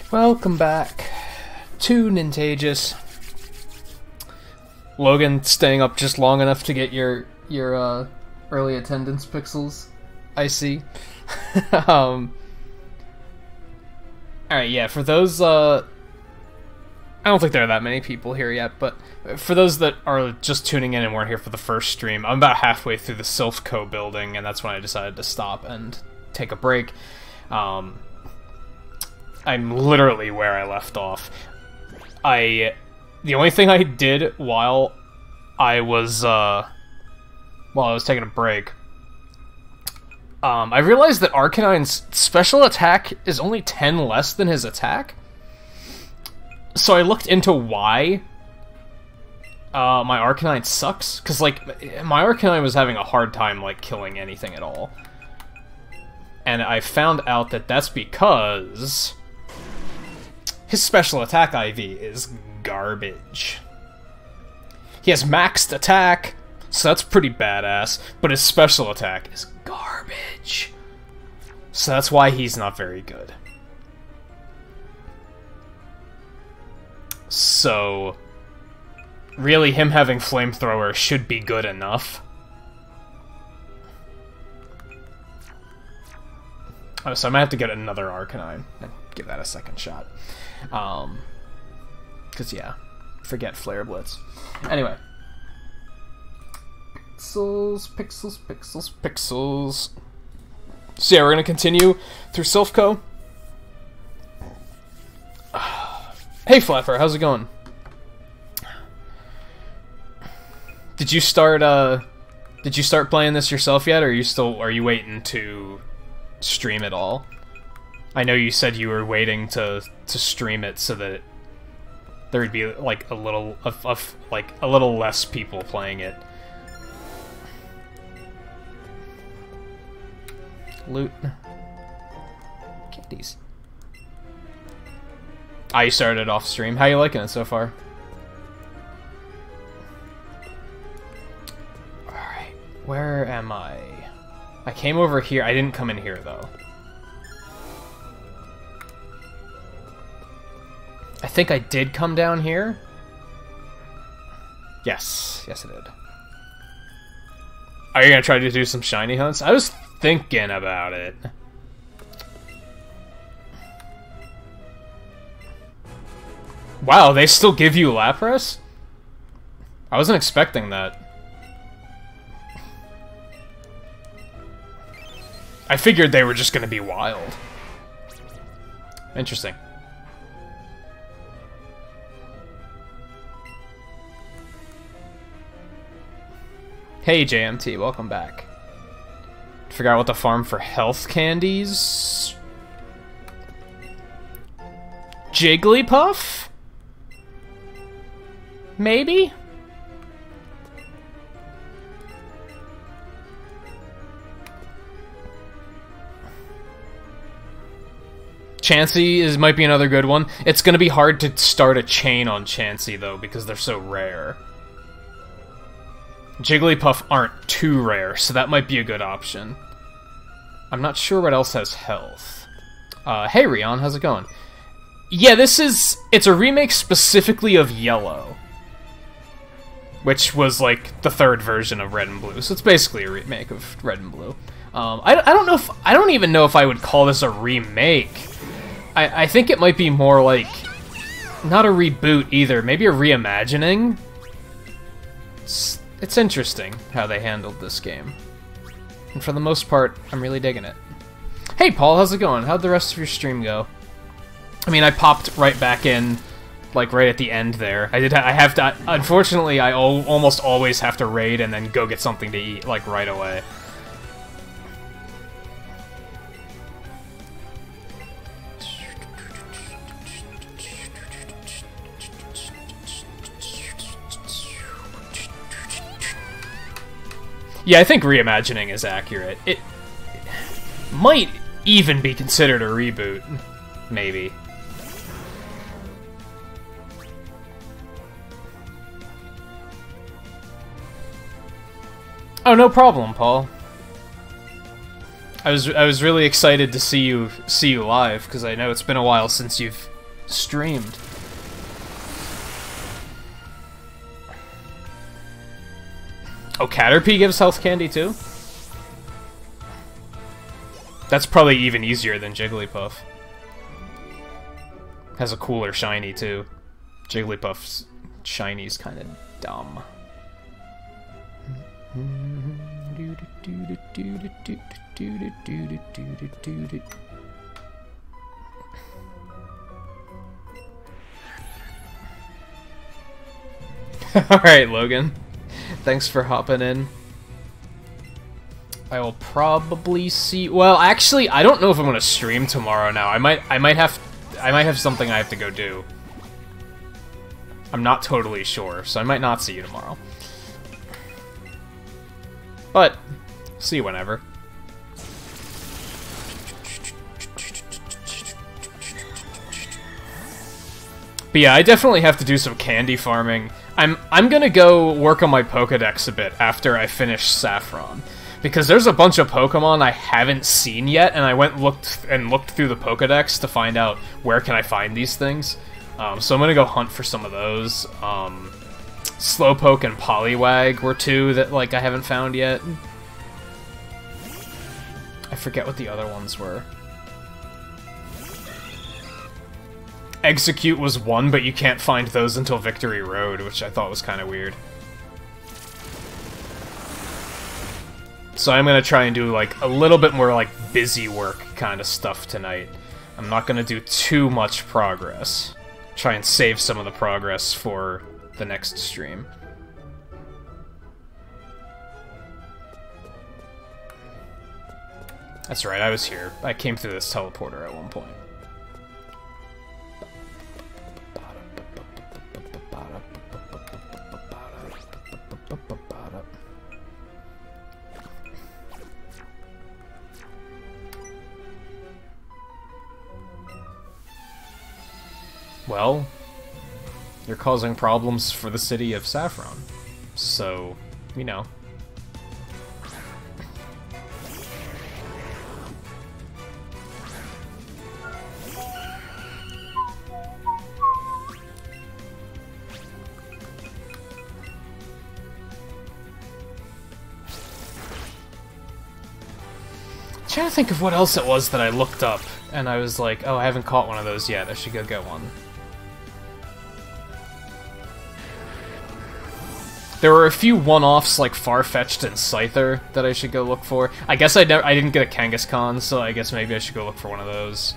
Welcome back to Nintagious. Logan staying up just long enough to get your early attendance pixels. I see. Alright, yeah, for those, I don't think there are that many people here yet, but for those that are just tuning in and weren't here for the first stream, I'm about halfway through the Silphco building, and that's when I decided to stop and take a break. I'm literally where I left off. The only thing I did while I was taking a break, I realized that Arcanine's special attack is only 10 less than his attack. So I looked into why my Arcanine sucks, because, like, my Arcanine was having a hard time, like, killing anything at all. And I found out that that's because his special attack IV is garbage. He has maxed attack, so that's pretty badass, but his special attack is garbage. So that's why he's not very good. So really, him having Flamethrower should be good enough. Oh, so I might have to get another Arcanine and give that a second shot. Because, yeah, forget Flare Blitz. Anyway. Pixels, pixels, pixels, pixels. So yeah, we're going to continue through Silphco. Hey, Flapper, how's it going? Did you start playing this yourself yet, or are you waiting to stream it all? I know you said you were waiting to stream it so that there would be like a little less people playing it. Loot. Candies. You started off stream. How you liking it so far? Alright, where am I? I came over here. I didn't come in here, though. I think I did come down here. Yes. Yes, I did. Are you gonna try to do some shiny hunts? I was thinking about it. Wow, they still give you Lapras? I wasn't expecting that. I figured they were just gonna be wild. Interesting. Hey JMT, welcome back. Figure out what to farm for health candies. Jigglypuff? Maybe? Chansey might be another good one. It's gonna be hard to start a chain on Chansey, though, because they're so rare. Jigglypuff aren't too rare, so that might be a good option. I'm not sure what else has health. Hey Rion, how's it going? Yeah, it's a remake specifically of Yellow, which was like the third version of Red and Blue, so it's basically a remake of Red and Blue. I don't even know if I would call this a remake. I think it might be more like, not a reboot either, maybe a reimagining. It's interesting how they handled this game. And for the most part, I'm really digging it. Hey Paul, how's it going? How'd the rest of your stream go? I mean, I popped right back in, like, right at the end there. I have to, unfortunately, I almost always have to raid and then go get something to eat, like, right away. Yeah, I think reimagining is accurate. It might even be considered a reboot. Maybe. Oh, no problem, Paul. I was really excited to see you live, because I know it's been a while since you've streamed. Oh, Caterpie gives health candy too? That's probably even easier than Jigglypuff. Has a cooler shiny too. Jigglypuff's shiny's kind of dumb. Alright, Logan. Thanks for hopping in. I will probably see... Well, actually, I don't know if I'm gonna stream tomorrow now. I might have something I have to go do. I'm not totally sure, so I might not see you tomorrow. But, see you whenever. But yeah, I definitely have to do some candy farming. I'm gonna go work on my Pokédex a bit after I finish Saffron. Because there's a bunch of Pokemon I haven't seen yet, and I looked through the Pokédex to find out where can I find these things. So I'm gonna go hunt for some of those. Slowpoke and Poliwag were two that like I haven't found yet. I forget what the other ones were. Execute was one, but you can't find those until Victory Road, which I thought was kind of weird. So I'm gonna try and do like a little bit more like busy work kind of stuff tonight. I'm not gonna do too much progress. Try and save some of the progress for the next stream. That's right, I was here. I came through this teleporter at one point. Well, you're causing problems for the city of Saffron. So, you know. I'm trying to think of what else it was that I looked up, and I was like, oh, I haven't caught one of those yet, I should go get one. There were a few one-offs like Farfetch'd and Scyther that I should go look for. I guess I didn't get a Kangaskhan, so I guess maybe I should go look for one of those.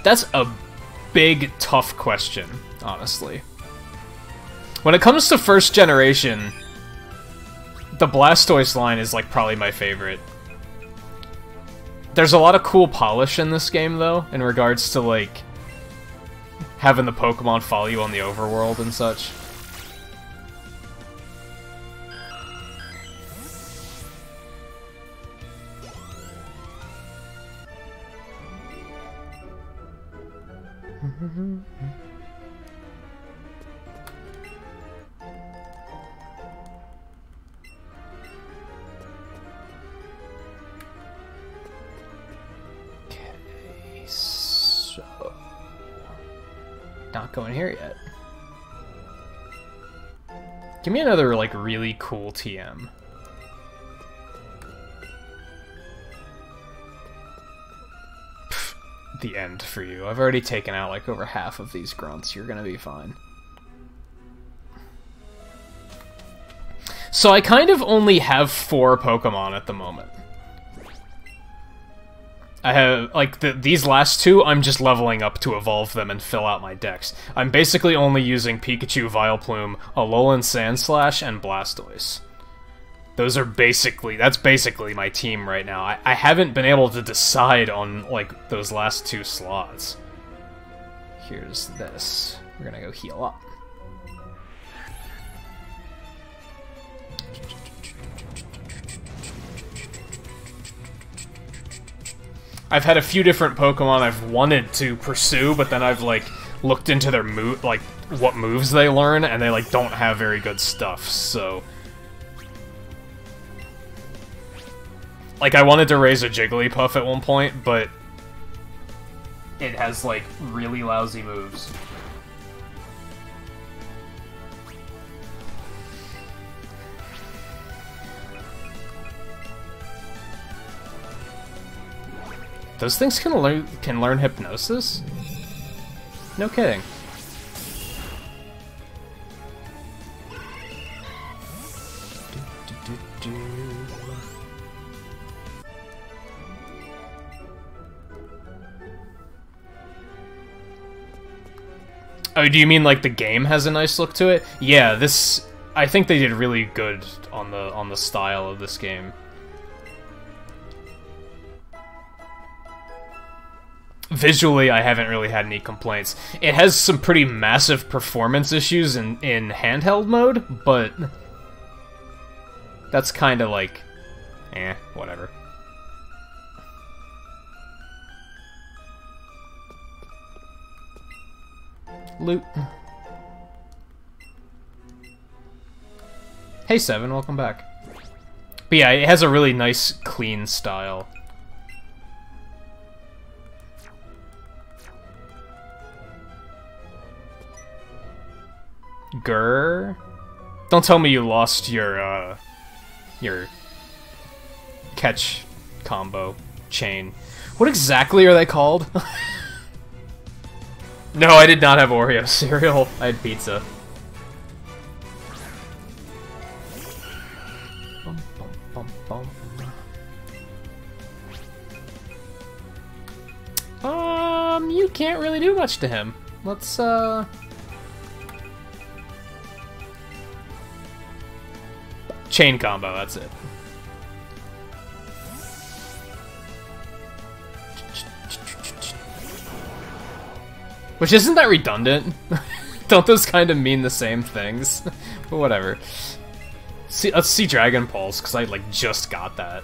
That's a big, tough question, honestly. When it comes to first generation, the Blastoise line is like probably my favorite. There's a lot of cool polish in this game, though, in regards to like having the Pokemon follow you on the overworld and such. Okay, so not going here yet. Give me another, like, really cool TM. Pfft, the end for you. I've already taken out, like, over half of these grunts. You're gonna be fine. So I kind of only have 4 Pokemon at the moment. I have, like, these last 2, I'm just leveling up to evolve them and fill out my decks. I'm basically only using Pikachu, Vileplume, Alolan Sandslash, and Blastoise. Those are basically, that's basically my team right now. I haven't been able to decide on, like, those last 2 slots. Here's this. We're gonna go heal up. I've had a few different Pokemon I've wanted to pursue, but then I've, like, looked into their like, what moves they learn, and they, like, don't have very good stuff, so... Like, I wanted to raise a Jigglypuff at one point, but it has, like, really lousy moves. Those things can learn hypnosis? No kidding. Oh, do you mean like the game has a nice look to it? Yeah, this I think they did really good on the style of this game. Visually, I haven't really had any complaints. It has some pretty massive performance issues in handheld mode, but that's kind of like, whatever. Loot. Hey Seven, welcome back. But yeah, it has a really nice, clean style. Grr. Don't tell me you lost your catch combo chain. What exactly are they called? No, I did not have Oreo cereal. I had pizza. You can't really do much to him. Let's, chain combo, that's it. Which, isn't that redundant? Don't those kind of mean the same things? But whatever. See, let's see Dragon Pulse, because I, like, just got that.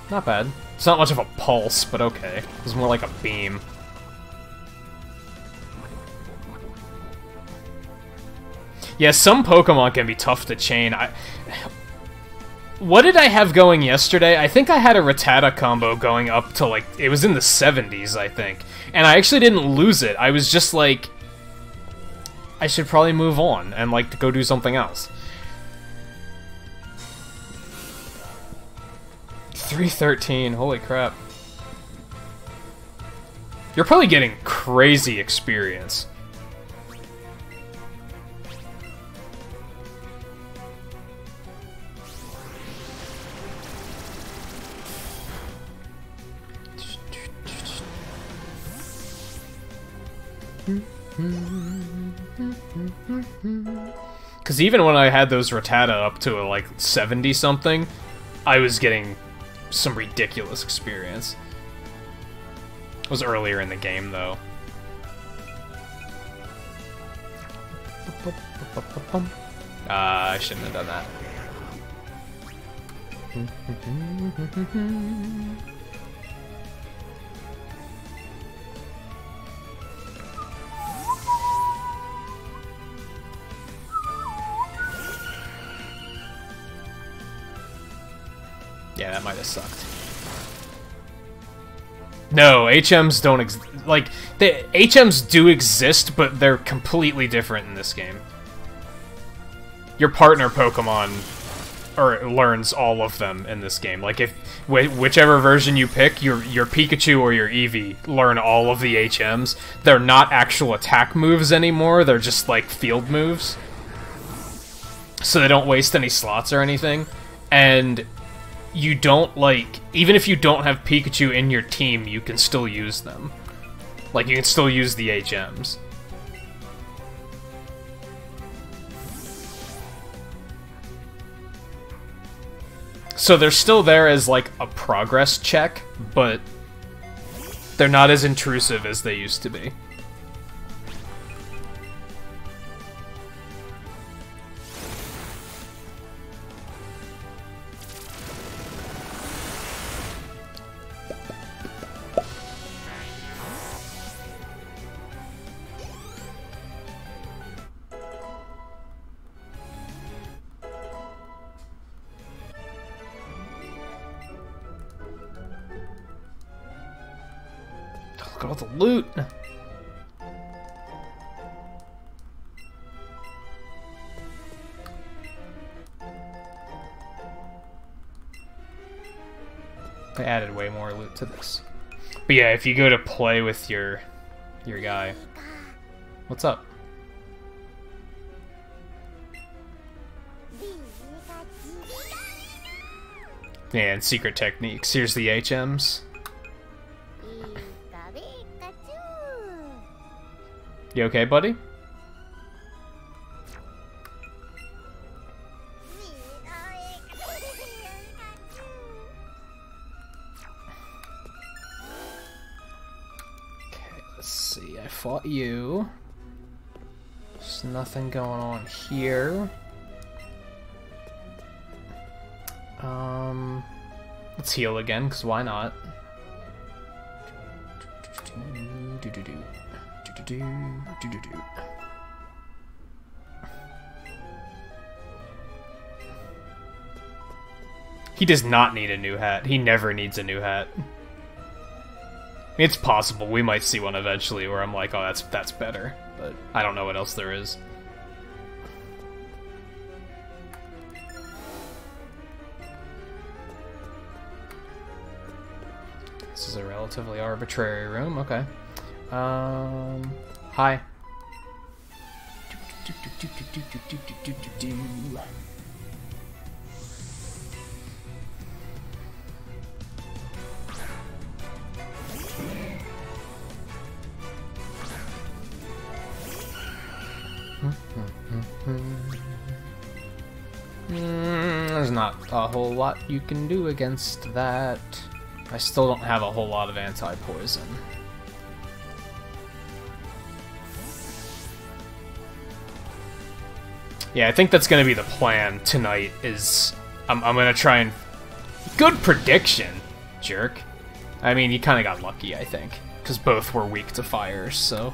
Not bad. It's not much of a pulse, but okay. It's more like a beam. Yeah, some Pokemon can be tough to chain. What did I have going yesterday? I think I had a Rattata combo going up to, like, it was in the 70s, I think. And I actually didn't lose it. I was just like, I should probably move on and, like, to go do something else. 313, holy crap. You're probably getting crazy experience. Because even when I had those Rattata up to like 70-something, I was getting some ridiculous experience. It was earlier in the game, though. I shouldn't have done that. Yeah, that might have sucked. No, HMs don't like, the HMs do exist, but they're completely different in this game. Your partner Pokemon learns all of them in this game. Like, if whichever version you pick, your Pikachu or your Eevee learn all of the HMs. They're not actual attack moves anymore, they're just like field moves. So they don't waste any slots or anything. And you don't, like, even if you don't have Pikachu in your team, you can still use them. Like, you can still use the HMs. So they're still there as, like, a progress check, but they're not as intrusive as they used to be. Look at all the loot! They added way more loot to this. But yeah, if you go to play with your guy... What's up? Yeah, and secret techniques. Here's the HMs. You okay, buddy? Okay, let's see. I fought you. There's nothing going on here. Let's heal again, because why not? He does not need a new hat. He never needs a new hat. It's possible we might see one eventually where I'm like, oh, that's better, but I don't know what else there is. This is a relatively arbitrary room, okay. Hi. There's not a whole lot you can do against that. I still don't have a whole lot of anti-poison. Yeah, I think that's gonna be the plan tonight, is I'm gonna try and... Good prediction, jerk. I mean, you kinda got lucky, I think, because both were weak to fire, so...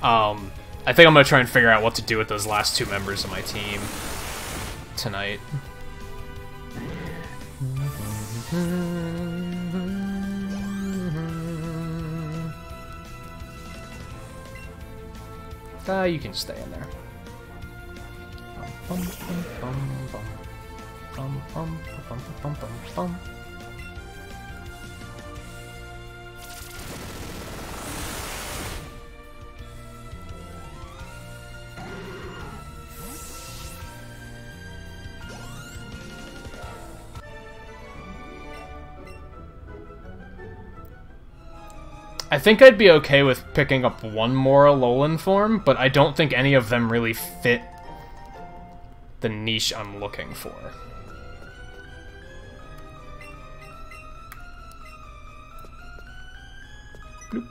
I think I'm gonna try and figure out what to do with those last two members of my team tonight. You can stay in there. I think I'd be okay with picking up one more Alolan form, but I don't think any of them really fit the niche I'm looking for. Bloop.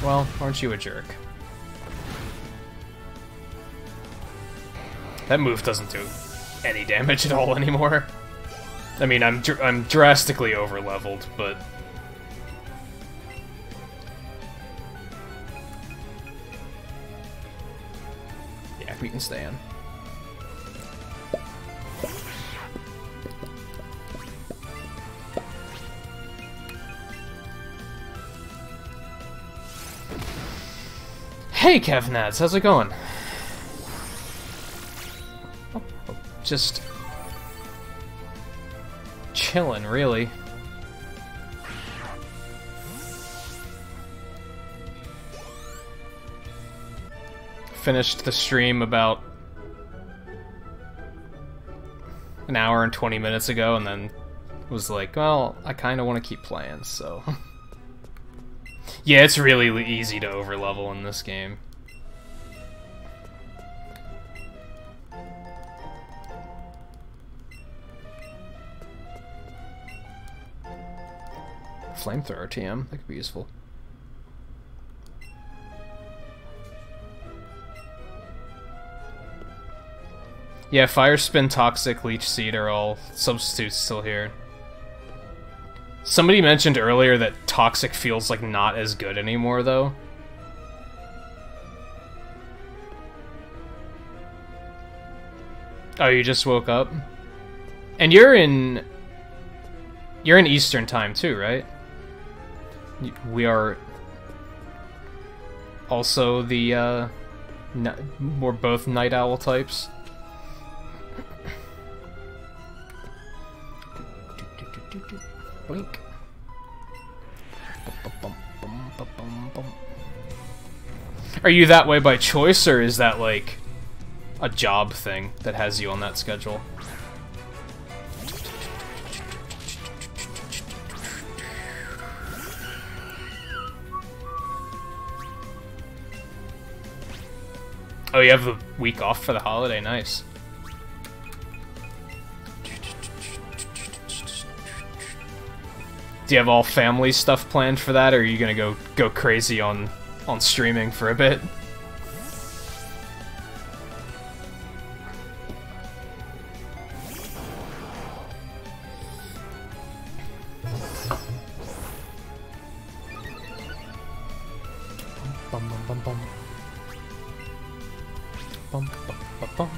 Well, aren't you a jerk? That move doesn't do any damage at all anymore. I mean, I'm drastically over-leveled, but... Yeah, we can stay in. Hey, Kevnads, how's it going? Just chilling, really. Finished the stream about an hour and 20 minutes ago, and then was like, well, I kind of want to keep playing, so... Yeah, it's really easy to overlevel in this game. Flamethrower TM, that could be useful. Yeah, Fire Spin, Toxic, Leech Seed are all substitutes still here. Somebody mentioned earlier that Toxic feels like not as good anymore, though. Oh, you just woke up? And you're in Eastern time too, right? We are also the, we're both night owl types. Blink. Are you that way by choice, or is that like a job thing that has you on that schedule? Oh, you have a week off for the holiday, nice. Do you have all family stuff planned for that, or are you gonna go crazy on streaming for a bit? Bum, bum, bum, bum. Bum, bum, bum, bum.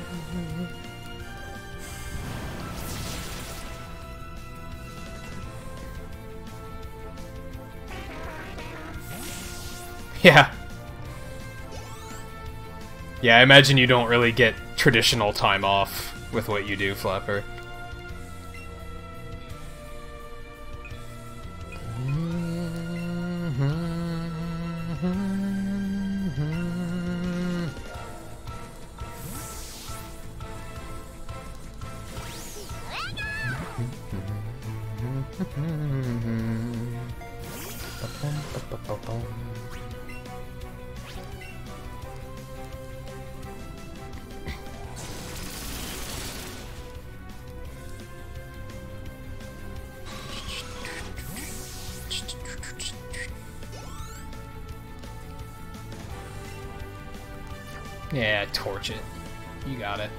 Yeah. Yeah, I imagine you don't really get traditional time off with what you do, Flapper. Yeah, torch it. You got it.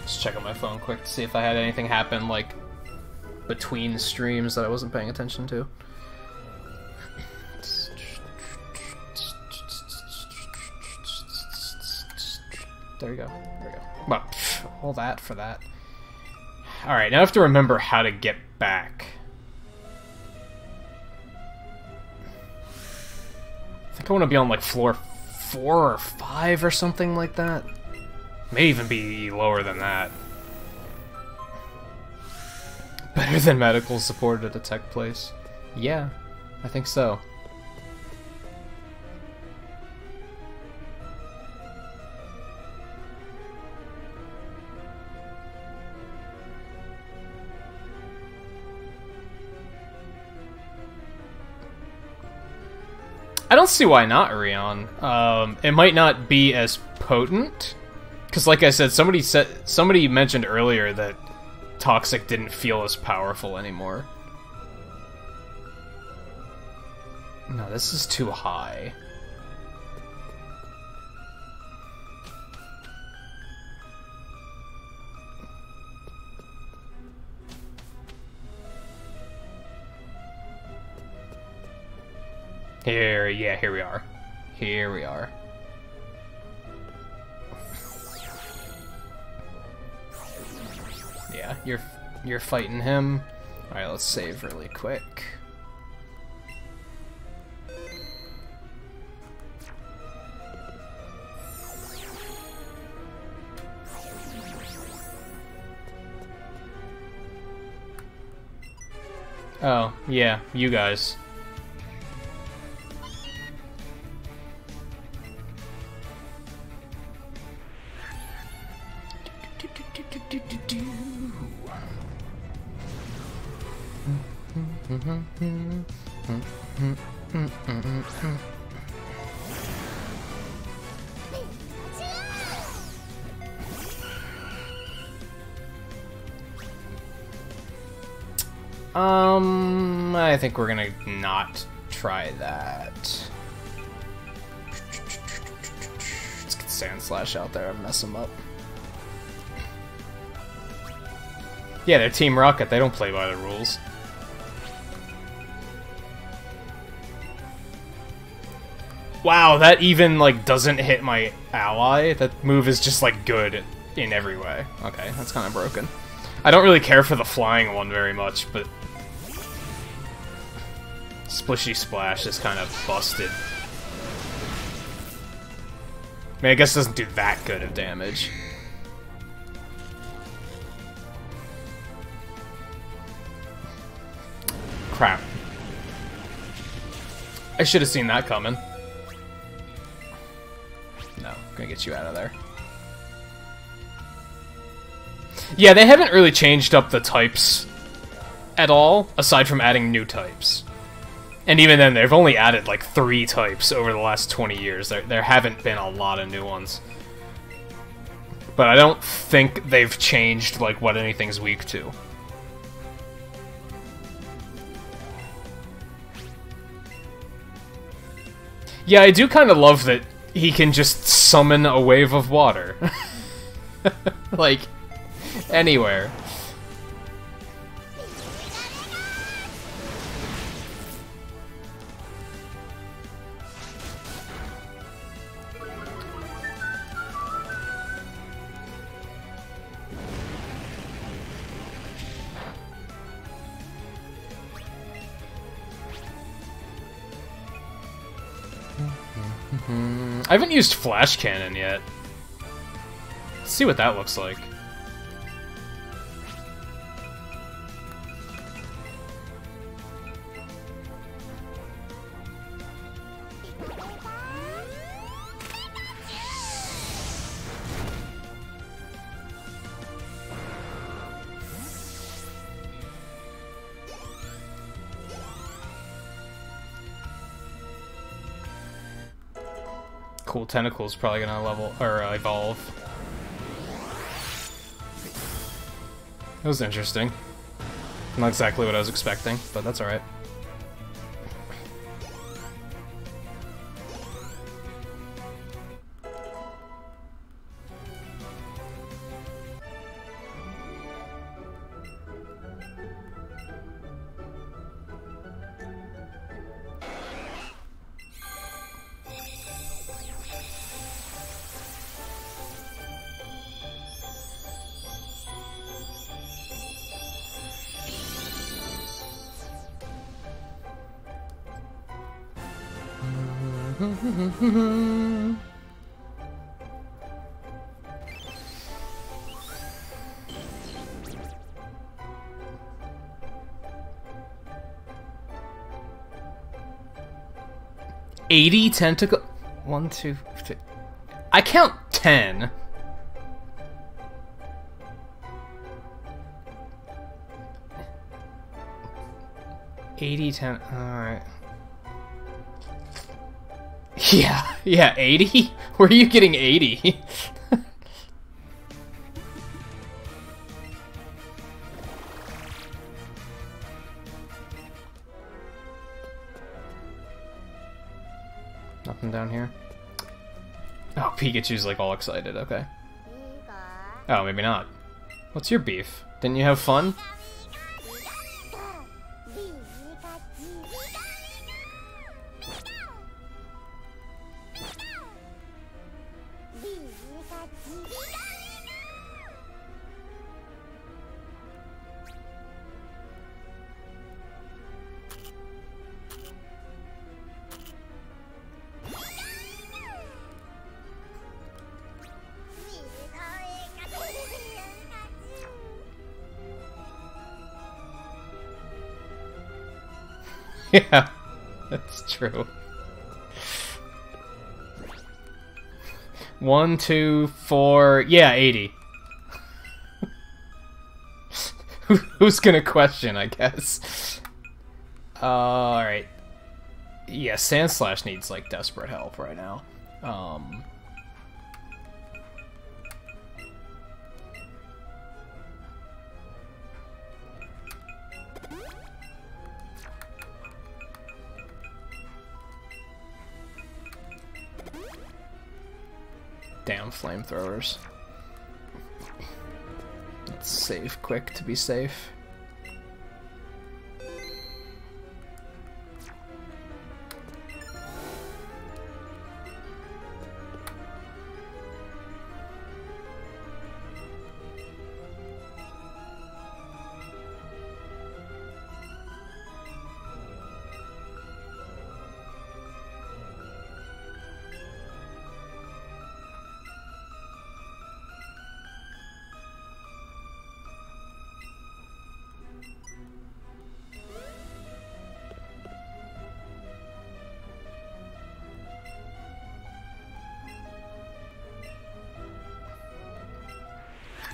Just checking my phone quick to see if I had anything happen, like, between streams that I wasn't paying attention to. There we go. There we go. Well, all that for that. Alright, now I have to remember how to get back. I think I want to be on, like, floor 4 or 5 or something like that. May even be lower than that. Better than medical support at a tech place. Yeah, I think so. I don't see why not, Rion. It might not be as potent, because like I said, somebody mentioned earlier that Toxic didn't feel as powerful anymore. No, this is too high. Here we are. Here we are. Yeah, you're fighting him. Alright, let's save really quick. Oh, yeah, you guys. I think we're gonna not try that. Let's get Sand Slash out there and mess them up. Yeah, they're Team Rocket. They don't play by the rules. Wow, that even, like, doesn't hit my ally? That move is just, like, good in every way. Okay, that's kind of broken. I don't really care for the flying one very much, but... Splishy Splash is kind of busted. I mean, I guess it doesn't do that good of damage. Crap. I should have seen that coming. No, gonna get you out of there. Yeah, they haven't really changed up the types at all, aside from adding new types. And even then, they've only added like 3 types over the last 20 years. There haven't been a lot of new ones. But I don't think they've changed like what anything's weak to. Yeah, I do kind of love that he can just summon a wave of water. Like, anywhere. I haven't used Flash Cannon yet. Let's see what that looks like. Cool Tentacle's probably gonna level or evolve. That was interesting. Not exactly what I was expecting, but that's alright. $80 tentacle. 1, 2, 3. I count 10. $80, alright. Yeah, 80? Where are you getting 80? Nothing down here? Oh, Pikachu's like all excited, okay. Oh, maybe not. What's your beef? Didn't you have fun? Yeah, that's true. 1, 2, 4, yeah, 80. Who's gonna question, I guess? Alright. Yeah, Sandslash needs, like, desperate help right now. Damn flamethrowers. Let's save quick to be safe.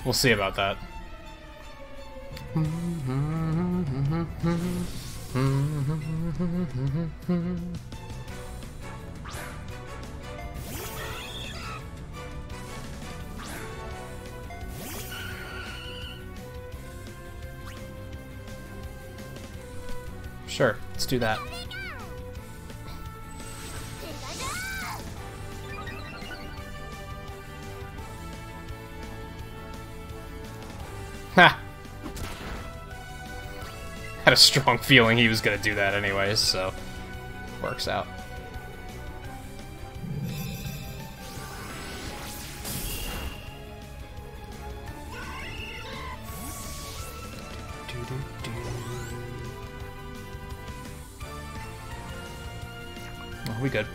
We'll see about that. Sure, let's do that. Ha! Had a strong feeling he was gonna do that anyways, so works out. Oh, we good.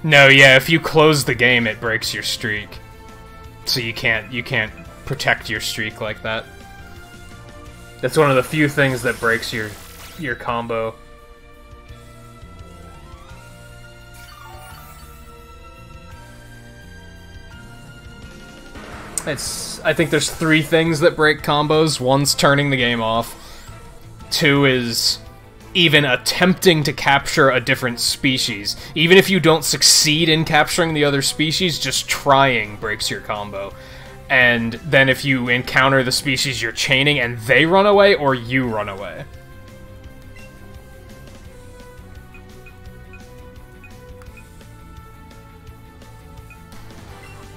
No, yeah, if you close the game, it breaks your streak. So you can't protect your streak like that. That's one of the few things that breaks your combo. I think there's 3 things that break combos. One's turning the game off. 2 is even attempting to capture a different species. Even if you don't succeed in capturing the other species, just trying breaks your combo. And then if you encounter the species you're chaining and they run away, or you run away.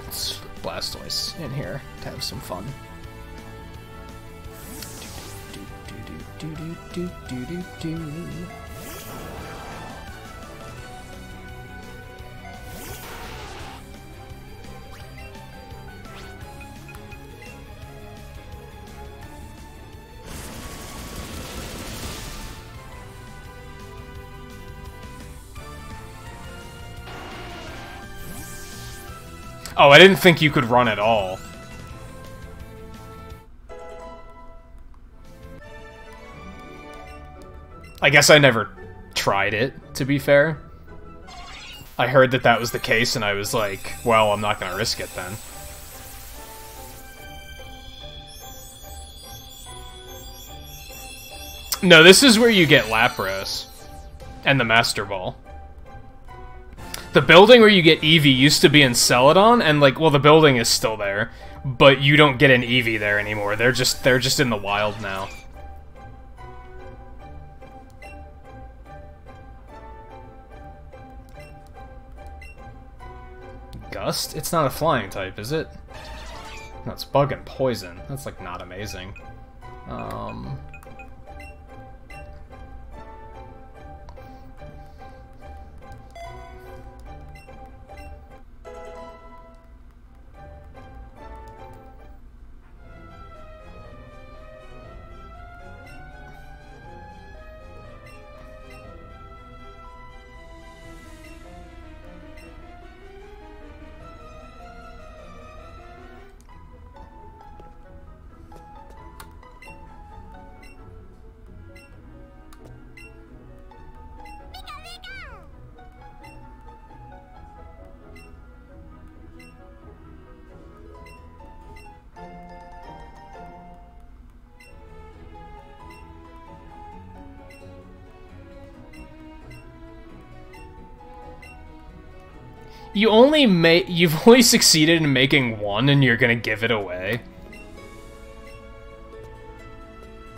Let's Blastoise in here to have some fun. Oh, I didn't think you could run at all. I guess I never tried it, to be fair. I heard that that was the case, and I was like, well, I'm not gonna risk it then. No, this is where you get Lapras and the Master Ball. The building where you get Eevee used to be in Celadon, and like, well, the building is still there, but you don't get an Eevee there anymore. They're just in the wild now. Gust? It's not a flying type, is it? No, it's Bug and Poison. That's like not amazing. you've only succeeded in making one, and you're gonna give it away.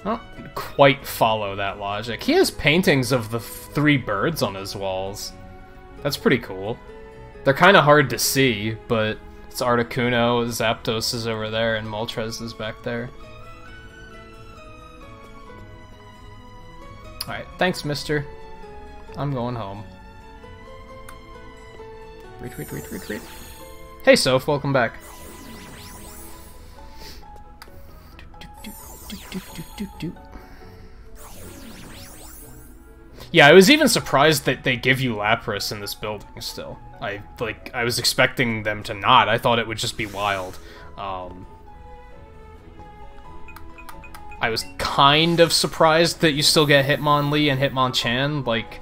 I don't quite follow that logic. He has paintings of the 3 birds on his walls. That's pretty cool. They're kind of hard to see, but it's Articuno, Zapdos is over there, and Moltres is back there. Alright, thanks, mister. I'm going home. Retweet. Hey, Soph, welcome back. Yeah, I was even surprised that they give you Lapras in this building still. I was expecting them to not. I thought it would just be wild. I was kind of surprised that you still get Hitmonlee and Hitmonchan, like,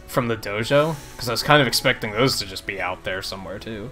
from the dojo, because I was kind of expecting those to just be out there somewhere, too.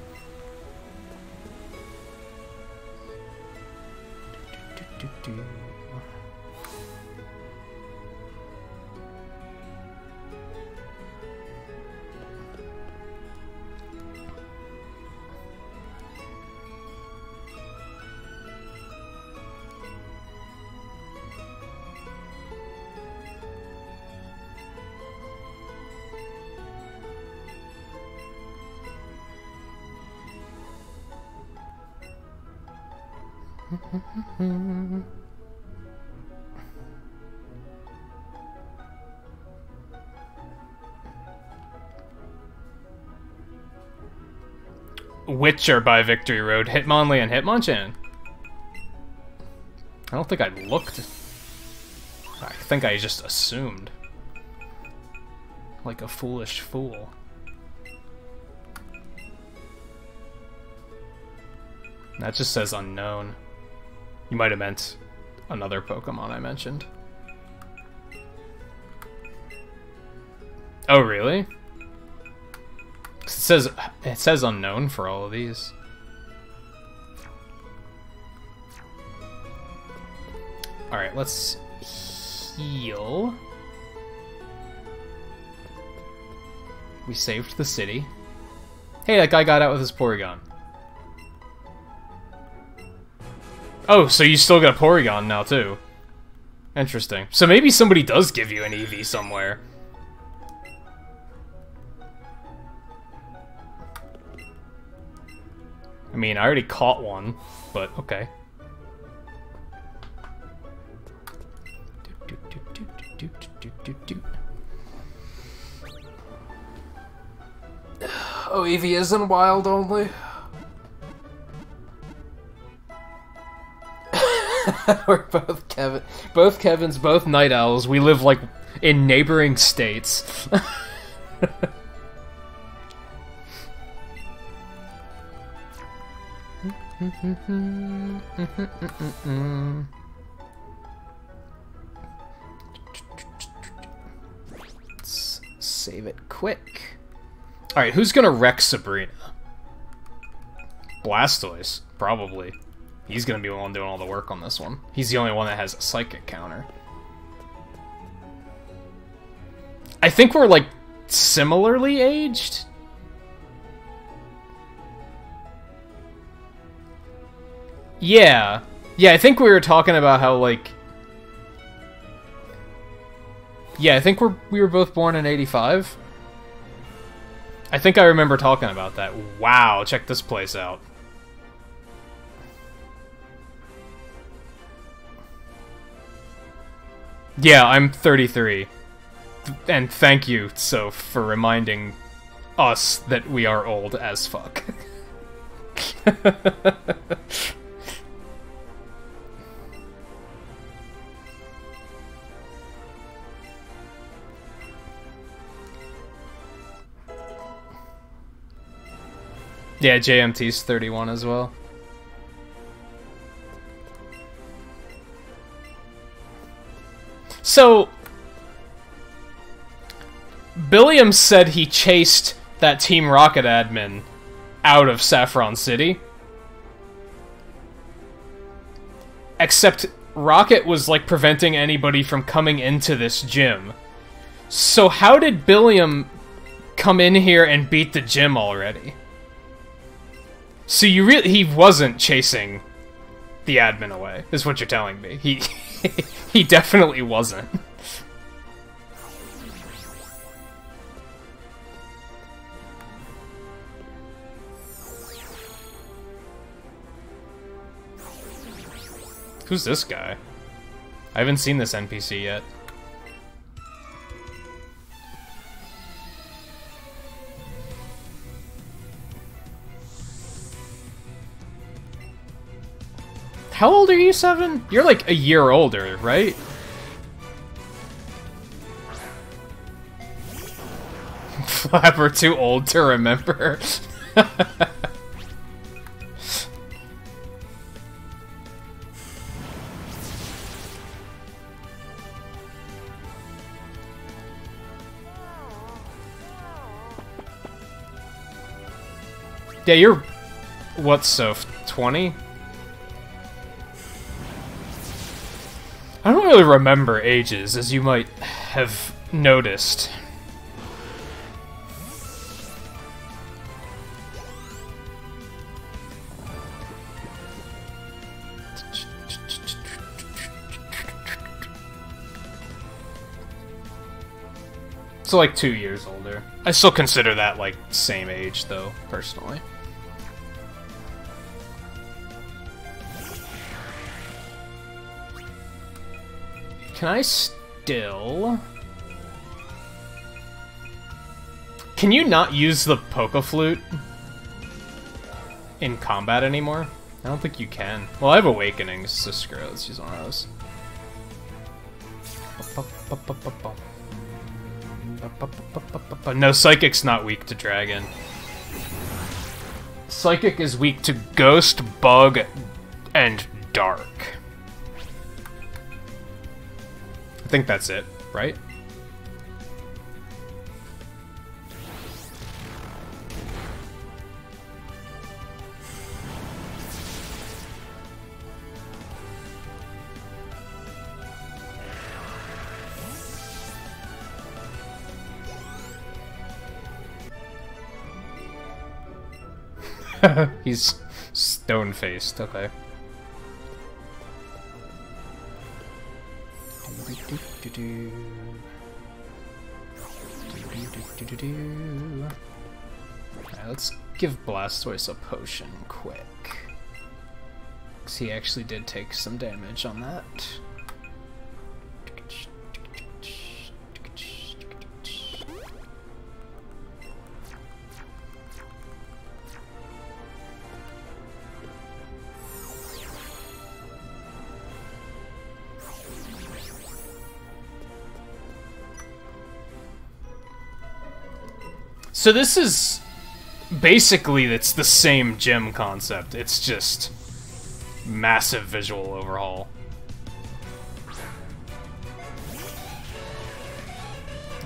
Which are by Victory Road? Hitmonlee and Hitmonchan? I don't think I looked. I think I just assumed. Like a foolish fool. That just says unknown. You might have meant another Pokemon I mentioned. Oh, really? It says unknown for all of these. Alright, let's heal. We saved the city. Hey, that guy got out with his Porygon. Oh, so you still got a Porygon now, too. Interesting. So maybe somebody does give you an EV somewhere. I mean, I already caught one, but okay. Oh, EV is in wild only? We're both Kevins, both Night Owls. We live, like, in neighboring states. Let's save it quick. Alright, who's gonna wreck Sabrina? Blastoise, probably. He's gonna be the one doing all the work on this one. He's the only one that has a psychic counter. I think we're, like, similarly aged? Yeah. Yeah, I think we were talking about how, like... Yeah, I think we were both born in 85. I think I remember talking about that. Wow, check this place out. Yeah, I'm 33. And thank you, Soph, for reminding us that we are old as fuck. Yeah, JMT's 31 as well. So, Billiam said he chased that Team Rocket admin out of Saffron City. Except Rocket was, like, preventing anybody from coming into this gym. So how did Billiam come in here and beat the gym already. So he wasn't chasing the admin away, is what you're telling me. He definitely wasn't. Who's this guy? I haven't seen this NPC yet. How old are you, 7? You're like a year older, right? Flapper too old to remember. Yeah, you're... What, Soph? 20? I don't really remember ages, as you might have noticed. So like 2 years older. I still consider that like same age though, personally. Can I still... Can you not use the Poké Flute in combat anymore? I don't think you can. Well, I have Awakenings, so screw it, let's use one of those. No, Psychic's not weak to Dragon. Psychic is weak to Ghost, Bug, and Dark. I think that's it, right? He's stone-faced, okay. Alright, let's give Blastoise a potion quick. Because he actually did take some damage on that. So this is basically, it's the same gym concept. It's just massive visual overhaul.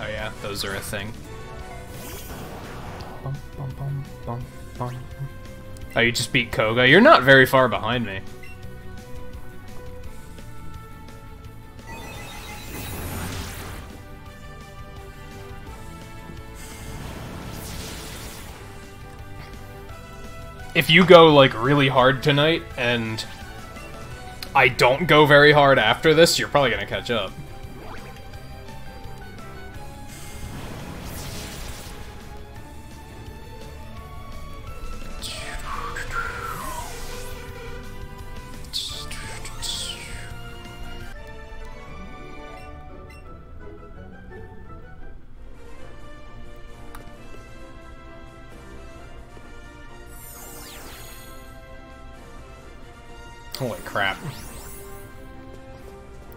Oh yeah, those are a thing. Oh, you just beat Koga? You're not very far behind me. If you go, like, really hard tonight, and I don't go very hard after this, you're probably gonna catch up. Holy crap.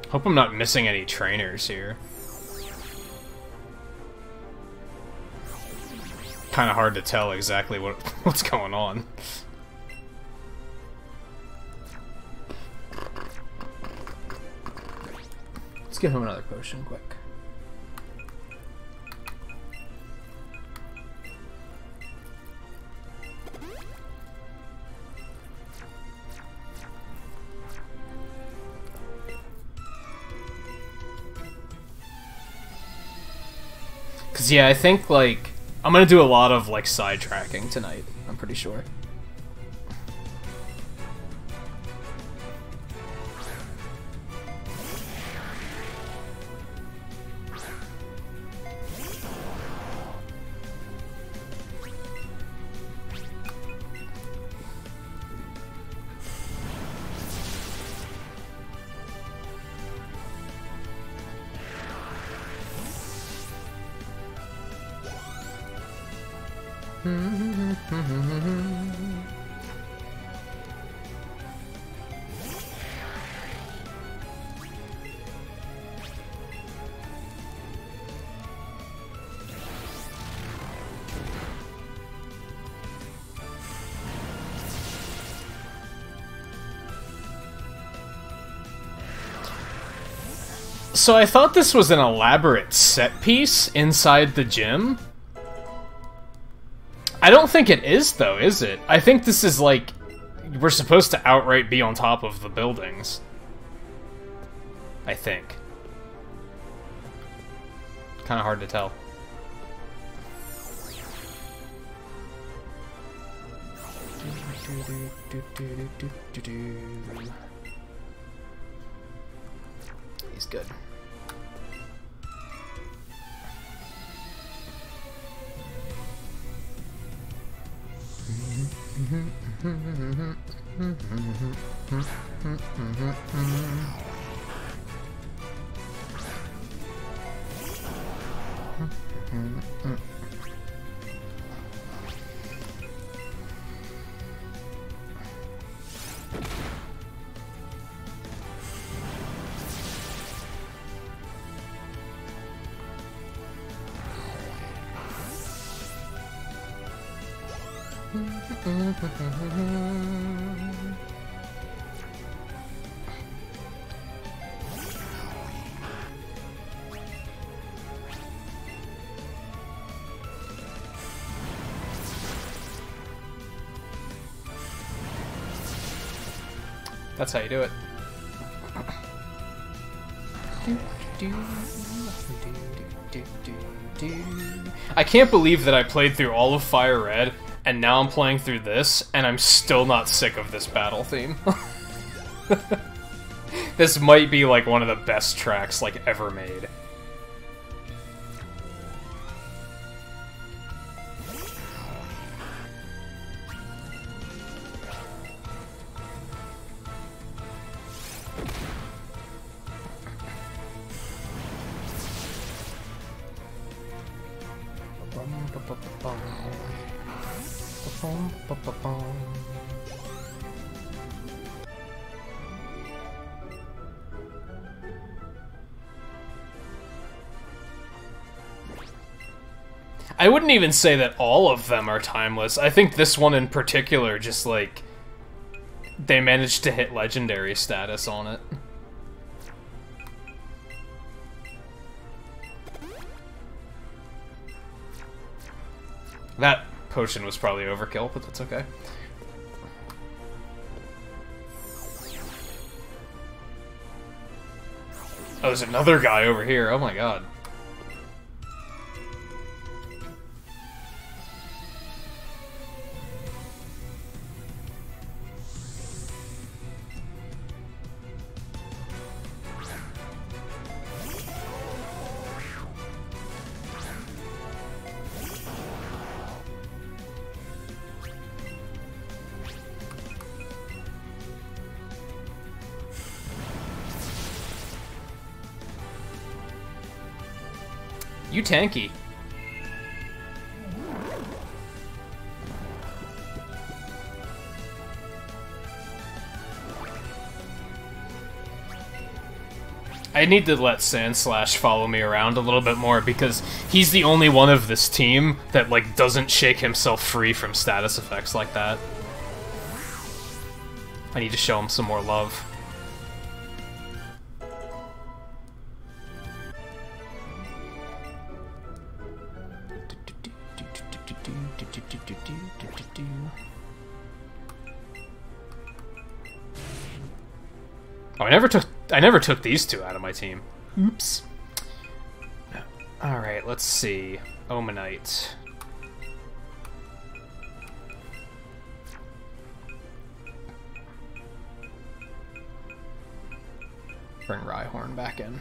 Hope I'm not missing any trainers here. Kinda hard to tell exactly what's going on. Let's give him another potion quick. Cause yeah, I think like I'm gonna do a lot of, like, sidetracking tonight, I'm pretty sure. So I thought this was an elaborate set piece inside the gym. I don't think it is, though, is it? I think this is like, we're supposed to outright be on top of the buildings. I think. Kind of hard to tell. He's good. That's how you do it. I can't believe that I played through all of Fire Red, and now I'm playing through this, and I'm still not sick of this battle theme. This might be like one of the best tracks like ever made. I wouldn't even say that all of them are timeless. I think this one in particular, just like, they managed to hit legendary status on it. That potion was probably overkill, but that's okay. Oh, there's another guy over here. Oh my god. You tanky. I need to let Sandslash follow me around a little bit more because he's the only one of this team that like doesn't shake himself free from status effects like that. I need to show him some more love. Oh, I never took these two out of my team. Oops. Alright, let's see. Omanite. Bring Rhyhorn back in.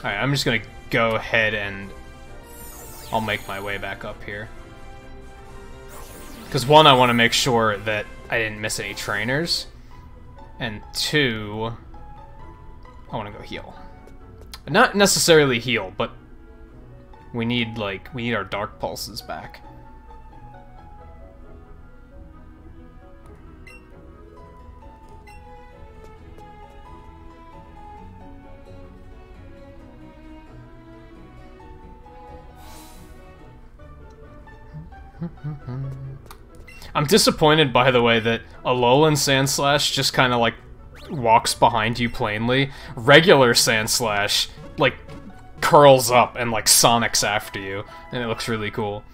Alright, I'm just gonna go ahead and I'll make my way back up here. Because one, I want to make sure that I didn't miss any trainers. And two, I want to go heal. Not necessarily heal, but we need our Dark Pulses back. I'm disappointed, by the way, that Alolan Sandslash just kind of, like, walks behind you plainly. Regular Sandslash, like, curls up and, like, sonics after you, and it looks really cool.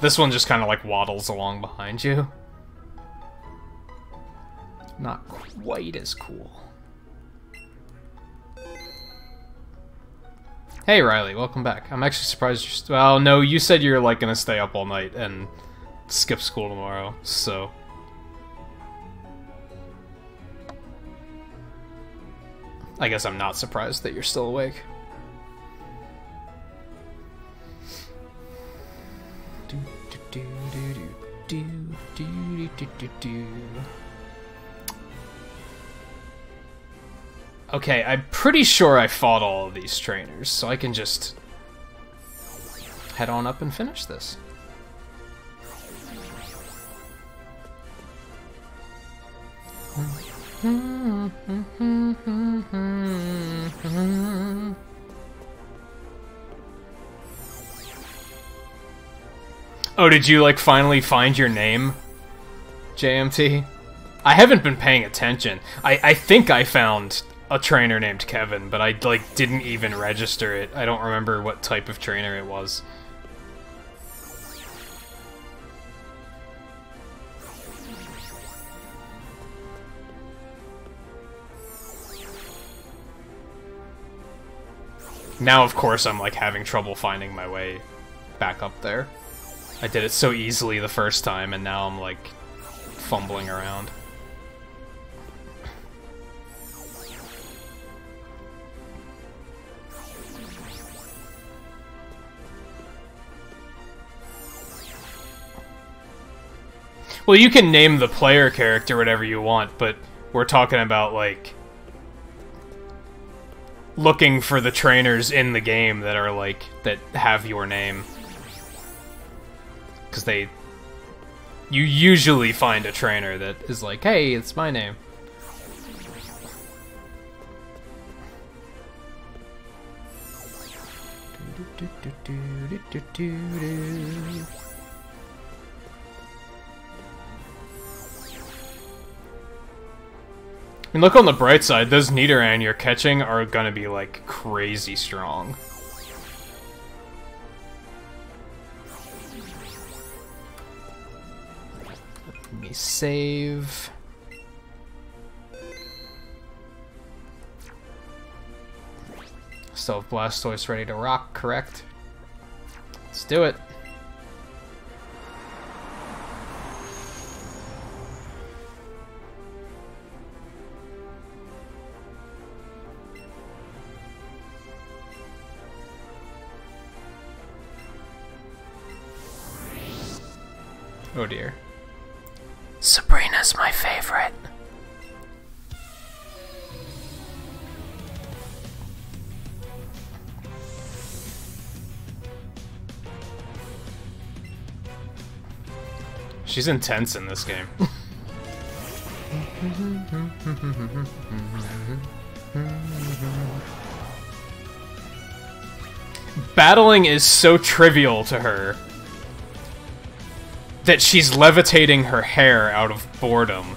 This one just kind of, like, waddles along behind you. Not quite as cool. Hey Riley, welcome back. I'm actually surprised you're well, no, you said you're like gonna stay up all night and skip school tomorrow, so... I guess I'm not surprised that you're still awake. Okay, I'm pretty sure I fought all of these trainers, so I can just head on up and finish this. Oh, did you, like, finally find your name, JMT? I haven't been paying attention. I think I found a trainer named Kevin, but I, like, didn't even register it. I don't remember what type of trainer it was. Now, of course, I'm, like, having trouble finding my way back up there. I did it so easily the first time, and now I'm, like, fumbling around. Well, you can name the player character whatever you want, but we're talking about, like, looking for the trainers in the game that are, like, that have your name. Because you usually find a trainer that is like, hey, it's my name. And look on the bright side, those Nidoran you're catching are gonna be, like, crazy strong. Let me save. Still have Blastoise ready to rock, correct? Let's do it. Oh dear. Sabrina's my favorite. She's intense in this game. Battling is so trivial to her that she's levitating her hair out of boredom.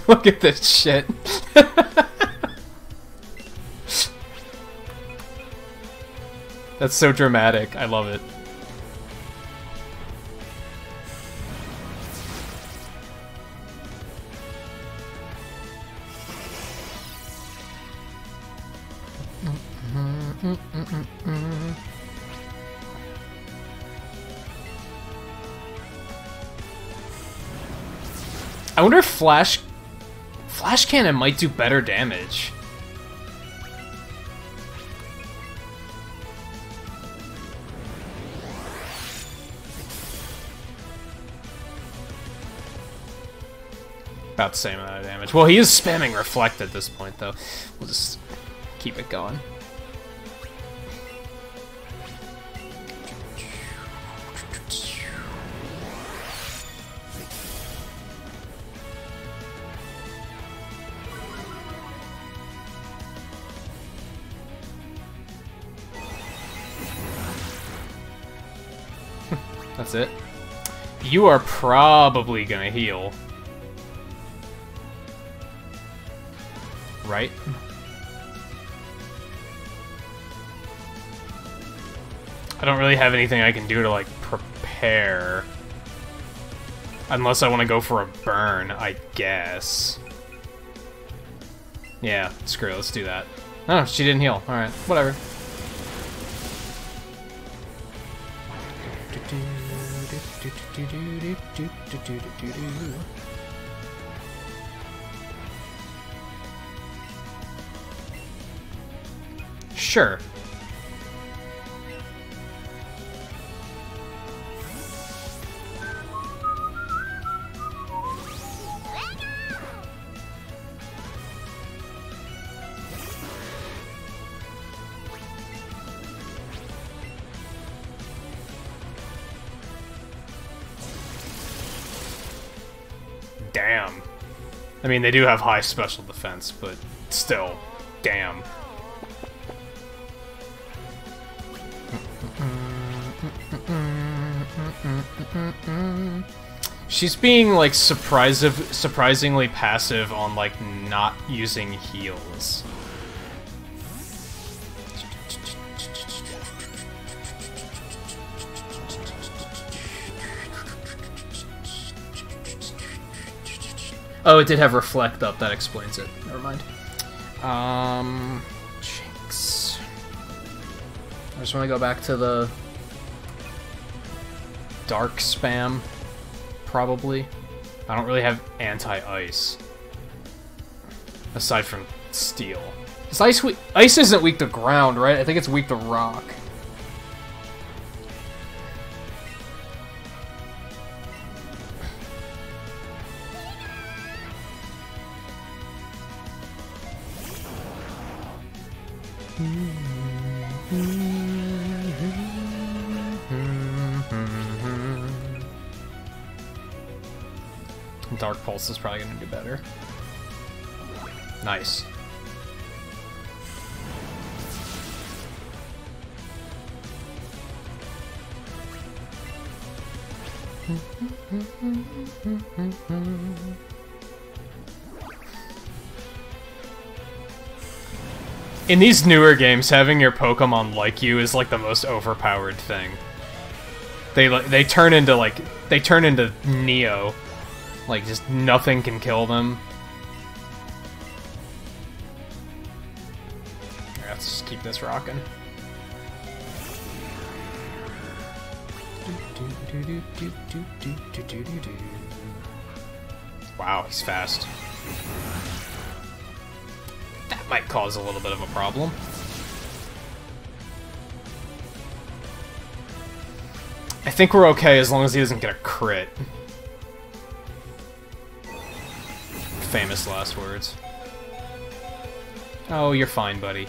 Look at this shit. That's so dramatic. I love it. I wonder if Flash Cannon might do better damage. About the same amount of damage. Well, he is spamming Reflect at this point, though. We'll just keep it going. That's it. You are probably gonna heal. Right? I don't really have anything I can do to, like, prepare. Unless I want to go for a burn, I guess. Yeah, screw it, let's do that. Oh, she didn't heal. Alright, whatever. Sure. Damn. I mean, they do have high special defense, but still, damn. She's being, like, surprisingly passive on, like, not using heals. Oh, it did have Reflect up, that explains it. Never mind. Jinx. I just want to go back to the dark spam, probably. I don't really have anti-ice. Aside from steel. Is ice isn't weak to ground, right? I think it's weak to rock. Dark Pulse is probably going to do better. Nice. In these newer games, having your Pokemon like you is like the most overpowered thing. They turn into Neo. Like, just nothing can kill them. Alright, let's just keep this rocking. Wow, he's fast. That might cause a little bit of a problem. I think we're okay as long as he doesn't get a crit. Famous last words. Oh, you're fine, buddy.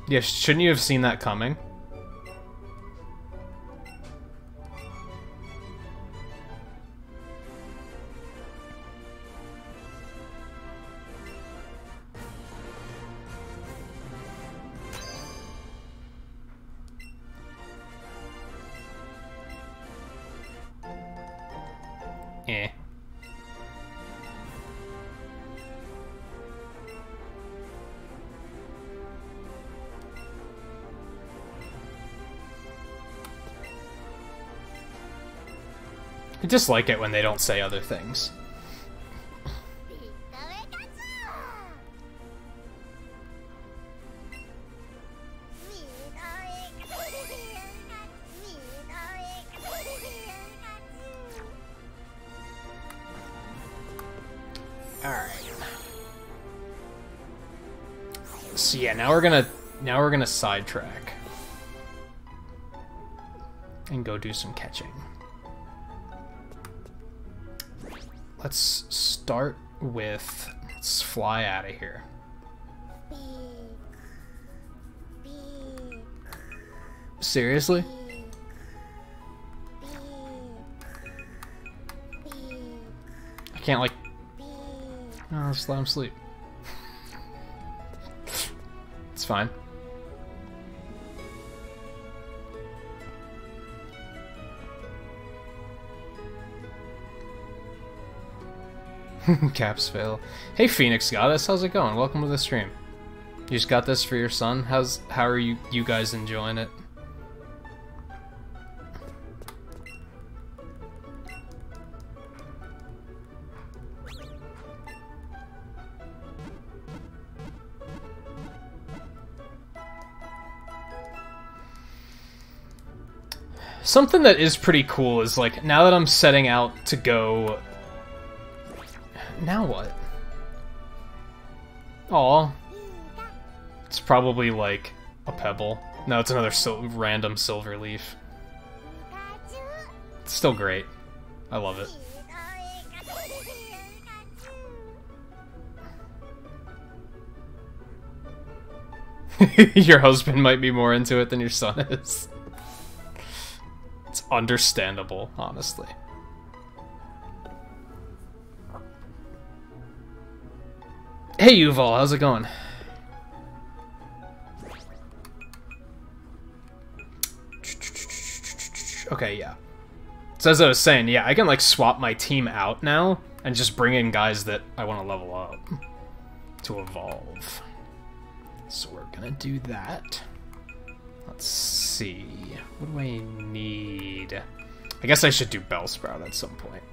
Yeah, shouldn't you have seen that coming? Eh. I dislike it when they don't say other things. Alright. So yeah, now we're gonna sidetrack. And go do some catching. Let's start with... Let's fly out of here. Seriously? I can't, like... No, just let him sleep. It's fine. Caps fail. Hey Phoenix Goddess, how's it going? Welcome to the stream. You just got this for your son? How are you guys enjoying it? Something that is pretty cool is, like, now that I'm setting out to go... Now what? Aw. It's probably, like, a pebble. No, it's another random silver leaf. It's still great. I love it. Your husband might be more into it than your son is. It's understandable, honestly. Hey Yuval, how's it going? Okay, yeah. So as I was saying, yeah, I can like swap my team out now and just bring in guys that I want to level up to evolve. So we're gonna do that. Let's see. What do I need? I guess I should do Bellsprout at some point.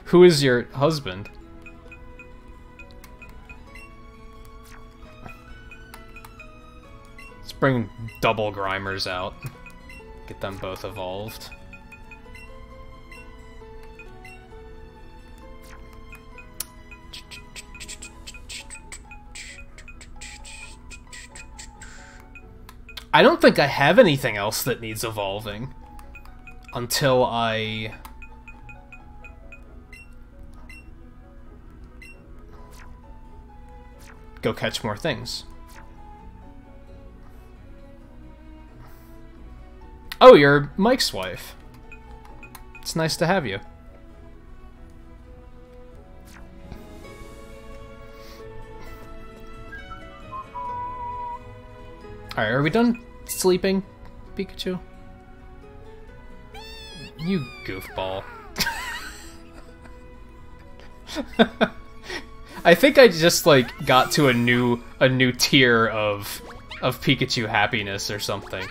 Who is your husband? Let's bring double Grimers out. Get them both evolved. I don't think I have anything else that needs evolving until I go catch more things. Oh, you're Mike's wife. It's nice to have you. Alright, are we done sleeping, Pikachu? You goofball. I think I just like got to a new tier of Pikachu happiness or something.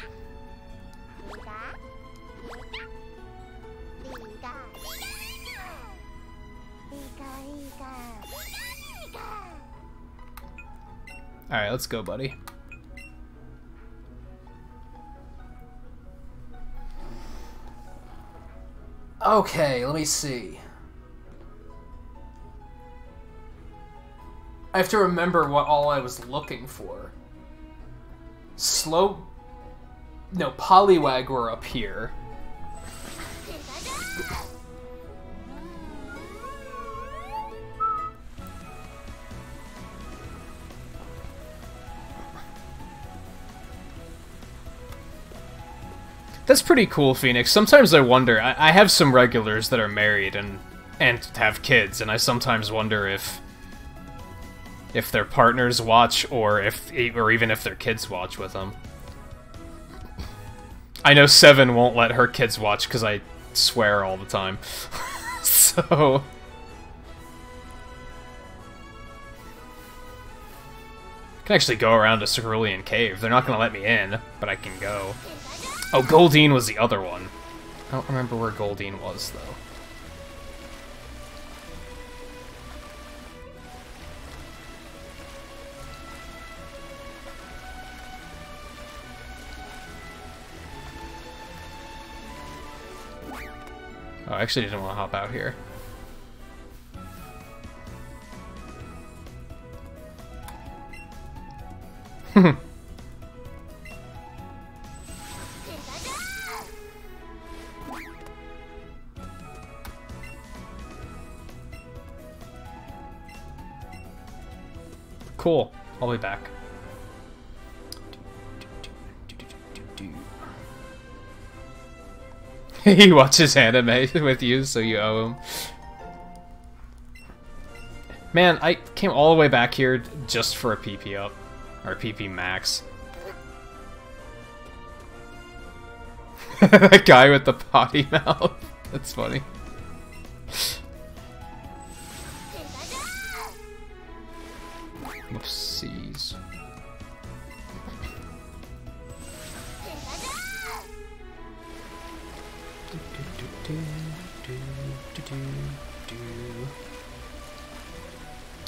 Alright, let's go, buddy. Okay, let me see. I have to remember what all I was looking for. Poliwag were up here. That's pretty cool, Phoenix. Sometimes I wonder, I have some regulars that are married and have kids, and I sometimes wonder if their partners watch or even if their kids watch with them. I know Seven won't let her kids watch because I swear all the time. So... can actually go around to Cerulean Cave. They're not gonna let me in, but I can go. Oh, Goldeen was the other one. I don't remember where Goldeen was, though. Oh, I actually didn't want to hop out here. Cool. I'll be back. He watches anime with you, so you owe him. Man, I came all the way back here just for a PP up. Or PP max. That guy with the potty mouth. That's funny. Oopsies.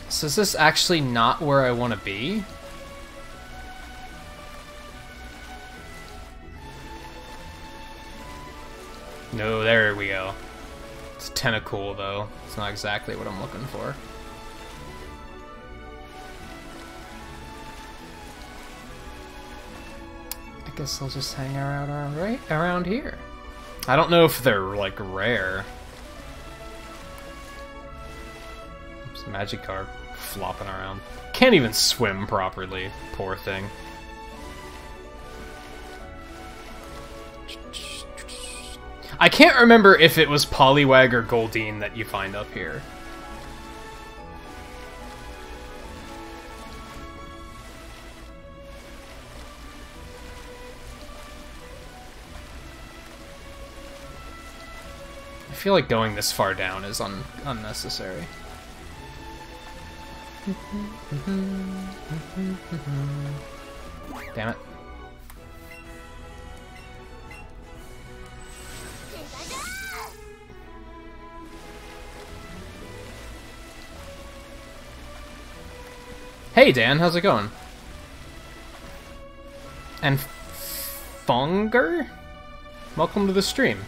So is this actually not where I want to be? No, there we go. It's tentacle though. It's not exactly what I'm looking for. I guess I'll just hang around right around here. I don't know if they're like rare. Oops, Magikarp flopping around. Can't even swim properly. Poor thing. I can't remember if it was Poliwag or Goldeen that you find up here. I feel like going this far down is unnecessary. Damn it. Hey Dan, how's it going? And Funger? Welcome to the stream.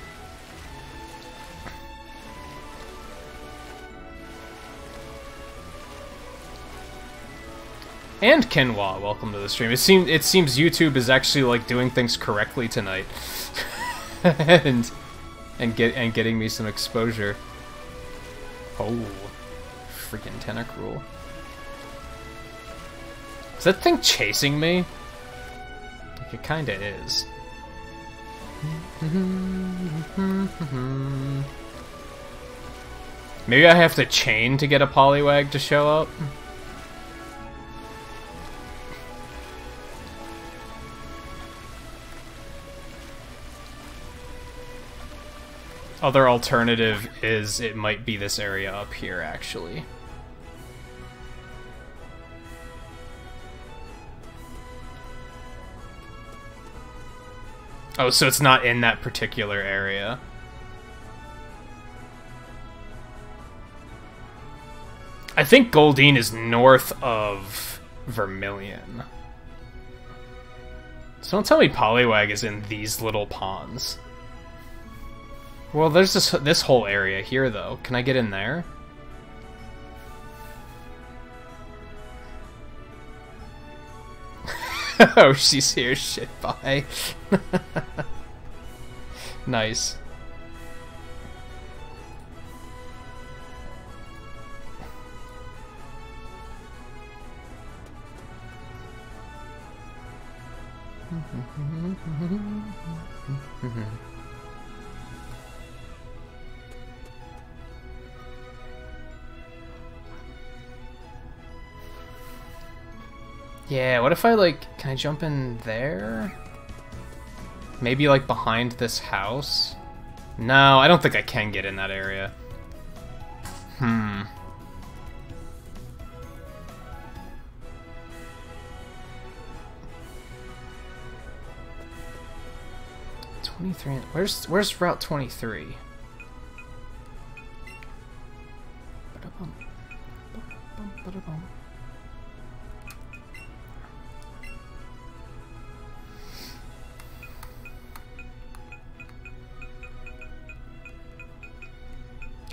And Kenwa, welcome to the stream. It seems YouTube is actually like doing things correctly tonight, and getting me some exposure. Oh, freaking Tentacruel! Is that thing chasing me? Like it kinda is. Maybe I have to chain to get a Poliwag to show up. Other alternative is it might be this area up here, actually. Oh, so it's not in that particular area. I think Goldeen is north of Vermilion. So don't tell me Poliwag is in these little ponds. Well, there's this whole area here, though. Can I get in there? Oh, she's here. Shit, bye. Nice. Yeah, what if I, like, can I jump in there? Maybe, like, behind this house? No, I don't think I can get in that area. 23. Where's Route 23?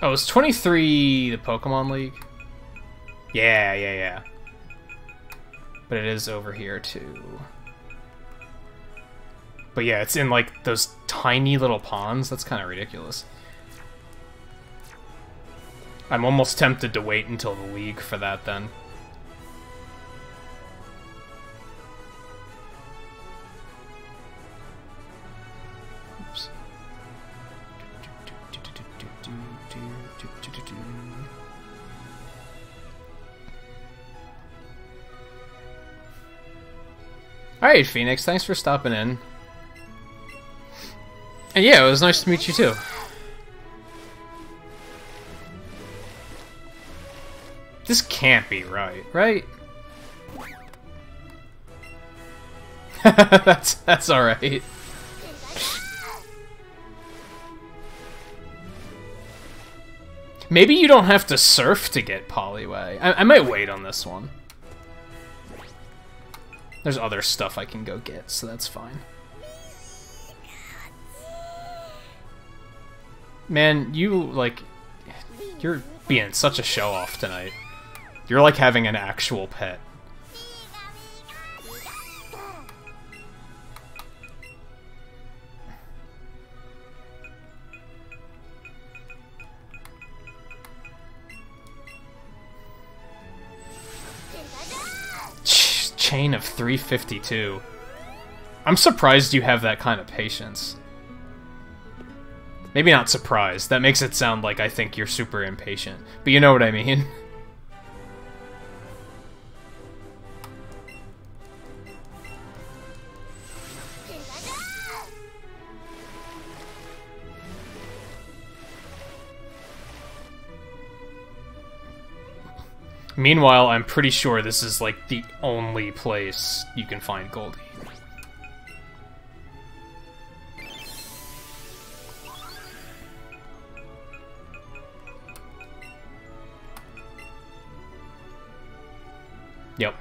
Oh, is 23 the Pokemon League? Yeah. But it is over here, too. But yeah, it's in, like, those tiny little ponds. That's kind of ridiculous. I'm almost tempted to wait until the League for that, then. Oops. Alright, Phoenix, thanks for stopping in. And yeah, it was nice to meet you too. This can't be right, right? that's alright. Maybe you don't have to surf to get Poliwag. I might wait on this one. There's other stuff I can go get, so that's fine. Man, you're being such a show-off tonight. You're like having an actual pet. Chain of 352. I'm surprised you have that kind of patience. Maybe not surprised. That makes it sound like I think you're super impatient. But you know what I mean. Meanwhile, I'm pretty sure this is like the only place you can find Goldie. Yep.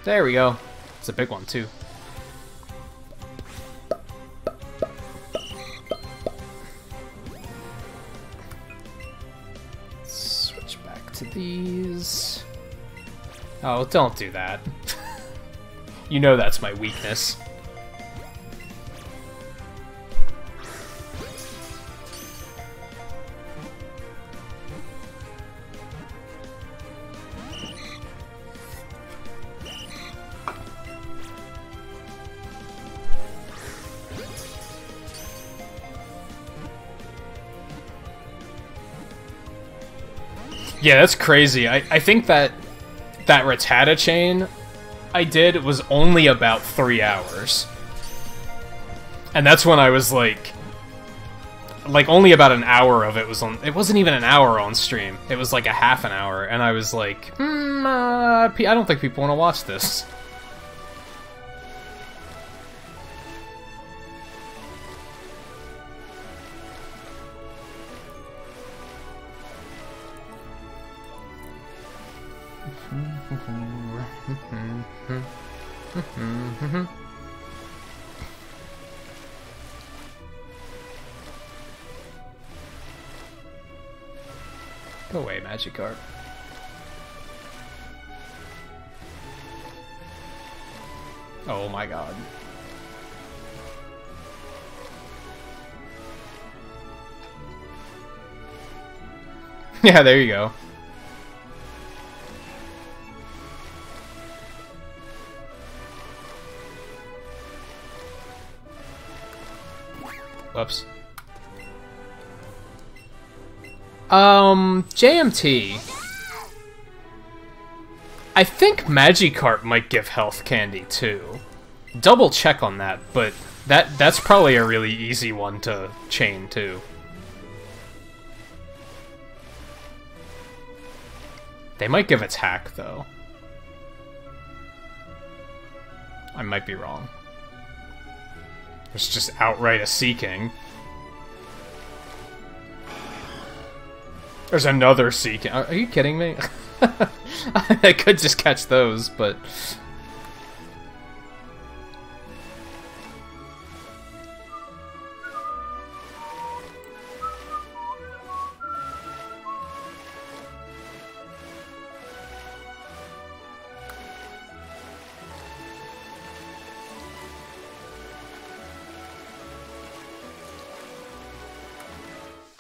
There we go. It's a big one too. Switch back to these. Oh, don't do that. You know that's my weakness. Yeah, that's crazy. I think that Rattata chain I did was only about 3 hours. And that's when I was like only about an hour of it was on. It wasn't even an hour on stream. It was like a half an hour, and I was like, I don't think people want to watch this. Go away, Magikarp. Oh my god. Yeah, there you go. Whoops. JMT. I think Magikarp might give health candy too. Double check on that, but that's probably a really easy one to chain too. They might give attack, though. I might be wrong. It's just outright a Sea King. There's another Sea King. Are you kidding me? I could just catch those, but...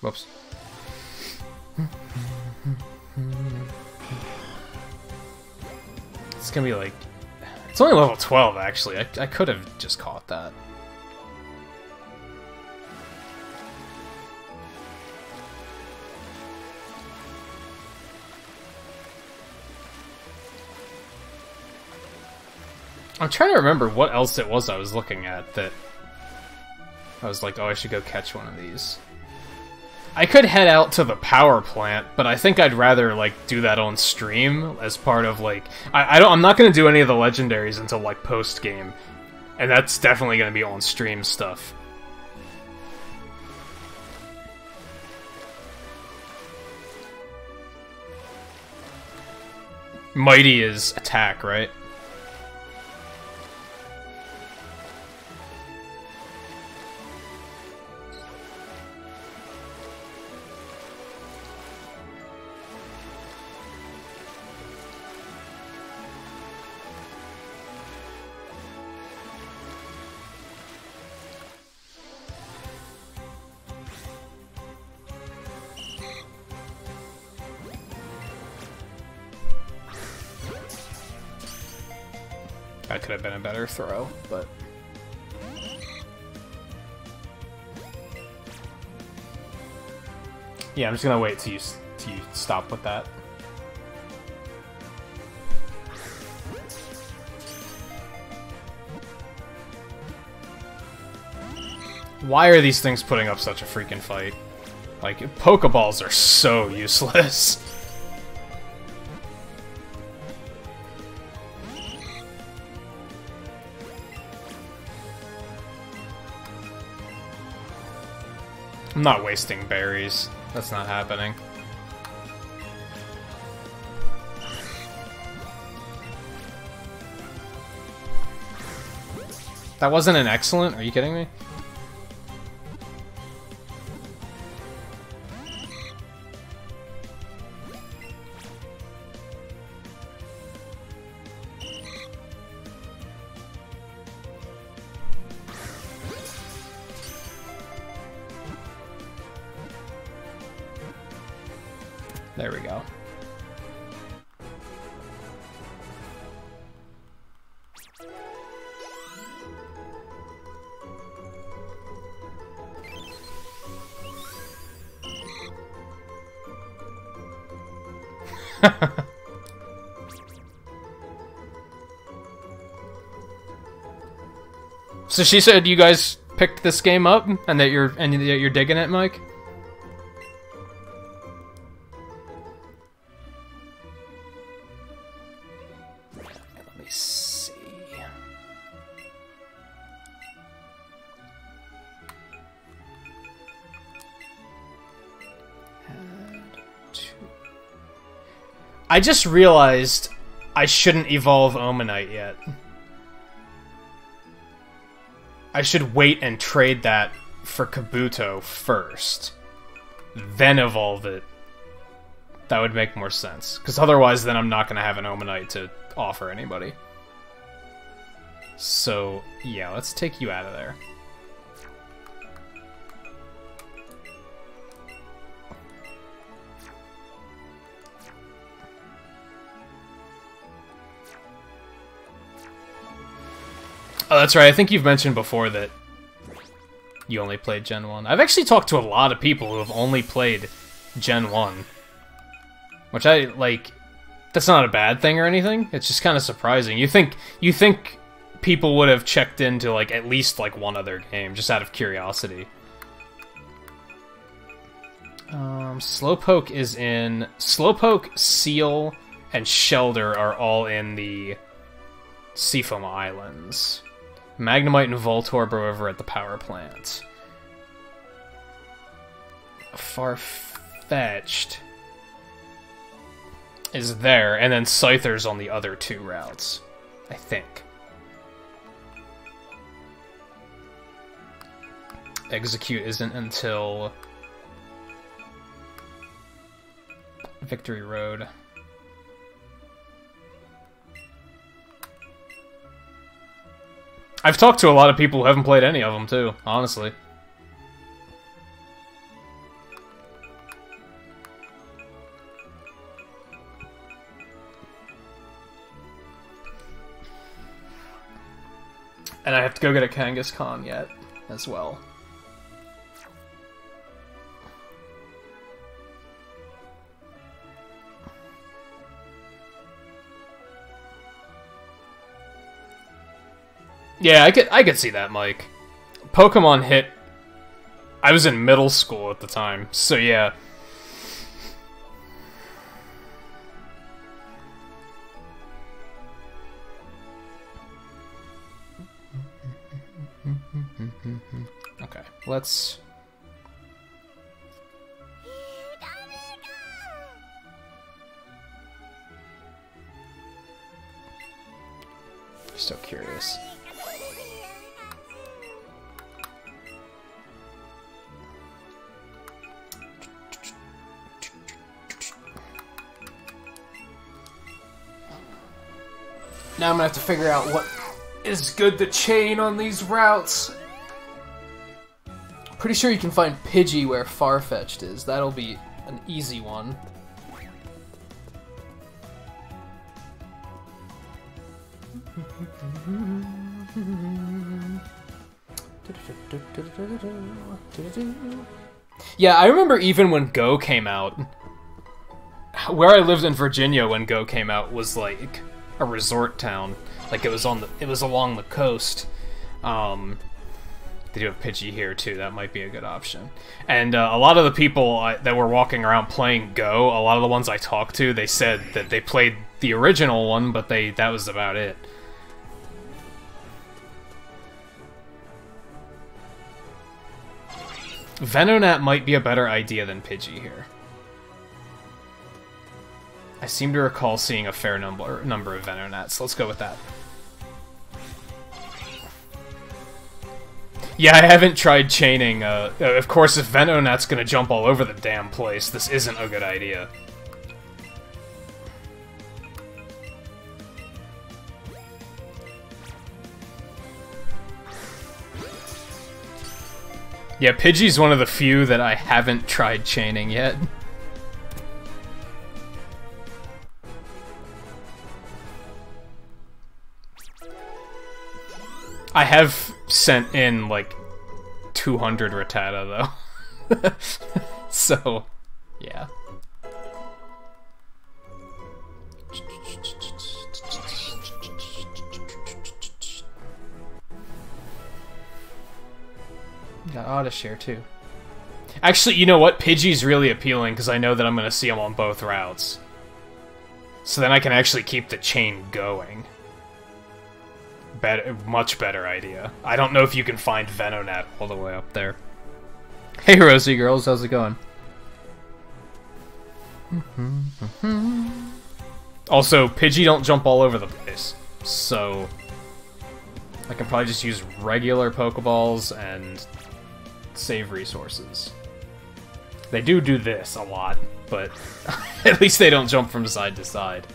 Whoops. It's gonna be like... It's only level 12, actually. I could have just caught that. I'm trying to remember what else it was I was looking at that... I was like, oh, I should go catch one of these. I could head out to the power plant, but I think I'd rather, like, do that on stream as part of, like... I'm not gonna do any of the legendaries until, like, post-game. And that's definitely gonna be on stream stuff. Mighty is attack, right? That could have been a better throw, but... Yeah, I'm just gonna wait till you stop with that. Why are these things putting up such a freaking fight? Like, Pokeballs are so useless. I'm not wasting berries. That's not happening. That wasn't an excellent? Are you kidding me? There we go. So she said you guys picked this game up and that you're digging it, Mike? Let me see. I just realized I shouldn't evolve Omanite yet. I should wait and trade that for Kabuto first, then evolve it. That would make more sense, because otherwise then I'm not going to have an Omanite to offer anybody. So, yeah, let's take you out of there. Oh, that's right. I think you've mentioned before that you only played Gen 1. I've actually talked to a lot of people who have only played Gen 1. Which I, like, that's not a bad thing or anything. It's just kind of surprising. You think people would have checked into, like, at least, like, one other game, just out of curiosity. Slowpoke is in... Slowpoke, Seal, and Shelder are all in the Seafoam Islands. Magnemite and Voltorb are over at the power plant. Farfetch'd is there, and then Scyther's on the other 2 routes, I think. Execute isn't until Victory Road. I've talked to a lot of people who haven't played any of them, too, honestly. And I have to go get a Kangaskhan yet, as well. Yeah, I could see that, Mike. Pokemon hit... I was in middle school at the time, so yeah. Okay, let's... So curious. Now I'm gonna have to figure out what is good to chain on these routes. Pretty sure you can find Pidgey where Farfetch'd is. That'll be an easy one. Yeah, I remember even when Go came out, where I lived in Virginia when Go came out was like a resort town. Like it was along the coast. They do have Pidgey here too. That might be a good option. And a lot of the people that were walking around playing Go, a lot of the ones I talked to, they said that they played the original one, but that was about it. Venonat might be a better idea than Pidgey here. I seem to recall seeing a fair number of Venonats. Let's go with that. Yeah, I haven't tried chaining. Of course, if Venonat's gonna jump all over the damn place, this isn't a good idea. Yeah, Pidgey's one of the few that I haven't tried chaining yet. I have sent in, like, 200 Rattata, though. So, yeah. Got Oddish here, too. Actually, you know what? Pidgey's really appealing, because I know that I'm going to see him on both routes. So then I can actually keep the chain going. Much better idea. I don't know if you can find Venonat all the way up there. Hey, Rosie girls, how's it going? Also, Pidgey don't jump all over the place, so I can probably just use regular Pokeballs and save resources. They do this a lot, but at least they don't jump from side to side.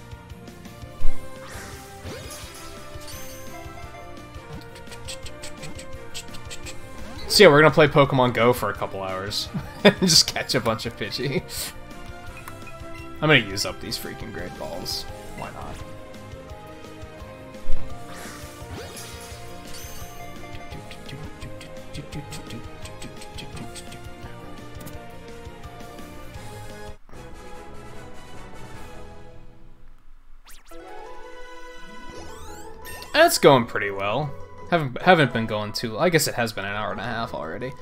So yeah, we're gonna play Pokemon Go for a couple hours and just catch a bunch of Pidgey. I'm gonna use up these freaking Great Balls. Why not? That's going pretty well. Haven't been going too... I guess it has been an hour and a half already.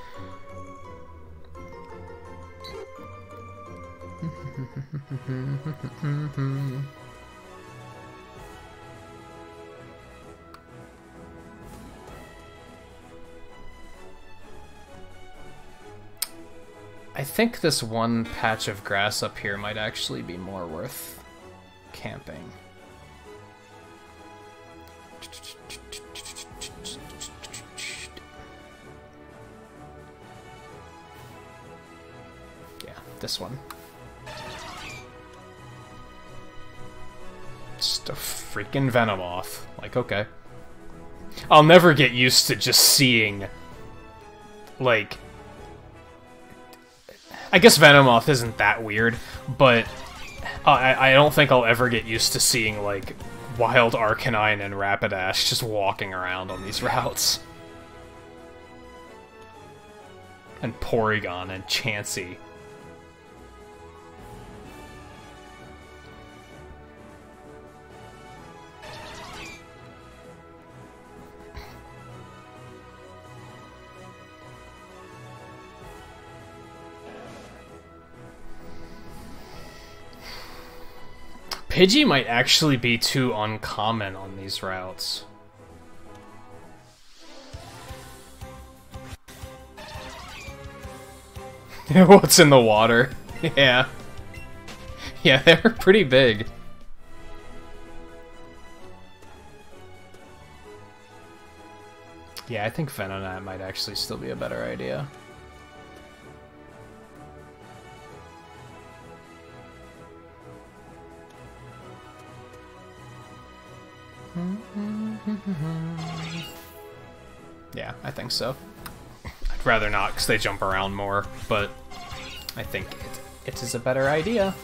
I think this one patch of grass up here might actually be more worth camping. Yeah, this one. Just a freaking Venomoth. Like, okay. I'll never get used to just seeing, like... I guess Venomoth isn't that weird, but I don't think I'll ever get used to seeing, like, Wild Arcanine and Rapidash just walking around on these routes. And Porygon and Chansey. Pidgey might actually be too uncommon on these routes. What's in the water? Yeah. Yeah, they're pretty big. Yeah, I think Venonat might actually still be a better idea. Yeah, I think so. I'd rather not, because they jump around more, but I think it is a better idea.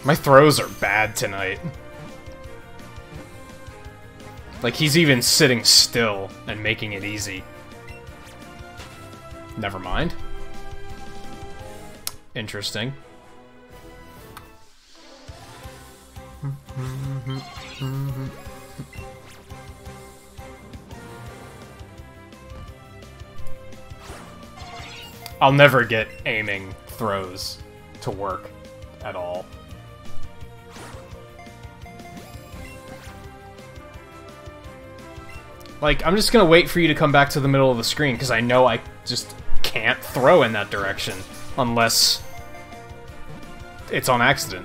My throws are bad tonight. Like, he's even sitting still and making it easy. Never mind. Interesting. I'll never get aiming throws to work at all. Like, I'm just gonna wait for you to come back to the middle of the screen, because I know I just can't throw in that direction unless it's on accident.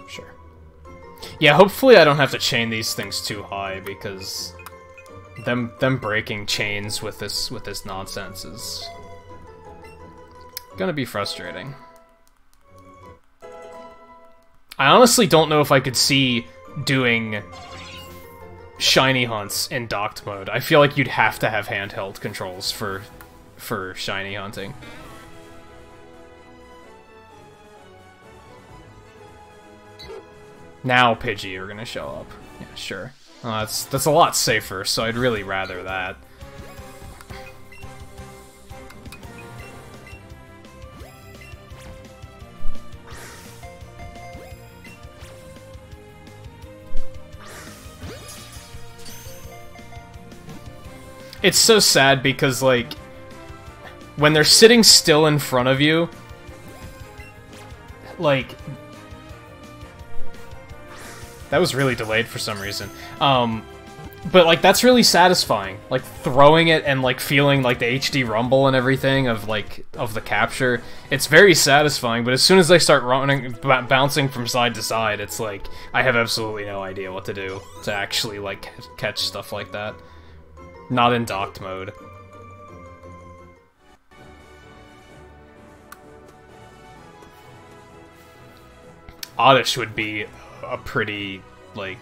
Sure. Yeah, hopefully I don't have to chain these things too high, because them breaking chains with this nonsense is gonna be frustrating. I honestly don't know if I could see doing shiny hunts in docked mode. I feel like you'd have to have handheld controls for shiny hunting. Now Pidgey are gonna show up. Yeah, sure. That's a lot safer, so I'd really rather that. It's so sad because, like, when they're sitting still in front of you, like... That was really delayed for some reason. But, like, that's really satisfying. Like, throwing it and, like, feeling, like, the HD rumble and everything of, like, of the capture. It's very satisfying, but as soon as they start running, bouncing from side to side, it's like, I have absolutely no idea what to do to actually, like, catch stuff like that. Not in docked mode. Oddish would be a pretty, like,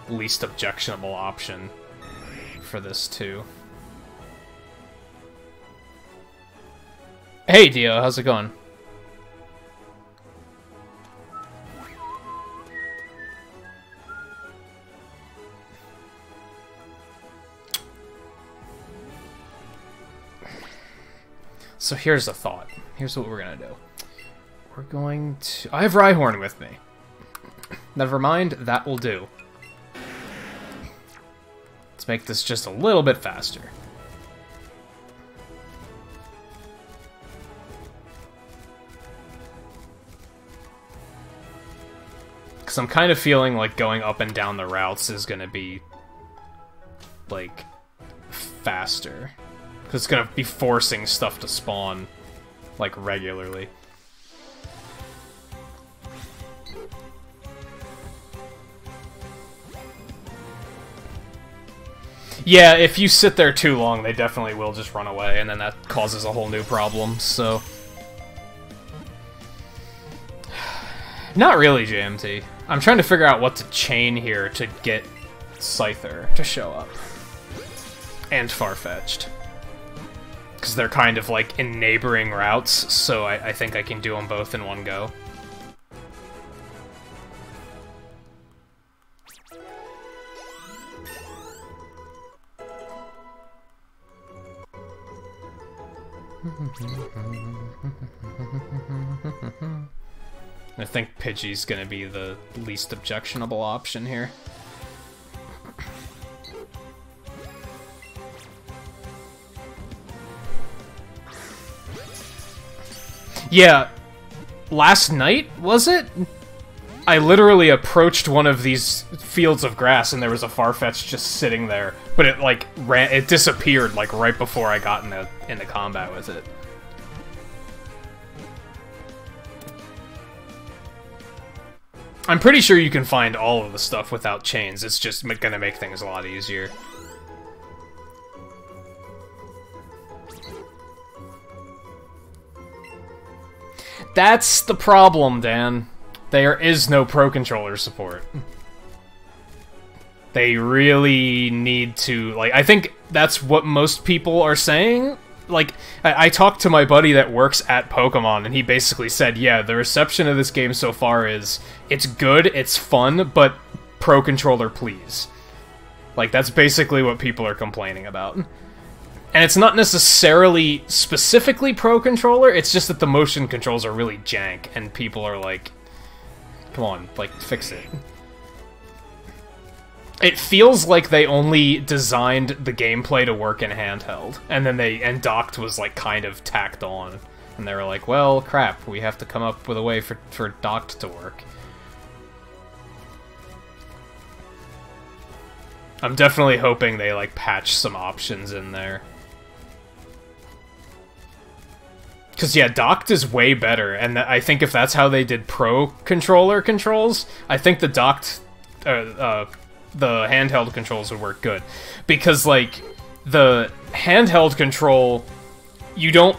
least objectionable option for this, too. Hey, Dio, how's it going? So here's a thought. Here's what we're gonna do. We're going to... I have Rhyhorn with me. Never mind, that will do. Let's make this just a little bit faster. Because I'm kind of feeling like going up and down the routes is going to be, like, faster. Because it's going to be forcing stuff to spawn, like, regularly. Yeah, if you sit there too long, they definitely will just run away, and then that causes a whole new problem, so... Not really, JMT. I'm trying to figure out what to chain here to get Scyther to show up. And Farfetch'd. Because they're kind of, like, in neighboring routes, so I think I can do them both in one go. I think Pidgey's gonna be the least objectionable option here. Yeah, last night, was it? I literally approached one of these fields of grass and there was a Farfetch'd just sitting there, but it like it disappeared like right before I got into combat with it. I'm pretty sure you can find all of the stuff without chains. It's just gonna make things a lot easier. That's the problem, Dan. There is no Pro Controller support. They really need to, like, I think that's what most people are saying. Like, I talked to my buddy that works at Pokemon, and he basically said, yeah, the reception of this game so far is, it's good, it's fun, but Pro Controller, please. Like, that's basically what people are complaining about. And it's not necessarily specifically Pro Controller, it's just that the motion controls are really jank, and people are like, come on, like, fix it. It feels like they only designed the gameplay to work in handheld, and then docked was, like, kind of tacked on. And they were like, well, crap, we have to come up with a way for docked to work. I'm definitely hoping they, like, patch some options in there. Because, yeah, docked is way better, and I think if that's how they did Pro Controller controls, I think the docked, the handheld controls would work good. Because, like, the handheld control, you don't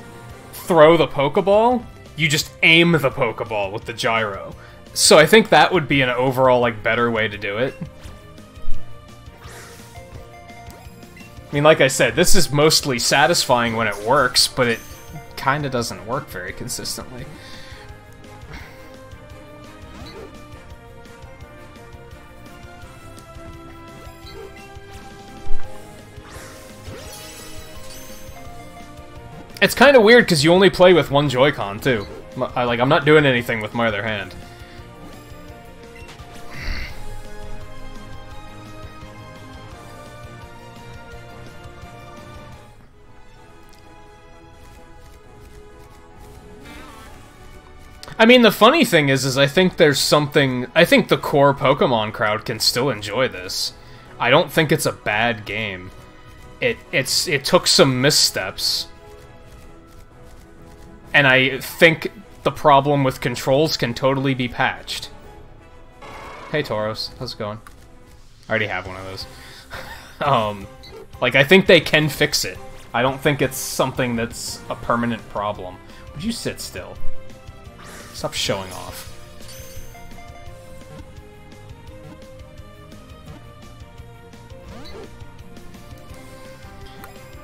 throw the Pokeball, you just aim the Pokeball with the gyro. So I think that would be an overall, like, better way to do it. I mean, like I said, this is mostly satisfying when it works, but it kinda doesn't work very consistently. It's kind of weird because you only play with one Joy-Con too. I'm not doing anything with my other hand. I mean, the funny thing is I think there's something... I think the core Pokemon crowd can still enjoy this. I don't think it's a bad game. It took some missteps. And I think the problem with controls can totally be patched. Hey, Tauros. How's it going? I already have one of those. Like, I think they can fix it. I don't think it's something that's a permanent problem. Would you sit still? Stop showing off.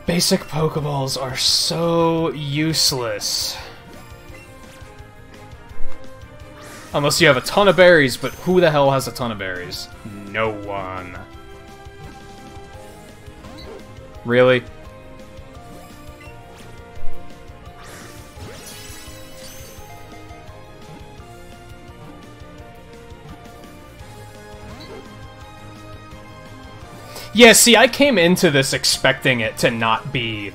Basic Pokeballs are so useless. Unless you have a ton of berries, but who the hell has a ton of berries? No one. Really? Yeah, see, I came into this expecting it to not be...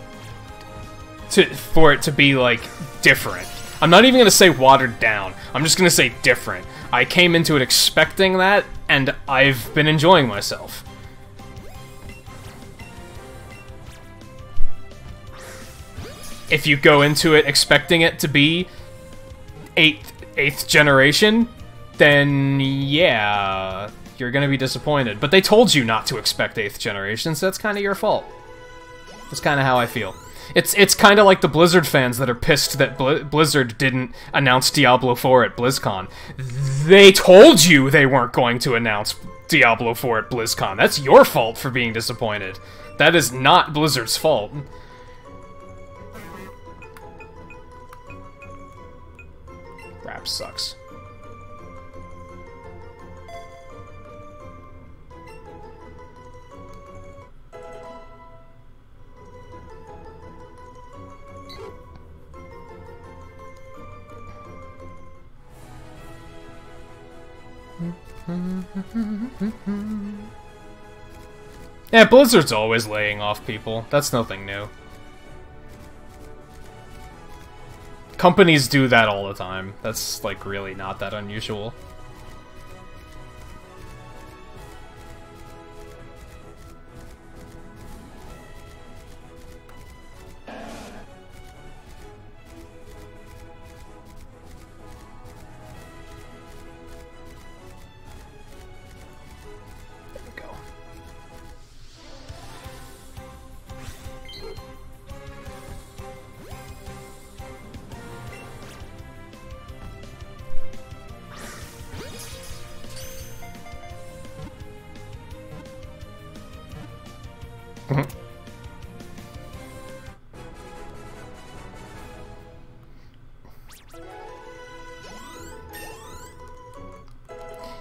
for it to be, like, different. I'm not even gonna say watered down. I'm just gonna say different. I came into it expecting that, and I've been enjoying myself. If you go into it expecting it to be 8th generation, then yeah, you're gonna be disappointed. But they told you not to expect 8th generation, so that's kind of your fault. That's kind of how I feel. It's kind of like the Blizzard fans that are pissed that Blizzard didn't announce Diablo 4 at BlizzCon. They told you they weren't going to announce Diablo 4 at BlizzCon. That's your fault for being disappointed. That is not Blizzard's fault. Rap sucks. Yeah, Blizzard's always laying off people. That's nothing new. Companies do that all the time. That's, like, really not that unusual.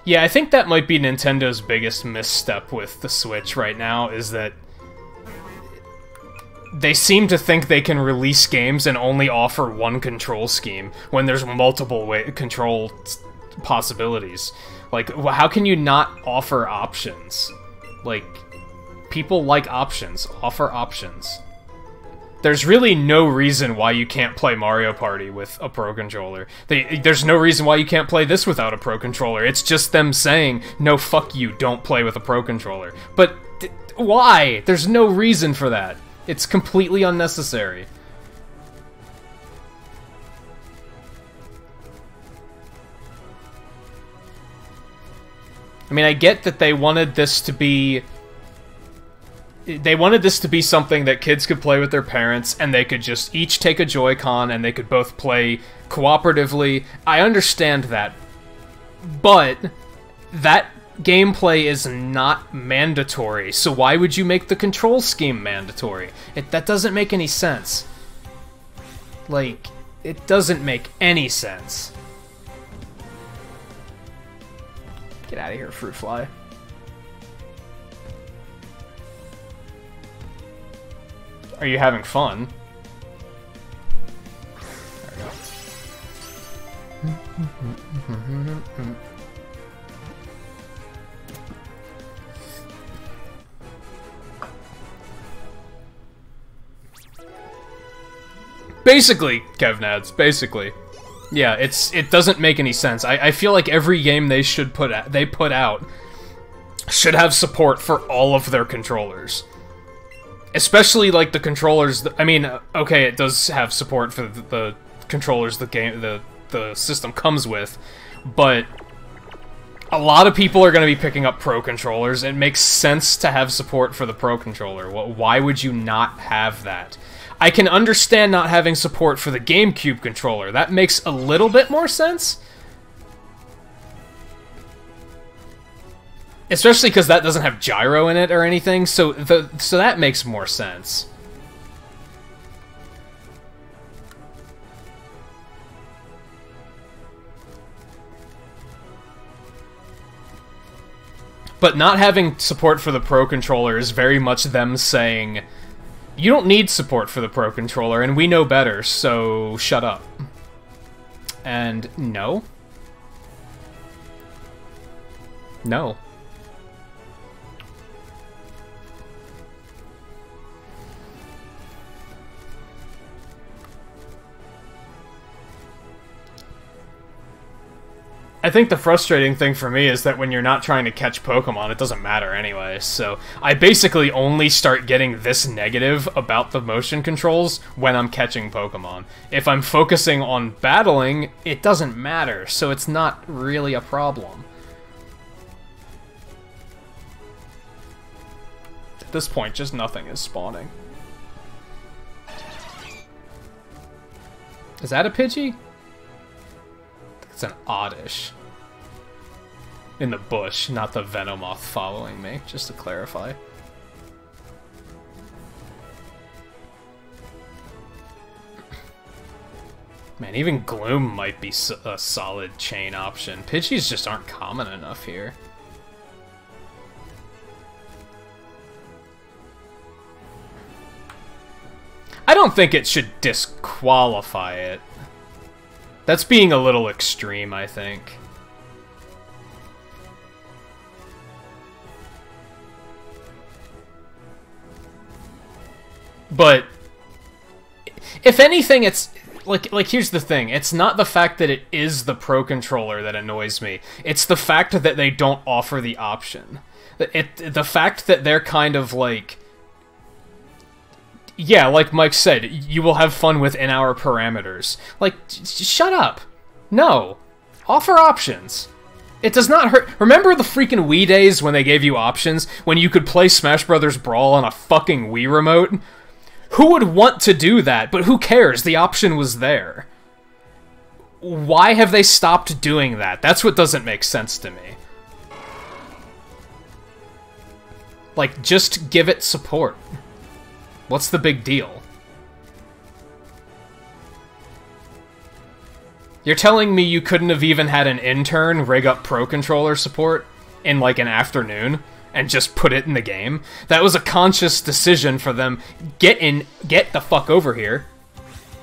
Yeah, I think that might be Nintendo's biggest misstep with the Switch right now, is that they seem to think they can release games and only offer one control scheme, when there's multiple control possibilities. Like, how can you not offer options? Like, people like options. Offer options. There's really no reason why you can't play Mario Party with a Pro Controller. There's no reason why you can't play this without a Pro Controller. It's just them saying, no, fuck you, don't play with a Pro Controller. But why? There's no reason for that. It's completely unnecessary. I mean, I get that they wanted this to be... They wanted this to be something that kids could play with their parents, and they could just each take a Joy-Con, and they could both play cooperatively. I understand that. But that gameplay is not mandatory, so why would you make the control scheme mandatory? That doesn't make any sense. Like, it doesn't make any sense. Get out of here, fruit fly. Are you having fun? There we go. Basically, Kevnads, basically. Yeah, it doesn't make any sense. I feel like every game they put out should have support for all of their controllers. Especially, like, the controllers... I mean, okay, it does have support for the controllers the system comes with, but a lot of people are going to be picking up Pro Controllers. It makes sense to have support for the Pro Controller. Why would you not have that? I can understand not having support for the GameCube controller. That makes a little bit more sense. Especially because that doesn't have gyro in it or anything, so that makes more sense. But not having support for the Pro Controller is very much them saying, you don't need support for the Pro Controller, and we know better, so shut up. And no. No. I think the frustrating thing for me is that when you're not trying to catch Pokemon, it doesn't matter anyway, so I basically only start getting this negative about the motion controls when I'm catching Pokemon. If I'm focusing on battling, it doesn't matter, so it's not really a problem. At this point, just nothing is spawning. Is that a Pidgey? It's an Oddish. In the bush, not the Venomoth following me, just to clarify. Man, even Gloom might be a solid chain option. Pidgeys just aren't common enough here. I don't think it should disqualify it. That's being a little extreme, I think. But if anything, it's like here's the thing. It's not the fact that it is the Pro Controller that annoys me. It's the fact that they don't offer the option. The fact that they're kind of like, yeah, like Mike said, you will have fun with in-hour parameters. Like, shut up. No. Offer options. It does not hurt. Remember the freaking Wii days when they gave you options? When you could play Smash Bros. Brawl on a fucking Wii remote? Who would want to do that? But who cares? The option was there. Why have they stopped doing that? That's what doesn't make sense to me. Like, just give it support. What's the big deal? You're telling me you couldn't have even had an intern rig up Pro Controller support in like an afternoon and just put it in the game? That was a conscious decision for them. Get the fuck over here.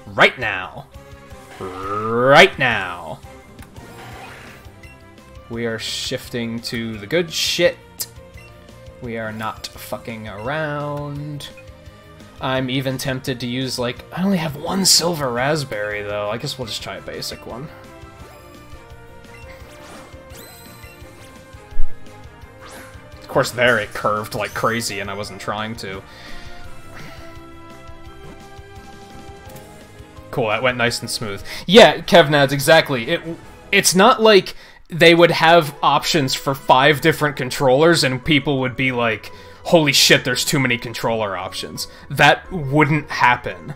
Right now. Right now. We are shifting to the good shit. We are not fucking around. I'm even tempted to use, like, I only have one silver raspberry, though. I guess we'll just try a basic one. Of course, there it curved like crazy, and I wasn't trying to. Cool, that went nice and smooth. Yeah, Kevnads, exactly. It's not like they would have options for 5 different controllers, and people would be like, holy shit, there's too many controller options. That wouldn't happen.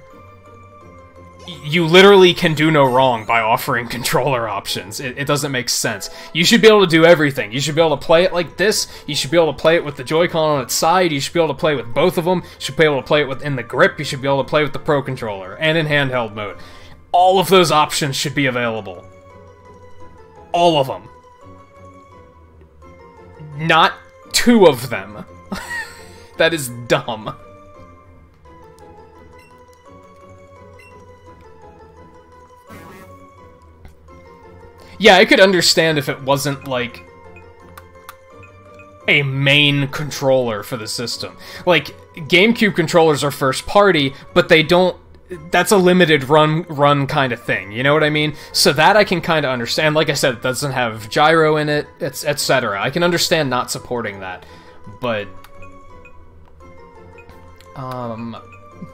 You literally can do no wrong by offering controller options. It doesn't make sense. You should be able to do everything. You should be able to play it like this. You should be able to play it with the Joy-Con on its side. You should be able to play with both of them. You should be able to play it within the grip. You should be able to play with the Pro Controller and in handheld mode. All of those options should be available. All of them. Not 2 of them. That is dumb. Yeah, I could understand if it wasn't, like, a main controller for the system. Like, GameCube controllers are first party, but they don't... That's a limited run kind of thing, you know what I mean? So that I can kind of understand. Like I said, it doesn't have gyro in it, etc. I can understand not supporting that, but...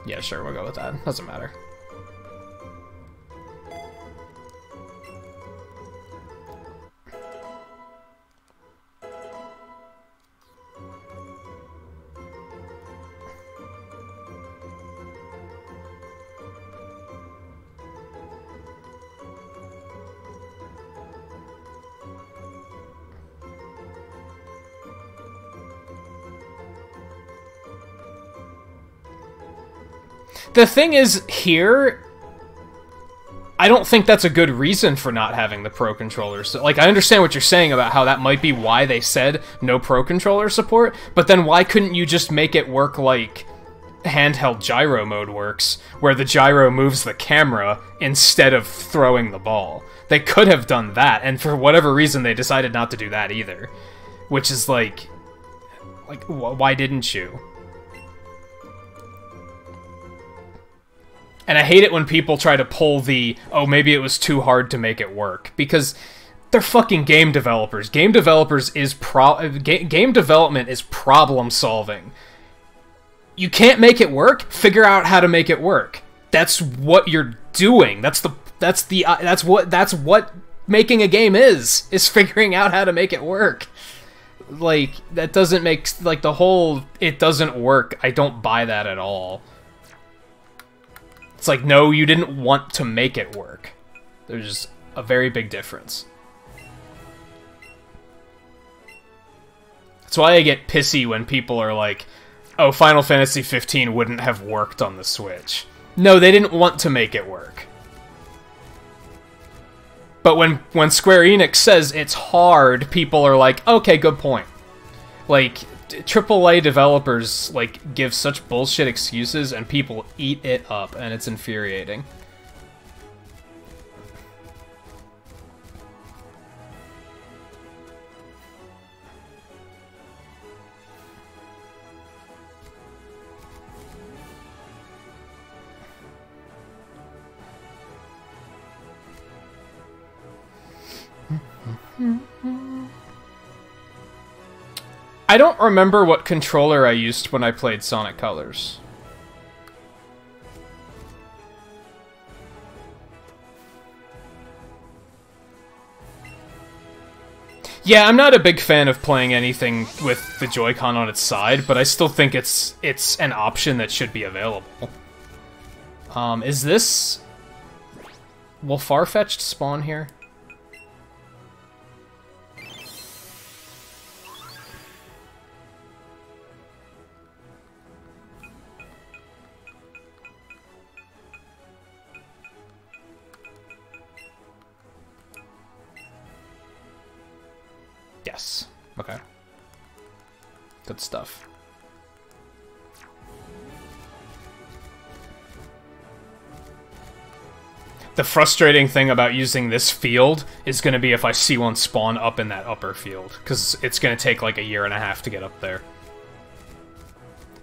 yeah, sure, we'll go with that. Doesn't matter. The thing is, here, I don't think that's a good reason for not having the Pro Controllers. Like, I understand what you're saying about how that might be why they said no Pro Controller support, but then why couldn't you just make it work like handheld gyro mode works, where the gyro moves the camera instead of throwing the ball? They could have done that, and for whatever reason, they decided not to do that either. Which is like, why didn't you? And I hate it when people try to pull the, oh, maybe it was too hard to make it work. Because They're fucking game developers. Game developers is game development is problem solving. You can't make it work? Figure out how to make it work. That's what you're doing. That's what making a game is figuring out how to make it work. Like, that doesn't make, like, the whole it doesn't work, I don't buy that at all. It's like, no, you didn't want to make it work. There's a very big difference. That's why I get pissy when people are like, oh, Final Fantasy 15 wouldn't have worked on the Switch. No, they didn't want to make it work. But when Square Enix says it's hard, people are like, okay, good point. Like, AAA developers, like, give such bullshit excuses and people eat it up, and it's infuriating. I don't remember what controller I used when I played Sonic Colors. Yeah, I'm not a big fan of playing anything with the Joy-Con on its side, but I still think it's an option that should be available. Is this... Will Farfetch'd spawn here? Yes. Okay. Good stuff. The frustrating thing about using this field is going to be if I see one spawn up in that upper field, because it's going to take like a year and a half to get up there.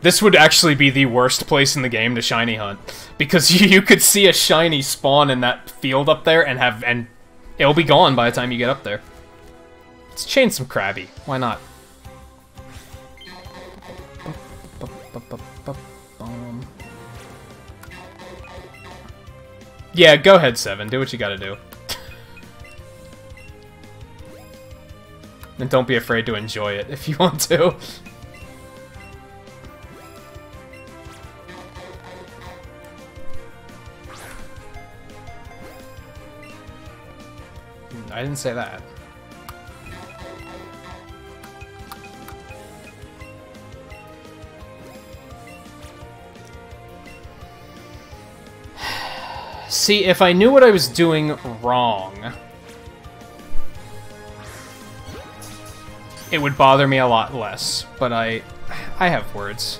This would actually be the worst place in the game to shiny hunt, because you could see a shiny spawn in that field up there and it'll be gone by the time you get up there. Let's chain some Krabby. Why not? Yeah, go ahead, Seven. Do what you gotta do. And don't be afraid to enjoy it if you want to. I didn't say that. See, if I knew what I was doing wrong, it would bother me a lot less, but I have words.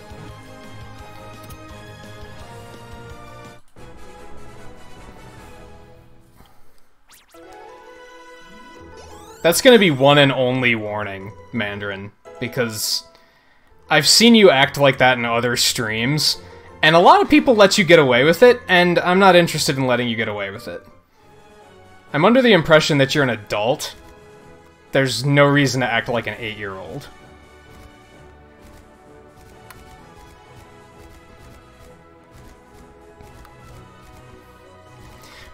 That's gonna be one and only warning, Mandarin, because I've seen you act like that in other streams, and a lot of people let you get away with it, and I'm not interested in letting you get away with it. I'm under the impression that you're an adult. There's no reason to act like an 8-year-old.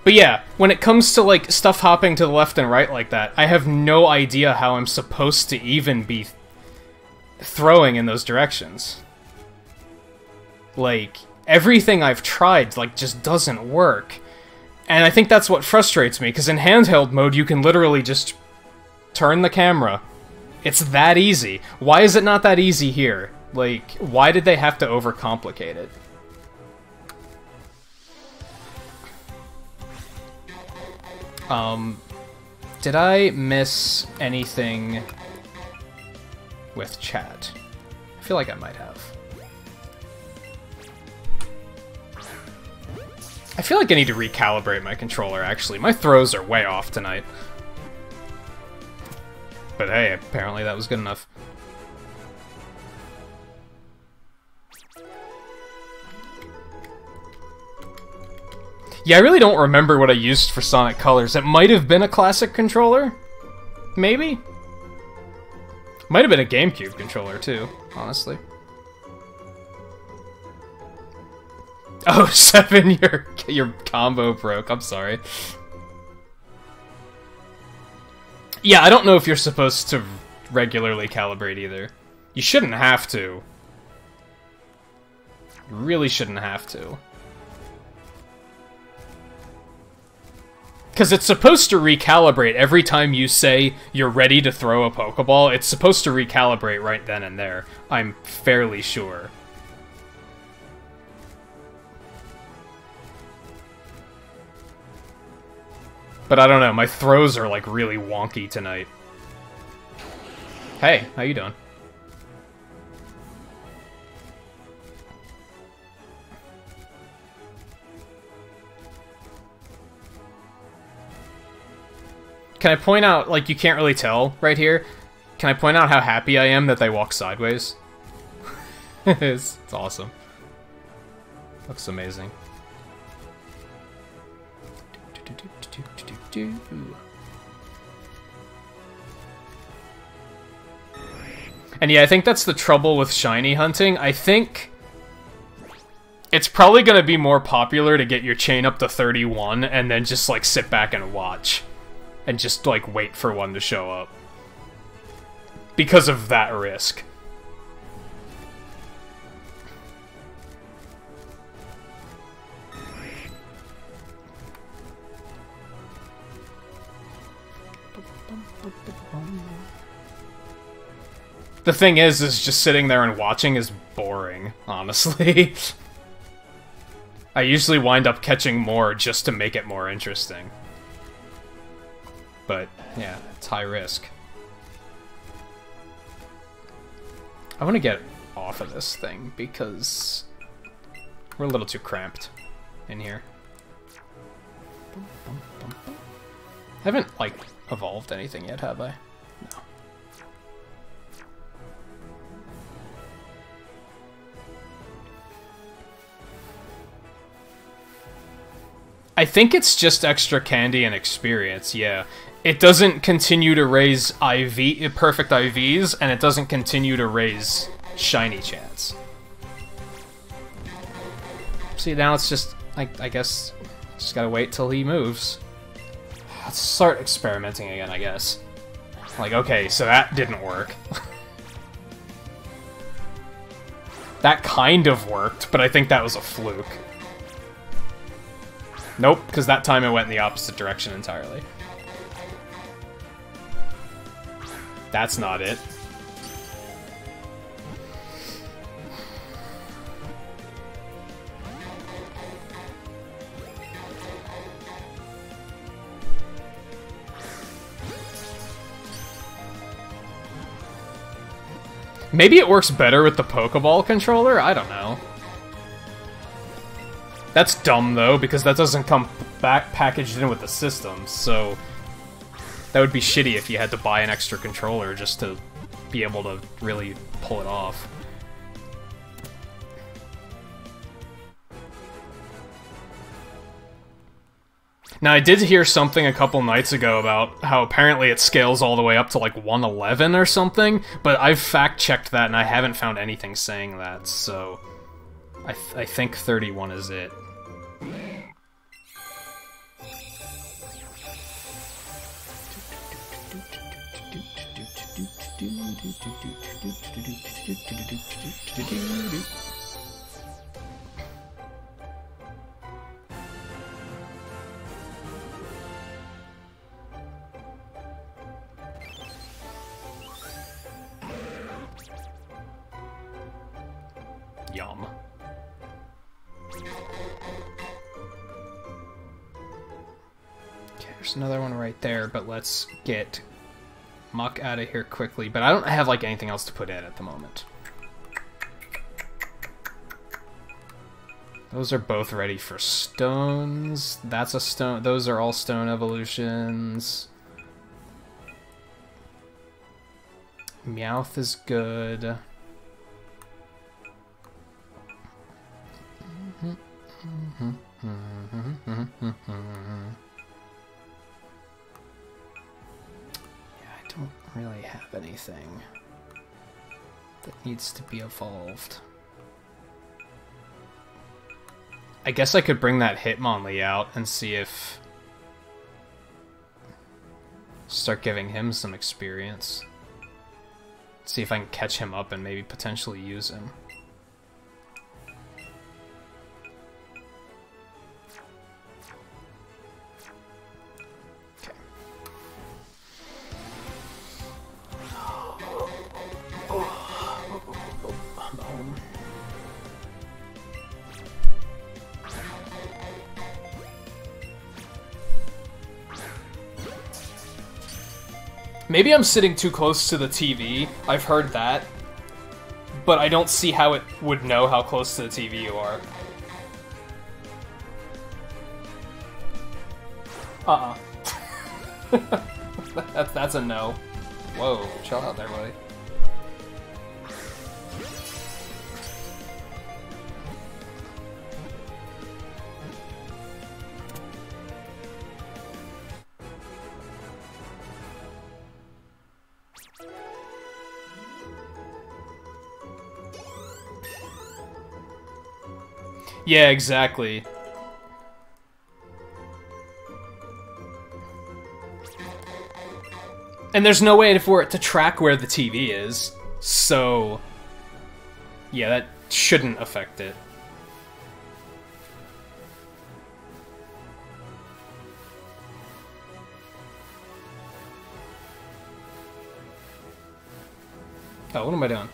But yeah, when it comes to, like, stuff hopping to the left and right like that, I have no idea how I'm supposed to even be throwing in those directions. Like, everything I've tried, like, just doesn't work. And I think that's what frustrates me, because in handheld mode, you can literally just turn the camera. It's that easy. Why is it not that easy here? Like, why did they have to overcomplicate it? Did I miss anything with chat? I feel like I might have. I feel like I need to recalibrate my controller, actually. My throws are way off tonight. But hey, apparently that was good enough. Yeah, I really don't remember what I used for Sonic Colors. It might have been a classic controller, Maybe? Might have been a GameCube controller, too, honestly. Oh, 7, your combo broke. I'm sorry. Yeah, I don't know if you're supposed to regularly calibrate either. You shouldn't have to. You really shouldn't have to. Because it's supposed to recalibrate every time you say you're ready to throw a Pokeball. It's supposed to recalibrate right then and there. I'm fairly sure. But I don't know, my throws are like really wonky tonight. Hey, how you doing? Can I point out, like, you can't really tell right here? Can I point out how happy I am that they walk sideways? It's awesome. Looks amazing. And yeah, I think that's the trouble with shiny hunting. I think it's probably going to be more popular to get your chain up to 31 and then just, like, sit back and watch. And just, like, wait for one to show up. Because of that risk. The thing is just sitting there and watching is boring, honestly. I usually wind up catching more just to make it more interesting. But, yeah, it's high risk. I want to get off of this thing because we're a little too cramped in here. I haven't, like, evolved anything yet, have I? No. I think it's just extra candy and experience, yeah. It doesn't continue to raise perfect IVs, and it doesn't continue to raise shiny chance. See, now it's just, I guess, just gotta wait till he moves. Let's start experimenting again, I guess. Like, okay, so that didn't work. That kind of worked, but I think that was a fluke. Nope, because that time it went in the opposite direction entirely. That's not it. Maybe it works better with the Pokeball controller? I don't know. That's dumb, though, because that doesn't come back packaged in with the system, so that would be shitty if you had to buy an extra controller just to be able to really pull it off. Now, I did hear something a couple nights ago about how apparently it scales all the way up to like 111 or something, but I've fact-checked that and I haven't found anything saying that, so I think 31 is it. Yum. Okay, there's another one right there, but let's get Muck out of here quickly. But I don't have like anything else to put in at the moment. Those are both ready for stones. That's a stone. Those are all stone evolutions. Meowth is good. Yeah, I don't really have anything that needs to be evolved. I guess I could bring that Hitmonlee out and see if... start giving him some experience. See if I can catch him up and maybe potentially use him. Maybe I'm sitting too close to the TV, I've heard that, but I don't see how it would know how close to the TV you are. That's a no. Whoa, chill out there, buddy. Yeah, exactly. And there's no way for it to track where the TV is, so... yeah, that shouldn't affect it. Oh, what am I doing?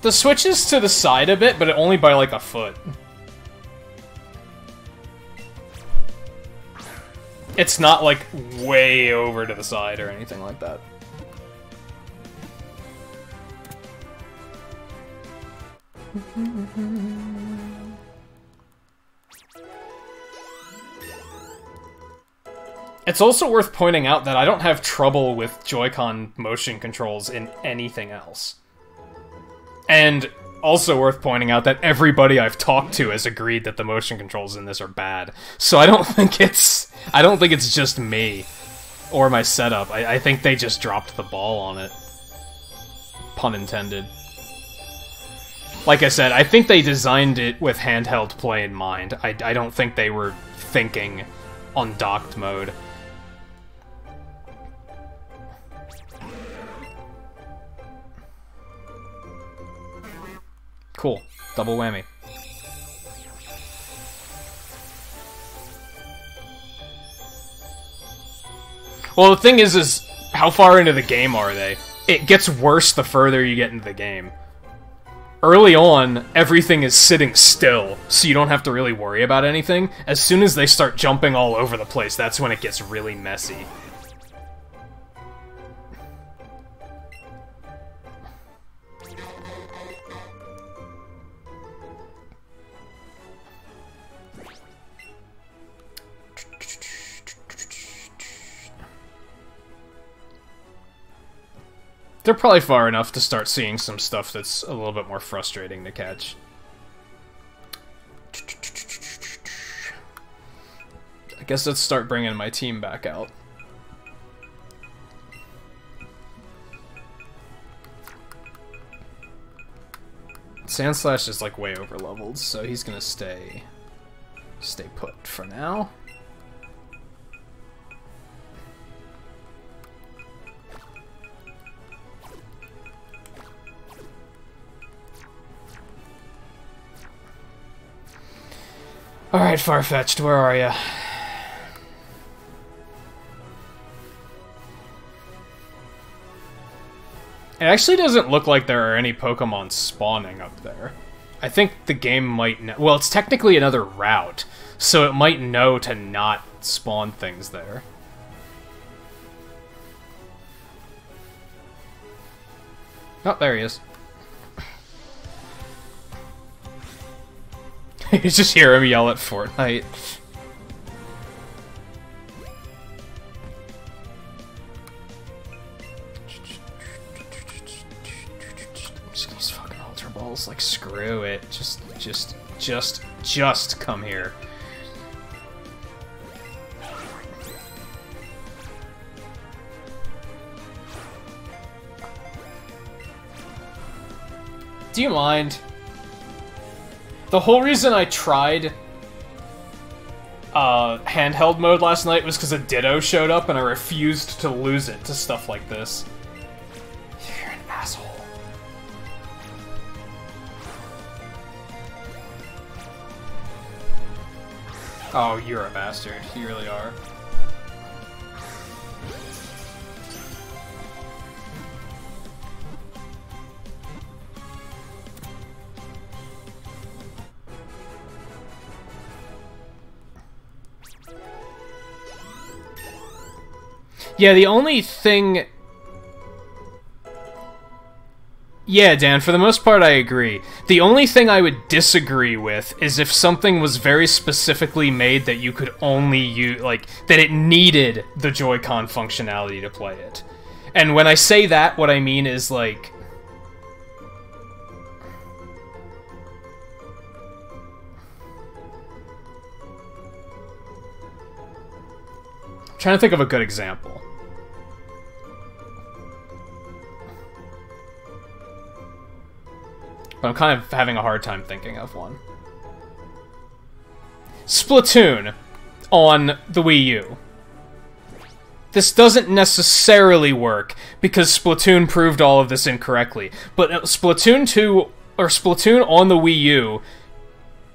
The switch is to the side a bit, but only by like a foot. It's not like way over to the side or anything like that. It's also worth pointing out that I don't have trouble with Joy-Con motion controls in anything else. And also worth pointing out that everybody I've talked to has agreed that the motion controls in this are bad. So I don't think it's just me or my setup. I think they just dropped the ball on it. Pun intended. Like I said, I think they designed it with handheld play in mind. I don't think they were thinking on docked mode. Cool. Double whammy. Well, the thing is how far into the game are they? It gets worse the further you get into the game. Early on, everything is sitting still, so you don't have to really worry about anything. As soon as they start jumping all over the place, that's when it gets really messy. They're probably far enough to start seeing some stuff that's a little bit more frustrating to catch. I guess let's start bringing my team back out. Sandslash is like way over leveled, so he's gonna stay put for now. Alright, Farfetch'd, where are ya? It actually doesn't look like there are any Pokemon spawning up there. I think the game might know... well, it's technically another route, so it might know to not spawn things there. Oh, there he is. You just hear him yell at Fortnite. Just use fucking Ultra Balls, like screw it. Just come here. Do you mind? The whole reason I tried handheld mode last night was because a Ditto showed up and I refused to lose it to stuff like this. You're an asshole. Oh, you're a bastard. You really are. Yeah, the only thing... Yeah, Dan, for the most part I agree. The only thing I would disagree with is if something was very specifically made that you could only use, like, that it needed the Joy-Con functionality to play it. And when I say that, what I mean is, like... I'm trying to think of a good example. But I'm kind of having a hard time thinking of one. Splatoon on the Wii U. This doesn't necessarily work, because Splatoon proved all of this incorrectly. But Splatoon 2, or Splatoon on the Wii U,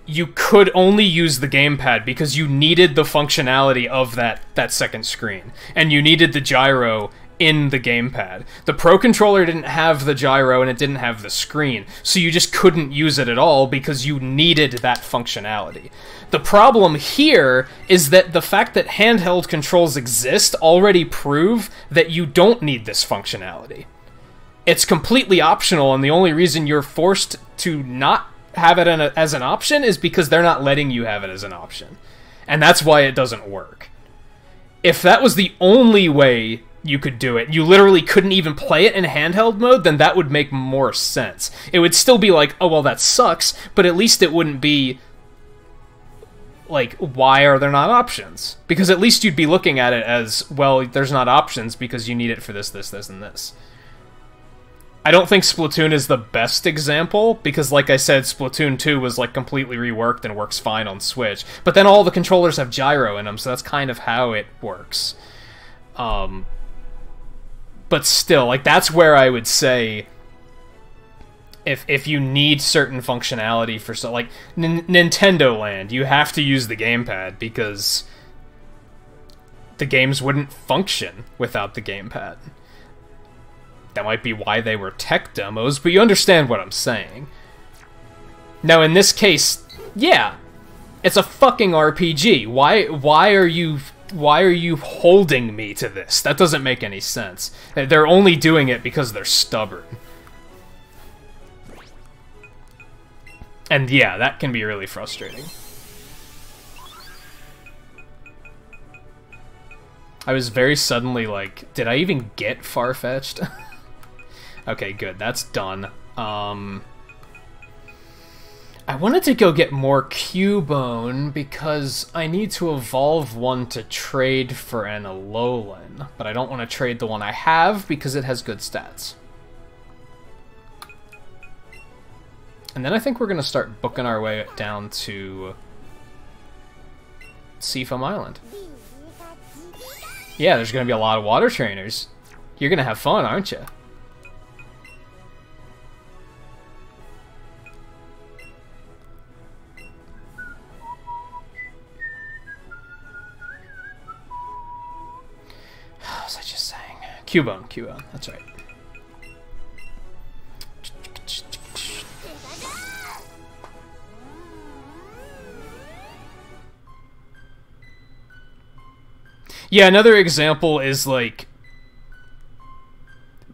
you could only use the gamepad because you needed the functionality of that second screen. And you needed the gyro in the gamepad. The Pro Controller didn't have the gyro and it didn't have the screen, so you just couldn't use it at all because you needed that functionality. The problem here is that the fact that handheld controls exist already prove that you don't need this functionality. It's completely optional, and the only reason you're forced to not have it as an option is because they're not letting you have it as an option. And that's why it doesn't work. If that was the only way you could do it, you literally couldn't even play it in handheld mode, then that would make more sense. It would still be like, oh, well, that sucks, but at least it wouldn't be like, why are there not options? Because at least you'd be looking at it as, well, there's not options because you need it for this, this, this, and this. I don't think Splatoon is the best example, because like I said, Splatoon 2 was like completely reworked and works fine on Switch. But then all the controllers have gyro in them, so that's kind of how it works. But still, like, that's where I would say, if you need certain functionality for so, like, Nintendo Land, you have to use the gamepad because the games wouldn't function without the gamepad. That might be why they were tech demos, but you understand what I'm saying. Now, in this case, yeah, it's a fucking RPG. Why are you holding me to this? That doesn't make any sense. They're only doing it because they're stubborn. And yeah, that can be really frustrating. I was very suddenly like, did I even get far-fetched? Okay, good. That's done. I wanted to go get more Cubone because I need to evolve one to trade for an Alolan, but I don't want to trade the one I have because it has good stats. And then I think we're going to start booking our way down to Seafoam Island. Yeah, there's going to be a lot of water trainers. You're going to have fun, aren't you? What was I just saying? Cubone, that's right. Yeah, another example is like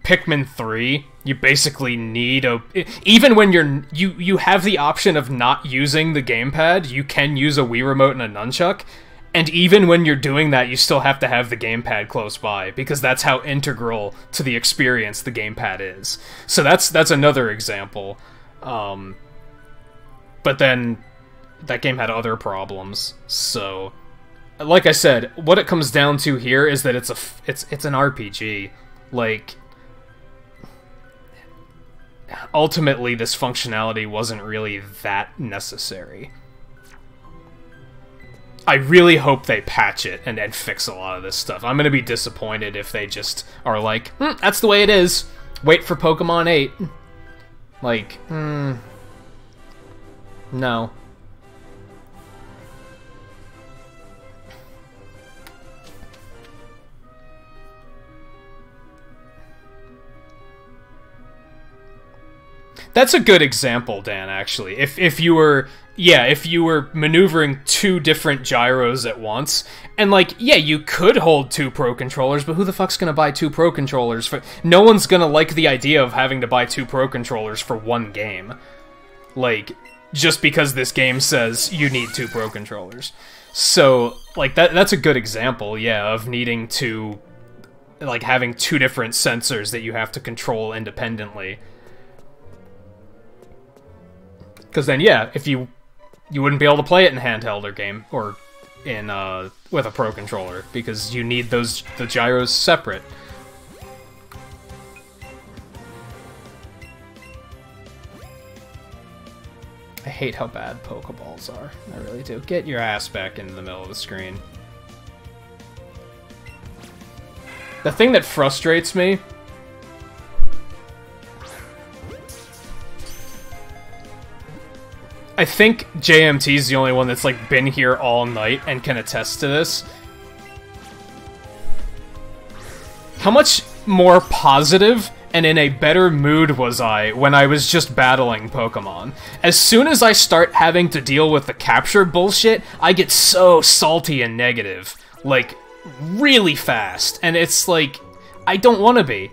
Pikmin 3. You basically need a... Even when you have the option of not using the gamepad, you can use a Wii Remote and a nunchuck. And even when you're doing that, you still have to have the gamepad close by, because that's how integral to the experience the gamepad is. So that's another example. But then that game had other problems, so... Like I said, what it comes down to here is that it's an RPG. Like, ultimately this functionality wasn't really that necessary. I really hope they patch it and fix a lot of this stuff. I'm gonna be disappointed if they just are like, that's the way it is. Wait for Pokemon 8. Like, no. That's a good example, Dan, actually. If you were maneuvering two different gyros at once, and like, yeah, you could hold two Pro Controllers, but who the fuck's gonna buy two Pro Controllers for... No one's gonna like the idea of having to buy two Pro Controllers for one game. Like, just because this game says you need two Pro Controllers. So, like, that's a good example, yeah, of needing to... like, having two different sensors that you have to control independently. Because then, yeah, if you wouldn't be able to play it in handheld or game, or in, with a Pro Controller, because you need the gyros separate. I hate how bad Pokeballs are. I really do. Get your ass back into the middle of the screen. The thing that frustrates me... I think JMT's the only one that's, like, been here all night and can attest to this. How much more positive and in a better mood was I when I was just battling Pokemon? As soon as I start having to deal with the capture bullshit, I get so salty and negative. Like, really fast. And it's like, I don't want to be.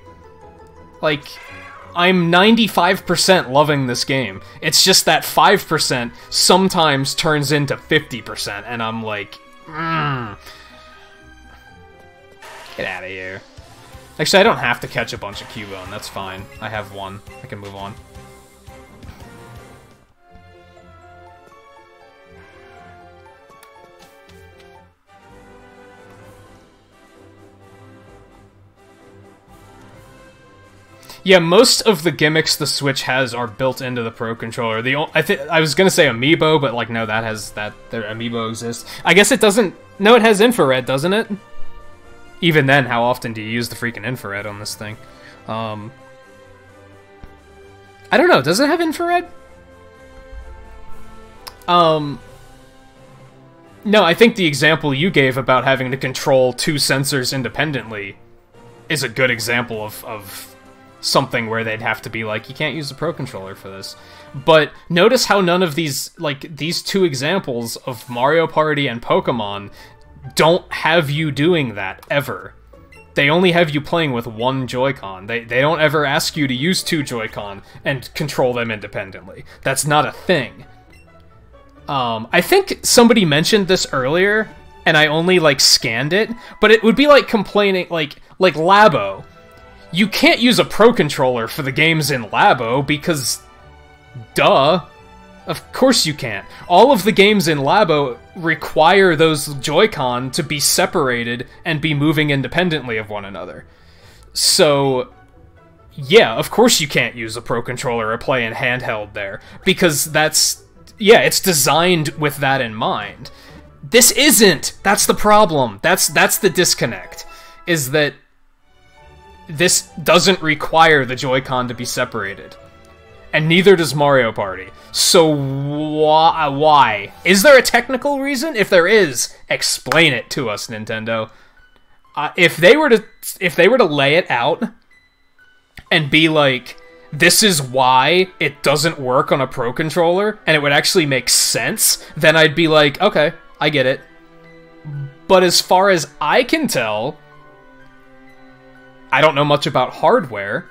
Like... I'm 95% loving this game. It's just that 5% sometimes turns into 50%, and I'm like, Get out of here. Actually, I don't have to catch a bunch of Cubone, that's fine. I have one. I can move on. Yeah, most of the gimmicks the Switch has are built into the Pro Controller. I was gonna say Amiibo, but like no, their Amiibo exists. I guess it doesn't. No, it has infrared, doesn't it? Even then, how often do you use the freaking infrared on this thing? I don't know. Does it have infrared? No, I think the example you gave about having to control two sensors independently is a good example of something where they'd have to be like, you can't use the Pro Controller for this. But notice how none of these, like, these two examples of Mario Party and Pokemon don't have you doing that, ever. They only have you playing with one Joy-Con. They don't ever ask you to use two Joy-Con and control them independently. That's not a thing. I think somebody mentioned this earlier, and I only, like, scanned it, but it would be like complaining, like Labo. You can't use a Pro Controller for the games in Labo because... duh. Of course you can't. All of the games in Labo require those Joy-Con to be separated and be moving independently of one another. So... yeah, of course you can't use a Pro Controller or play in handheld there. Because that's... yeah, it's designed with that in mind. This isn't! That's the problem. That's the disconnect. Is that... this doesn't require the Joy-Con to be separated. And neither does Mario Party. So why? Is there a technical reason? If there is, explain it to us, Nintendo. If they were to lay it out and be like, this is why it doesn't work on a Pro Controller, and it would actually make sense, then I'd be like, okay, I get it. But as far as I can tell, I don't know much about hardware,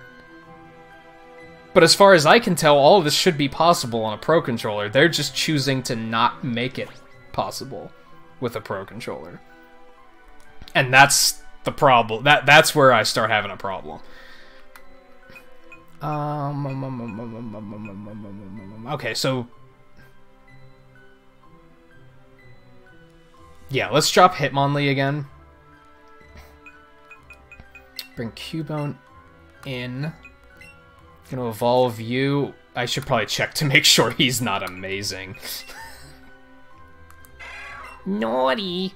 but as far as I can tell, all of this should be possible on a Pro Controller. They're just choosing to not make it possible with a Pro Controller. And that's the problem. That's where I start having a problem. Okay, so... yeah, let's drop Hitmonlee again. Bring Cubone in. Gonna evolve you. I should probably check to make sure he's not amazing. Naughty.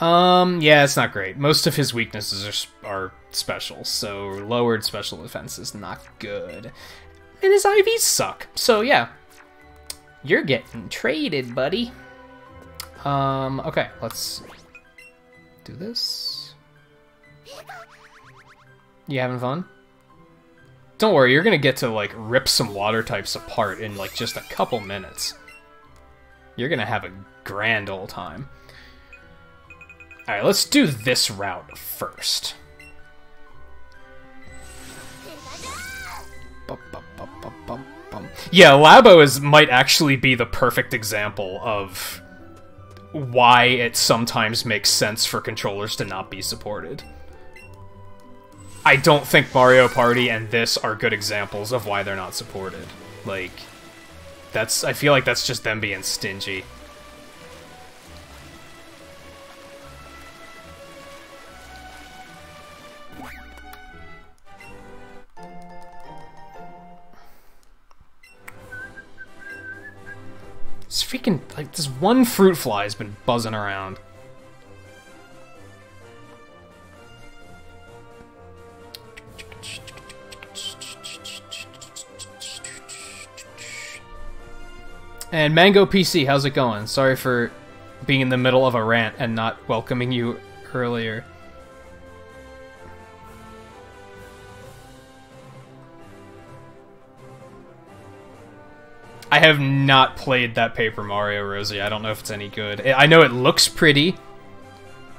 Yeah, it's not great. Most of his weaknesses are special, so lowered special defense is not good. And his IVs suck, so yeah. You're getting traded, buddy. Okay, let's do this. You having fun? Don't worry, you're gonna get to, like, rip some water types apart in, like, just a couple minutes. You're gonna have a grand old time. Alright, let's do this route first. Yeah, Labo might actually be the perfect example of why it sometimes makes sense for controllers to not be supported. I don't think Mario Party and this are good examples of why they're not supported. Like, I feel like that's just them being stingy. This freaking, like, this one fruit fly has been buzzing around. And Mango PC, how's it going? Sorry for being in the middle of a rant and not welcoming you earlier. I have not played that Paper Mario, Rosie. I don't know if it's any good. I know it looks pretty.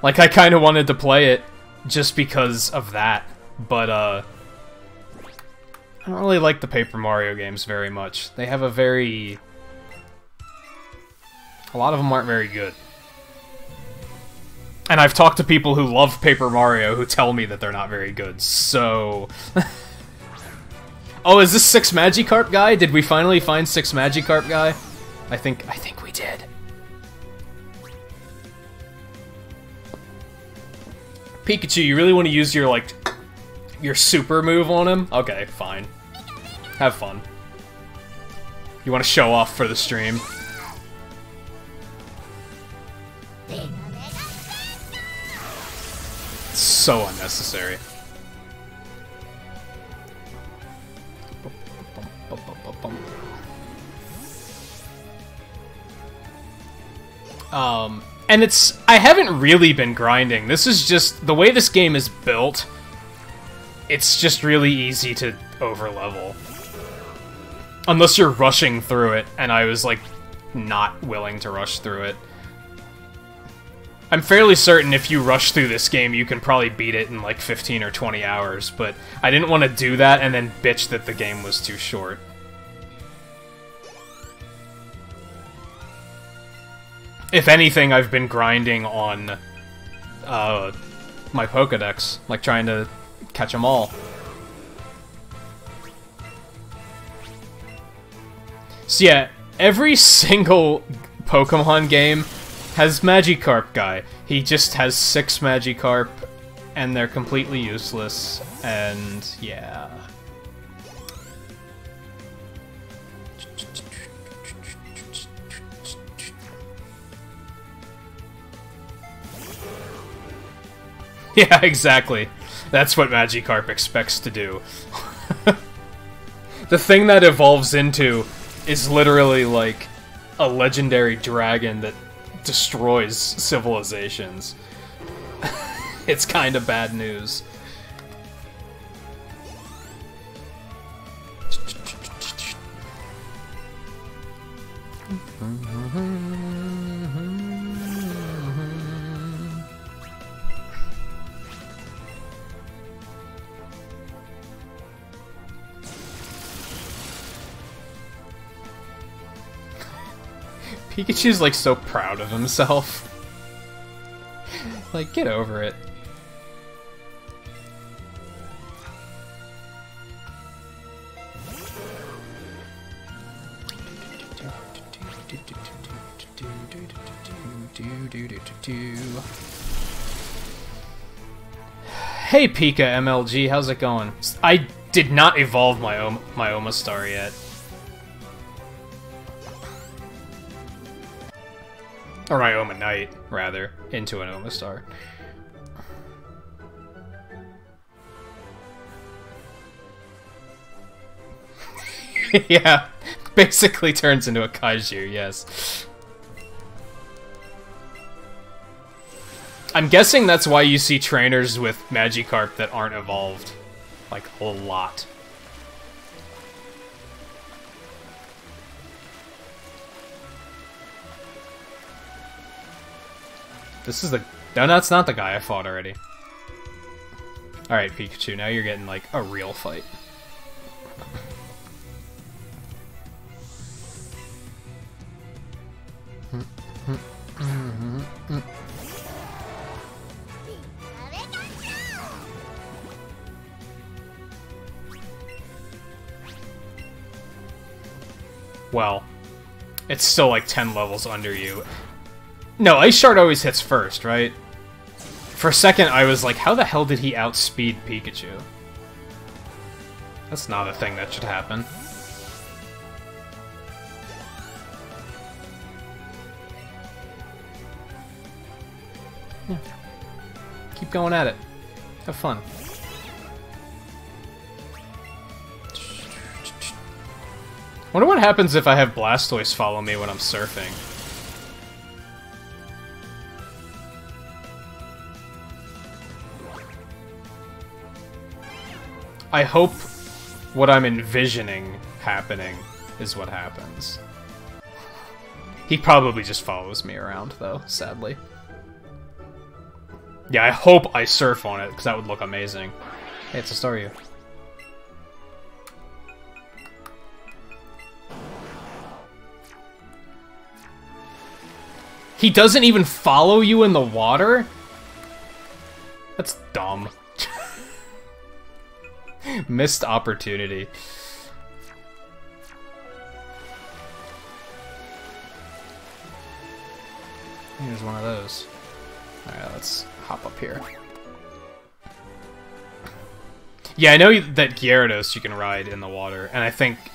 Like, I kind of wanted to play it just because of that. But, I don't really like the Paper Mario games very much. They have a lot of them aren't very good. And I've talked to people who love Paper Mario who tell me that they're not very good, so... Oh, is this 6 Magikarp guy? Did we finally find 6 Magikarp guy? I think we did. Pikachu, you really want to use your, like, your super move on him? Okay, fine. Have fun. You want to show off for the stream? So unnecessary. And I haven't really been grinding. This is just, the way this game is built, it's just really easy to overlevel. Unless you're rushing through it, and I was, like, not willing to rush through it. I'm fairly certain if you rush through this game, you can probably beat it in, like, 15 or 20 hours, but I didn't want to do that and then bitch that the game was too short. If anything, I've been grinding on my Pokédex, like trying to catch them all. So yeah, every single Pokemon game has Magikarp guy. He just has 6 Magikarp, and they're completely useless, and yeah. Yeah, exactly. That's what Magikarp expects to do. The thing that evolves into is literally like a legendary dragon that destroys civilizations. It's kind of bad news. Pikachu's like so proud of himself. Like, get over it. Hey Pika MLG, how's it going? did not evolve my Omastar yet. Or my Omanite, rather, into an Omastar. Yeah, basically turns into a Kaiju, yes. I'm guessing that's why you see trainers with Magikarp that aren't evolved. Like, a lot. This is the... No, that's not the guy I fought already. Alright, Pikachu, now you're getting, like, a real fight. Well, it's still like 10 levels under you. No, Ice Shard always hits first, right? For a second, I was like, how the hell did he outspeed Pikachu? That's not a thing that should happen. Yeah. Keep going at it. Have fun. Wonder what happens if I have Blastoise follow me when I'm surfing. I hope what I'm envisioning happening is what happens. He probably just follows me around, though, sadly. Yeah, I hope I surf on it, because that would look amazing. Hey, it's a Staryu. He doesn't even follow you in the water? That's dumb. Missed opportunity. Here's one of those. Alright, let's hop up here. Yeah, I know that Gyarados you can ride in the water, and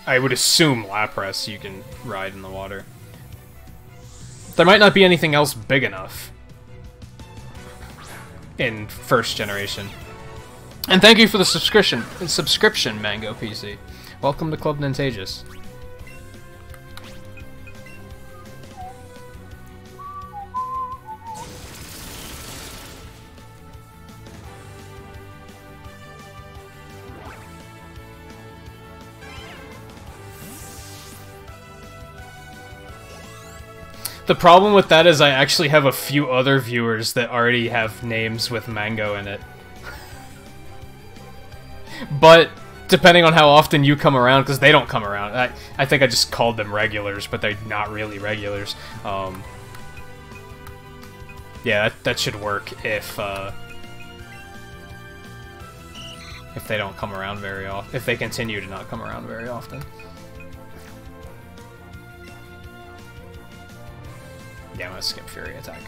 I would assume Lapras you can ride in the water. There might not be anything else big enough in first generation. And thank you for the subscription, Mango PC. Welcome to Club Nintagious. The problem with that is I actually have a few other viewers that already have names with Mango in it. But, depending on how often you come around, because they don't come around, I think I just called them regulars, but they're not really regulars. Yeah, that should work if they don't come around very often, if they continue to not come around very often. Yeah, I'm gonna skip Fury Attack.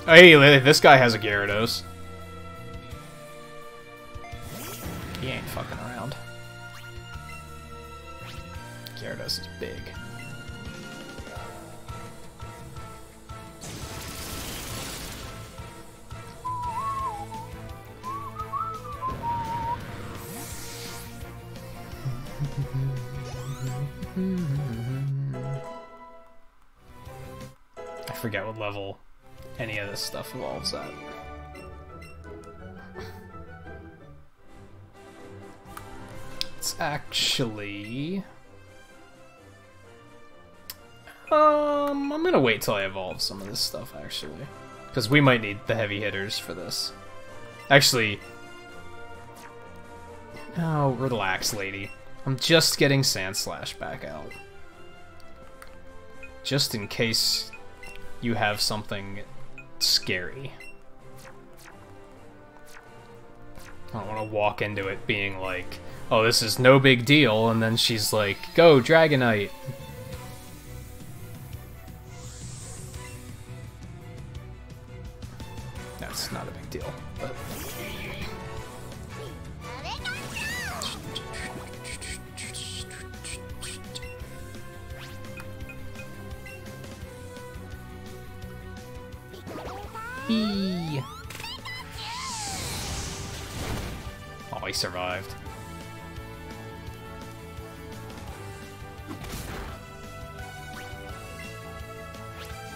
Oh, hey, this guy has a Gyarados. He ain't fucking around. Gyarados is big. I forget what level any of this stuff evolves at. It's actually... I'm gonna wait till I evolve some of this stuff, actually. Because we might need the heavy hitters for this. Actually... Oh, relax, lady. I'm just getting Sandslash back out. Just in case you have something scary. I don't want to walk into it being like, oh, this is no big deal, and then she's like, go, Dragonite! That's not a big deal, but... Hee. Oh, he survived.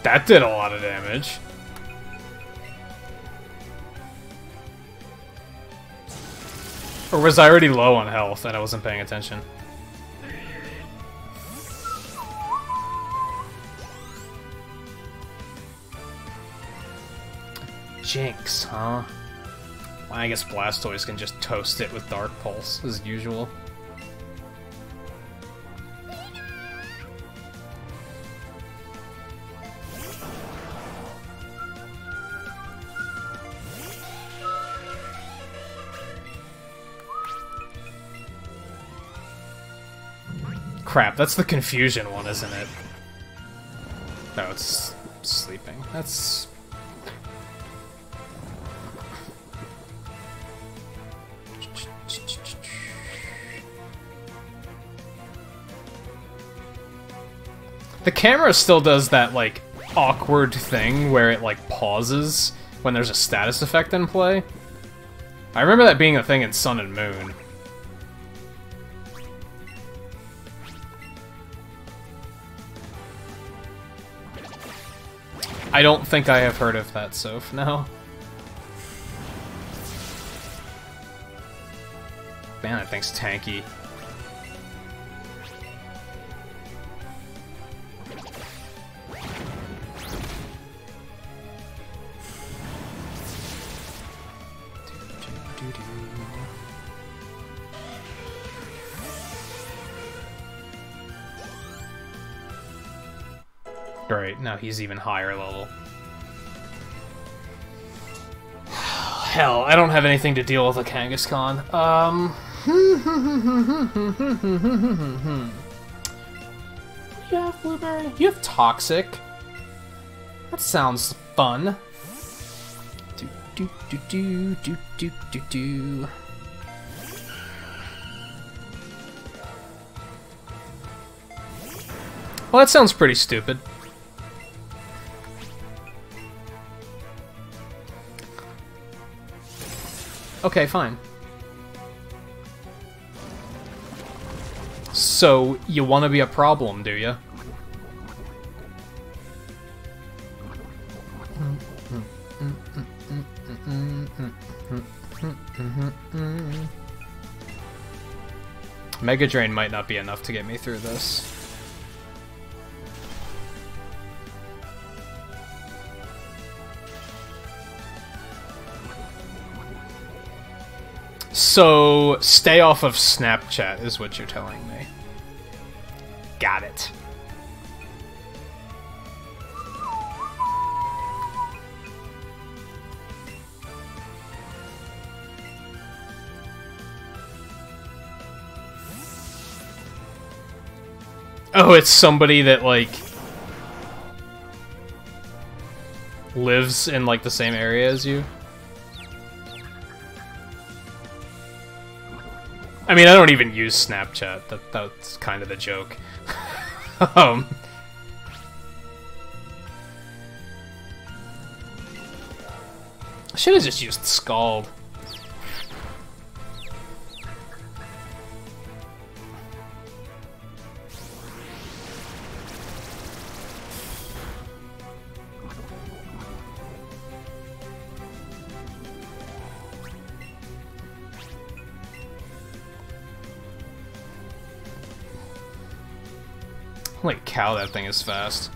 That did a lot of damage. Or was I already low on health and I wasn't paying attention? Jinx, huh? Well, I guess Blastoise can just toast it with Dark Pulse, as usual. Crap, that's the confusion one, isn't it? No, it's sleeping. That's... The camera still does that, like, awkward thing where it, like, pauses when there's a status effect in play. I remember that being a thing in Sun and Moon. I don't think I have heard of that, Soph, no. Man, that thing's tanky. Great, now he's even higher level. Hell, I don't have anything to deal with a Kangaskhan. You have Blueberry? You have Toxic? That sounds fun. Do do do do do do do do. Well, that sounds pretty stupid. Okay, fine. So, you want to be a problem, do you? Mega Drain might not be enough to get me through this. So, stay off of Snapchat is what you're telling me. Got it. Oh, it's somebody that, like, lives in, like, the same area as you? I mean, I don't even use Snapchat. That's kind of the joke. I should have just used Scald. Holy cow, that thing is fast.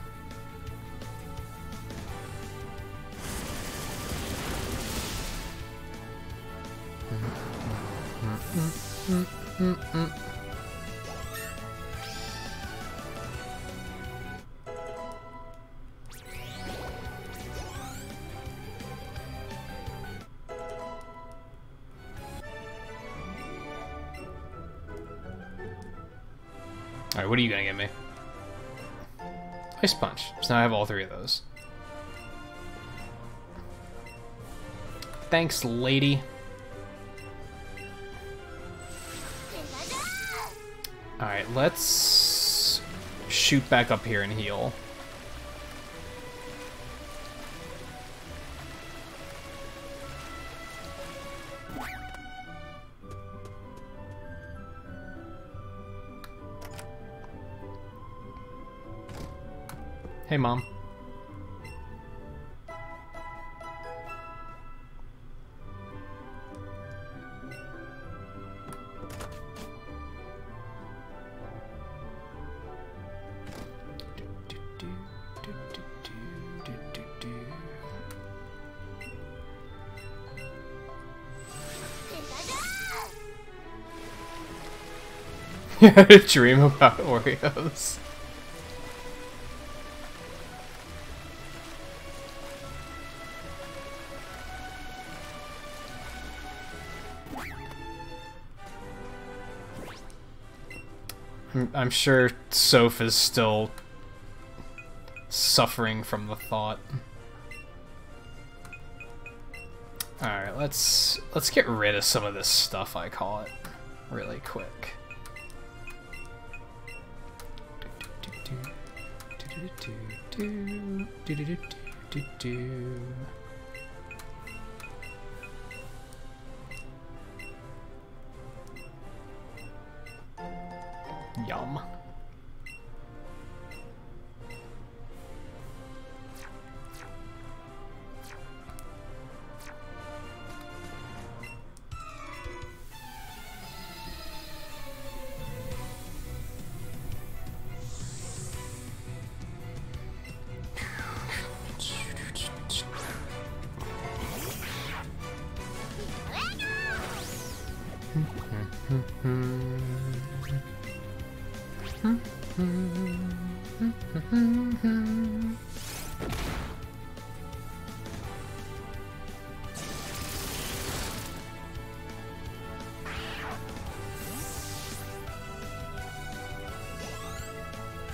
Alright, what are you gonna get me? Ice Punch. So now I have all three of those. Thanks, lady. Alright, let's shoot back up here and heal. Hey, Mom. You had a dream about Oreos. I'm sure Soph is still suffering from the thought. Alright, let's get rid of some of this stuff I caught really quick. Yum.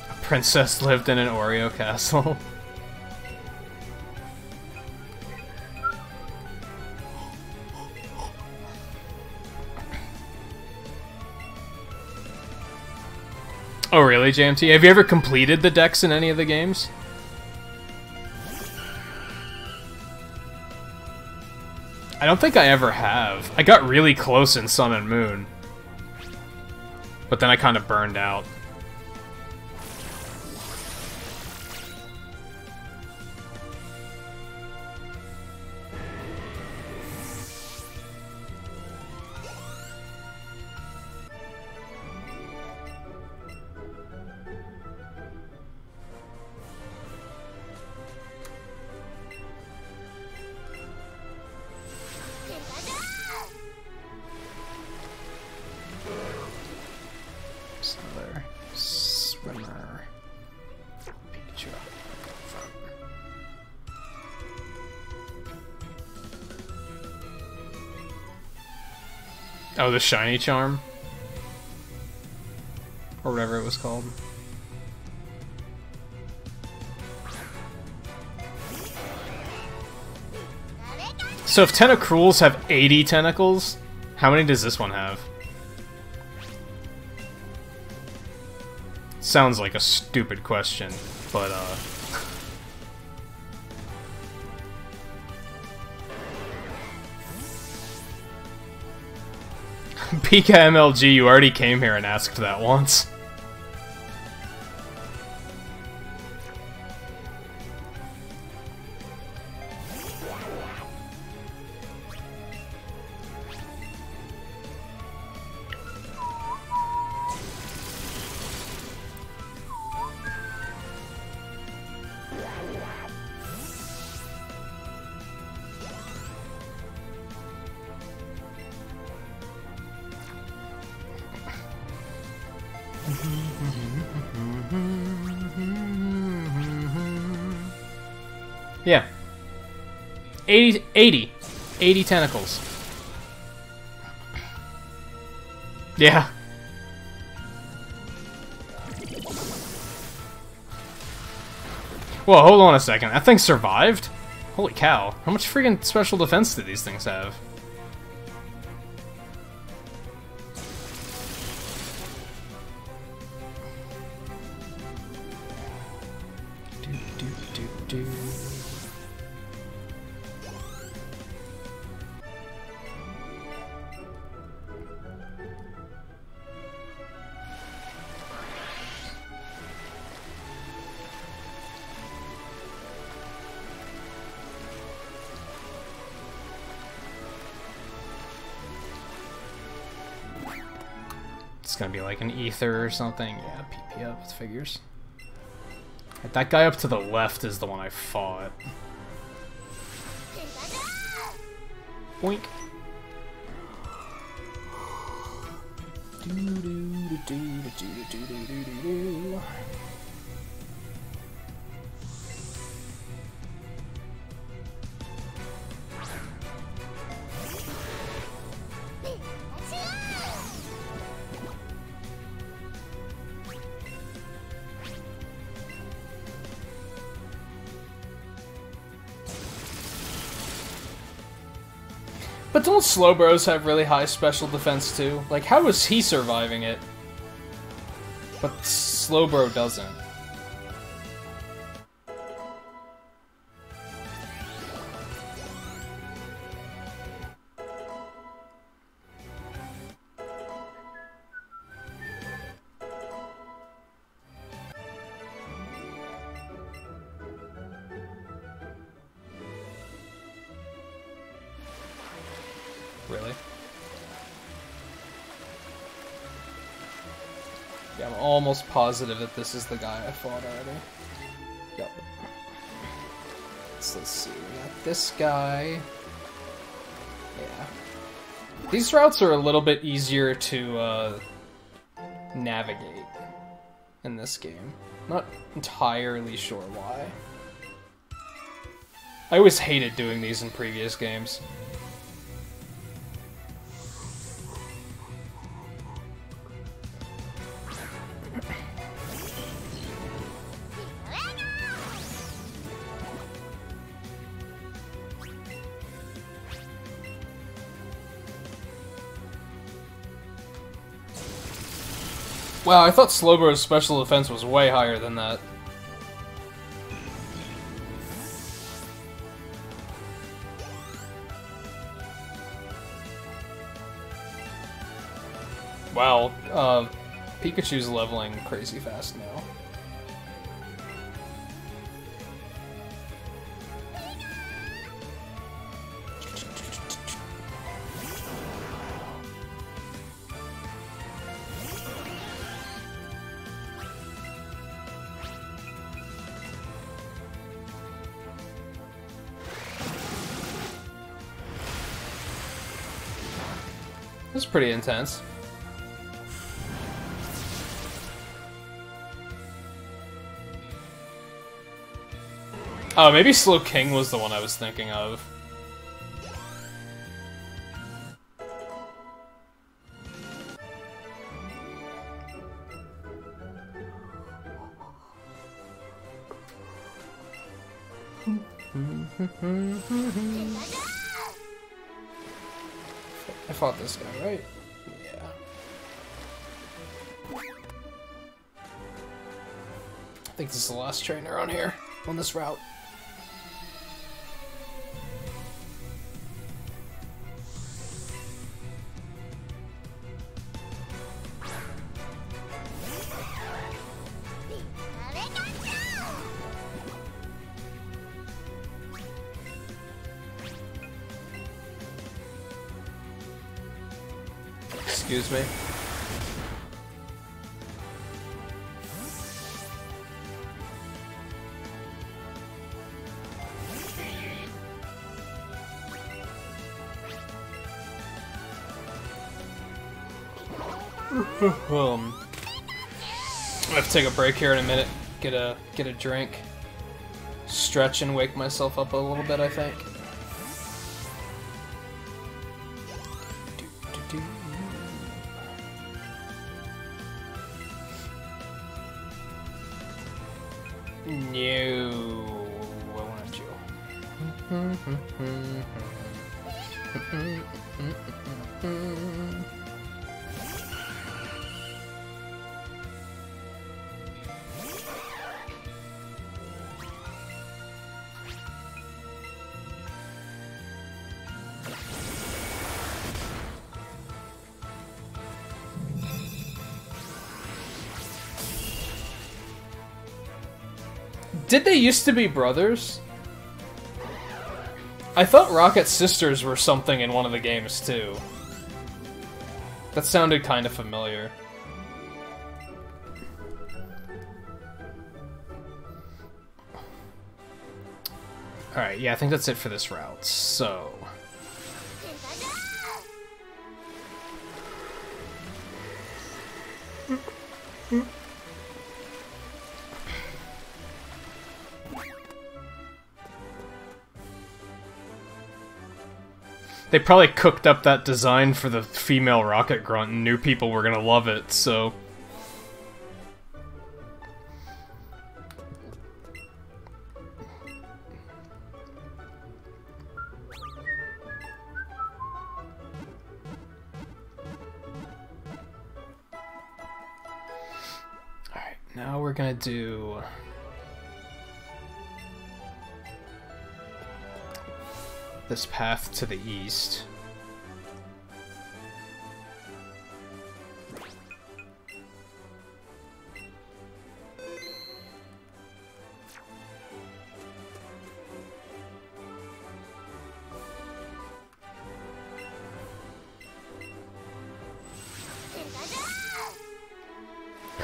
A princess lived in an Oreo castle. Oh really, JMT? Have you ever completed the decks in any of the games? I don't think I ever have. I got really close in Sun and Moon. But then I kind of burned out. Another swimmer. Pikachu up front. Oh, the shiny charm? Or whatever it was called. So if Tentacruels have 80 tentacles, how many does this one have? Sounds like a stupid question, but Pika MLG, you already came here and asked that once. Yeah. 80 tentacles. Yeah. Whoa, hold on a second. That thing survived? Holy cow. How much freaking special defense do these things have? It's gonna be like an ether or something. Yeah, PP up with figures. That guy up to the left is the one I fought. Boink. But don't Slowbros have really high special defense too? Like, how is he surviving it? But Slowbro doesn't. Really? Yeah, I'm almost positive that this is the guy I fought already. Yep. So let's see, we got this guy. Yeah. These routes are a little bit easier to navigate in this game. Not entirely sure why. I always hated doing these in previous games. Wow, I thought Slowbro's special defense was way higher than that. Wow, Pikachu's leveling crazy fast now. This is pretty intense. Oh, maybe Slow King was the one I was thinking of. I fought this guy, right? Yeah. I think this is the last trainer on here, on this route. Excuse me. I'm gonna have to take a break here in a minute. Get a drink. Stretch and wake myself up a little bit, I think. No, I want you. Did they used to be brothers? I thought Rocket Sisters were something in one of the games, too. That sounded kind of familiar. Alright, yeah, I think that's it for this route, so... They probably cooked up that design for the female rocket grunt and knew people were gonna love it, so... Alright, now we're gonna do... this path to the east.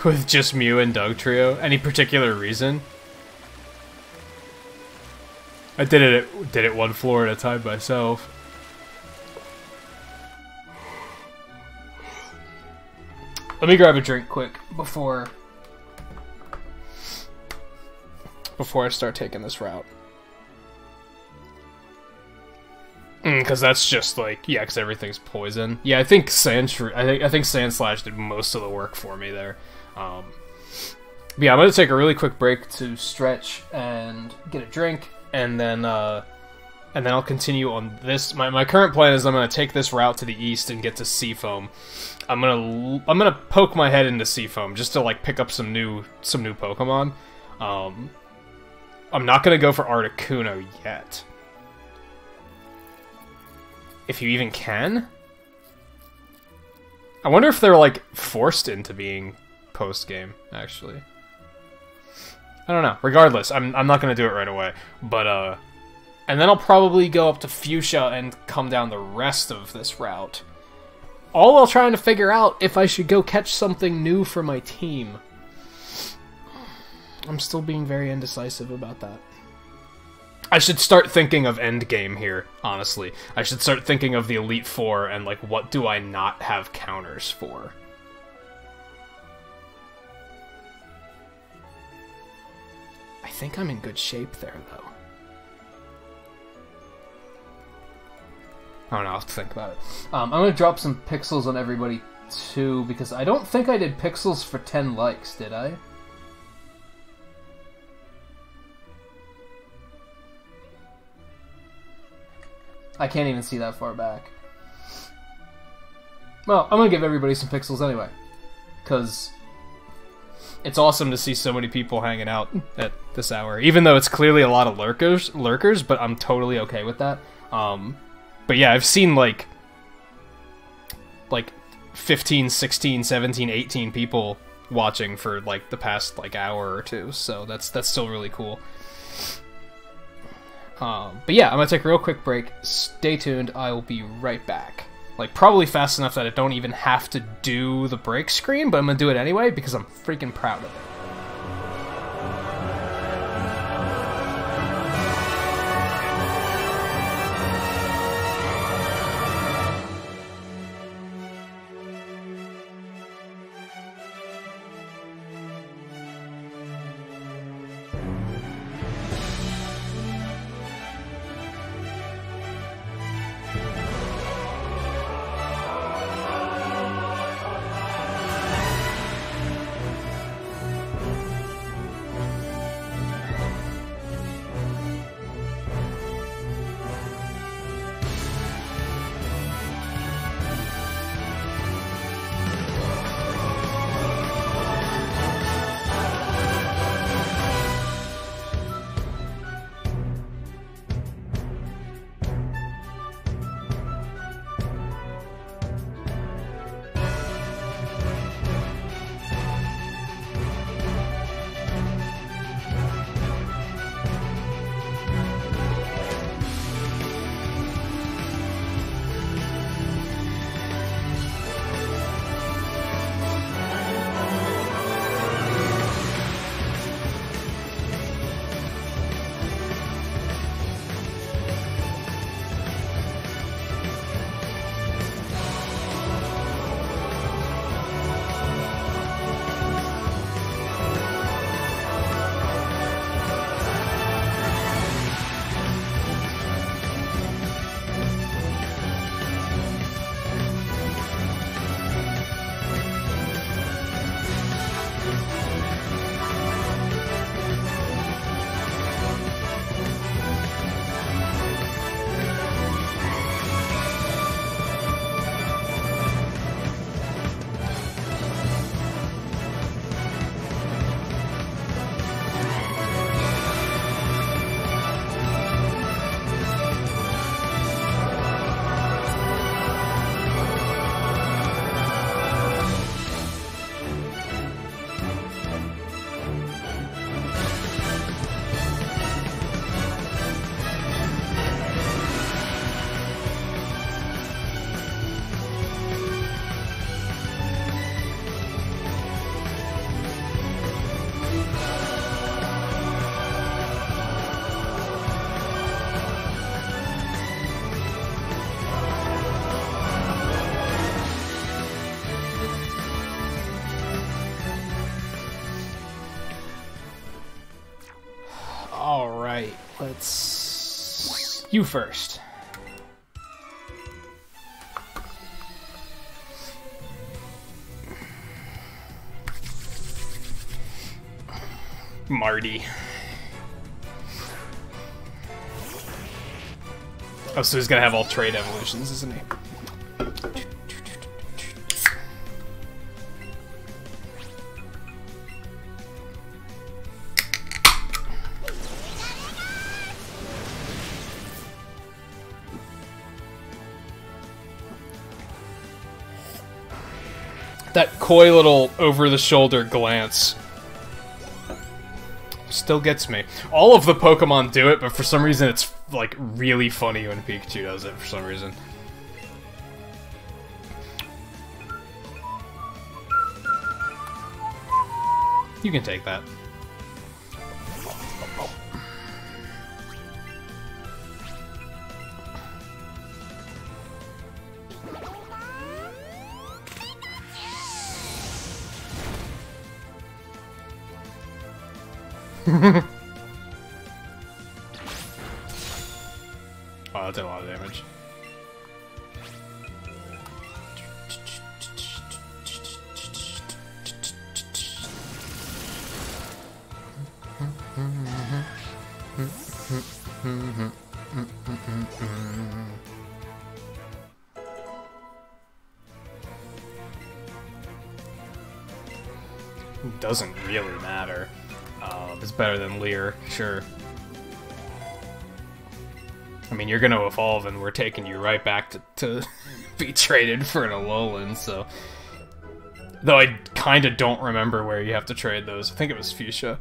With just Mew and Dugtrio? Any particular reason? I did it one floor at a time myself. Let me grab a drink quick before I start taking this route. Because that's just like, yeah, because everything's poison. Yeah, I think I think Sandslash did most of the work for me there. But yeah, I'm gonna take a really quick break to stretch and get a drink. And then I'll continue on this. My current plan is I'm gonna take this route to the east and get to Seafoam. I'm gonna poke my head into Seafoam just to like pick up some new Pokemon. I'm not gonna go for Articuno yet. If you even can. I wonder if they're like forced into being post game actually. I don't know. Regardless, I'm not gonna do it right away. But and then I'll probably go up to Fuchsia and come down the rest of this route. All while trying to figure out if I should go catch something new for my team. I'm still being very indecisive about that. I should start thinking of endgame here, honestly. I should start thinking of the Elite Four and like, what do I not have counters for? I think I'm in good shape there, though. I don't know, I'll have to think about it. I'm gonna drop some pixels on everybody, too, because I don't think I did pixels for 10 likes, did I? I can't even see that far back. Well, I'm gonna give everybody some pixels anyway, because it's awesome to see so many people hanging out at this hour, even though it's clearly a lot of lurkers, but I'm totally okay with that. But yeah, I've seen like 15, 16, 17, 18 people watching for like the past like hour or two, so that's still really cool. But yeah, I'm gonna take a real quick break. Stay tuned, I will be right back. Like, probably fast enough that I don't even have to do the break screen, but I'm gonna do it anyway because I'm freaking proud of it. Alright, let's... You first. Marty. Oh, so he's gonna have all trade evolutions, isn't he? That coy little over-the-shoulder glance still gets me. All of the Pokemon do it, but for some reason it's, like, really funny when Pikachu does it, for some reason. You can take that. Wow, that did a lot of damage. Doesn't really matter. It's better than Leer, sure. I mean, you're gonna evolve and we're taking you right back to be traded for an Alolan, so... Though I kinda don't remember where you have to trade those. I think it was Fuchsia.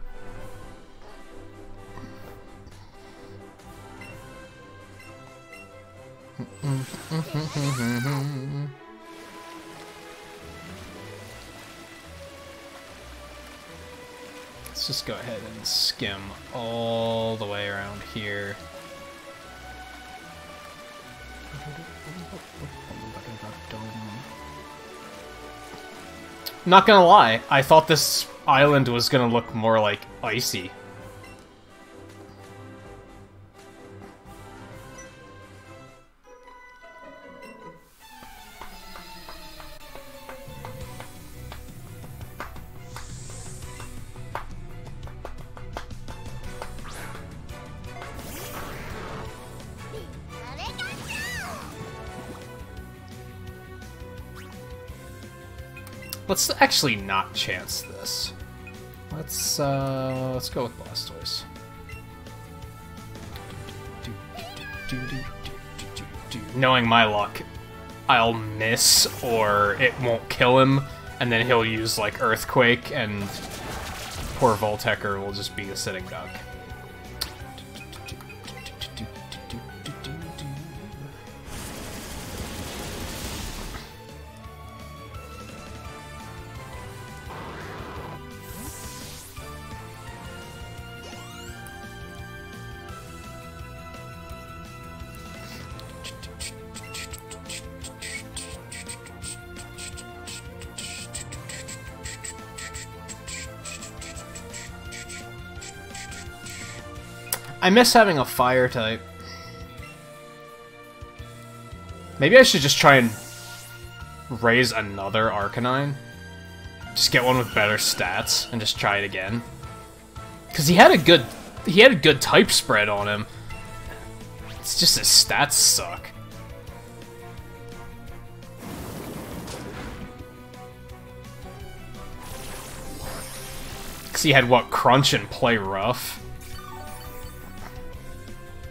Let's just go ahead and skim all the way around here. Not gonna lie, I thought this island was gonna look more like icy. Let's actually not chance this. Let's go with Blastoise. Knowing my luck, I'll miss or it won't kill him, and then he'll use like Earthquake, and poor Voltecker will just be a sitting duck. I miss having a fire type. Maybe I should just try and raise another Arcanine. Just get one with better stats and just try it again. Cause he had a good type spread on him. It's just his stats suck. Cause he had what, Crunch and Play Rough?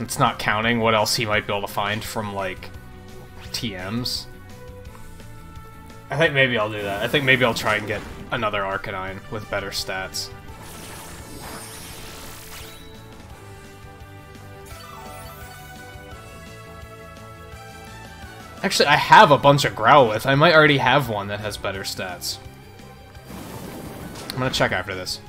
It's not counting what else he might be able to find from, like, TMs. I think maybe I'll do that. I think maybe I'll try and get another Arcanine with better stats. Actually, I have a bunch of Growlithe. I might already have one that has better stats. I'm gonna check after this.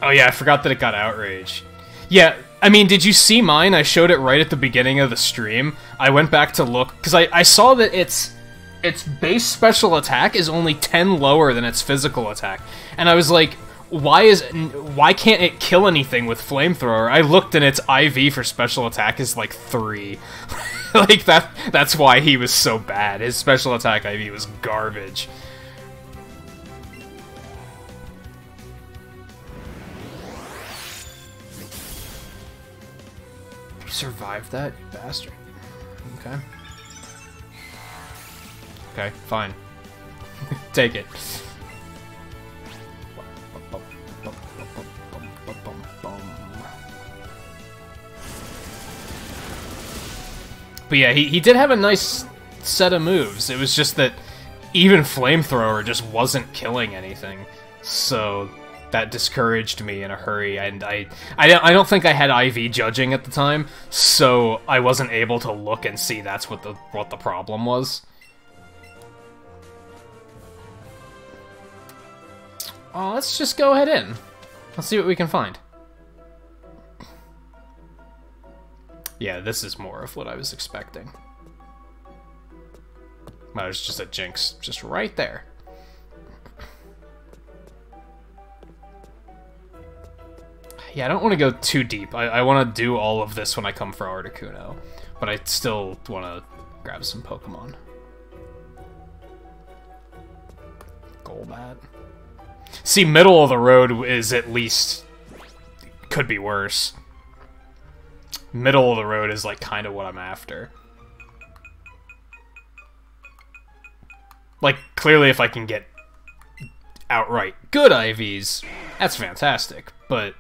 Oh yeah, I forgot that it got outrage. Yeah, I mean, did you see mine? I showed it right at the beginning of the stream. I went back to look, because I saw that its base special attack is only 10 lower than its physical attack. And I was like, why can't it kill anything with flamethrower? I looked and its IV for special attack is like 3. Like, that's why he was so bad. His special attack IV was garbage. You survived that, you bastard. Okay. Okay, fine. Take it. But yeah, he did have a nice set of moves. It was just that even Flamethrower just wasn't killing anything. So that discouraged me in a hurry, and I don't think I had IV judging at the time, so I wasn't able to look and see that's what the problem was. Oh, let's just go ahead in. Let's see what we can find. Yeah, this is more of what I was expecting. Well, there's just a Jinx just right there. Yeah, I don't want to go too deep. I want to do all of this when I come for Articuno, but I still want to grab some Pokemon. Golbat. See, middle of the road is at least... could be worse. Middle of the road is, like, kind of what I'm after. Like, clearly if I can get outright good IVs, that's fantastic, but...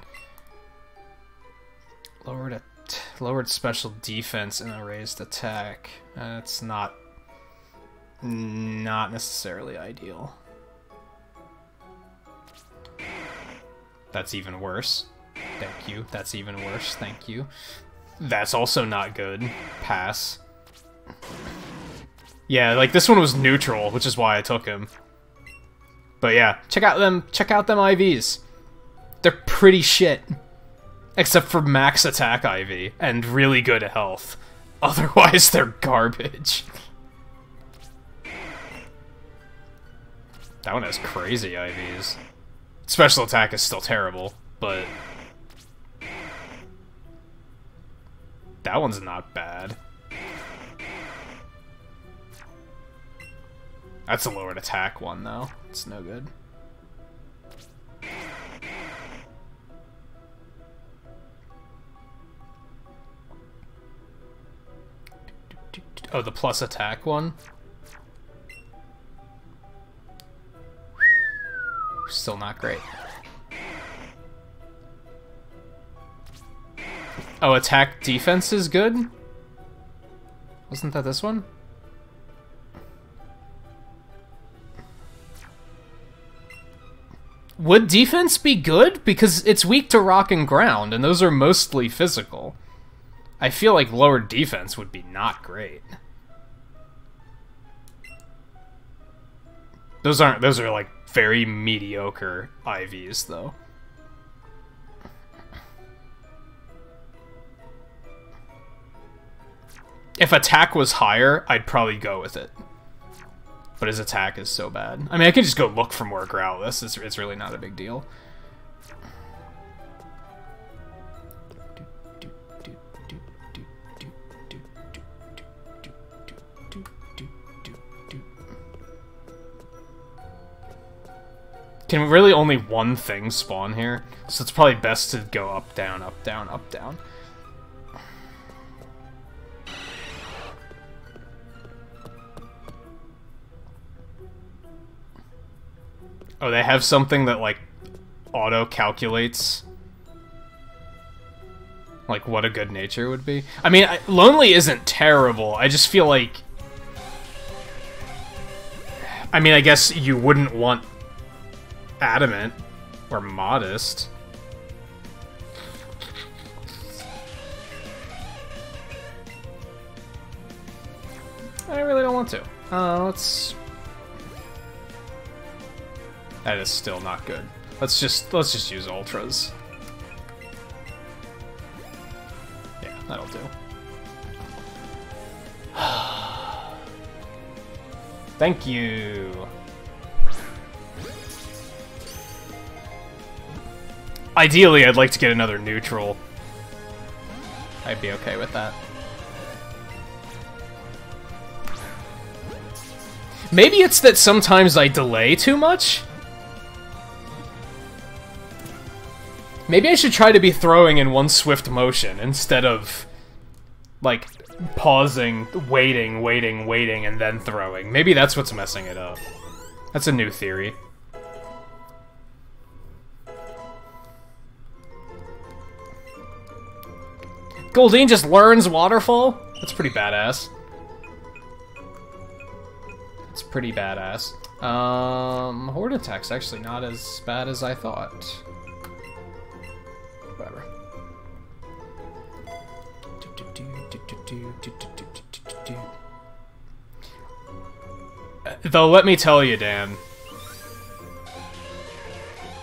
Lowered special defense and a raised attack. That's not necessarily ideal. That's even worse. Thank you. That's even worse. Thank you. That's also not good. Pass. Yeah, like this one was neutral, which is why I took him. But yeah, check out them IVs. They're pretty shit. Except for max attack IV and really good health. Otherwise, they're garbage. That one has crazy IVs. Special attack is still terrible, but... that one's not bad. That's a lowered attack one, though. It's no good. Oh, the plus attack one? Still not great. Oh, attack defense is good? Wasn't that this one? Would defense be good? Because it's weak to rock and ground, and those are mostly physical. I feel like lower defense would be not great. Those are like very mediocre IVs though. If attack was higher, I'd probably go with it. But his attack is so bad. I mean, I could just go look for more Growlithe. It's really not a big deal. Can really only one thing spawn here? So it's probably best to go up, down, up, down, up, down. Oh, they have something that, like, auto-calculates, like, what a good nature would be. I mean, Lonely isn't terrible. I just feel like... I mean, I guess you wouldn't want Adamant or Modest. I really don't want to. Let's... That is still not good. Let's just use ultras. Yeah, that'll do. Thank you. Ideally, I'd like to get another neutral. I'd be okay with that. Maybe it's that sometimes I delay too much? Maybe I should try to be throwing in one swift motion instead of, like, pausing, waiting, and then throwing. Maybe that's what's messing it up. That's a new theory. Goldeen just learns Waterfall? That's pretty badass. It's pretty badass. Horde attack's actually not as bad as I thought. Whatever. Though, let me tell you, Dan.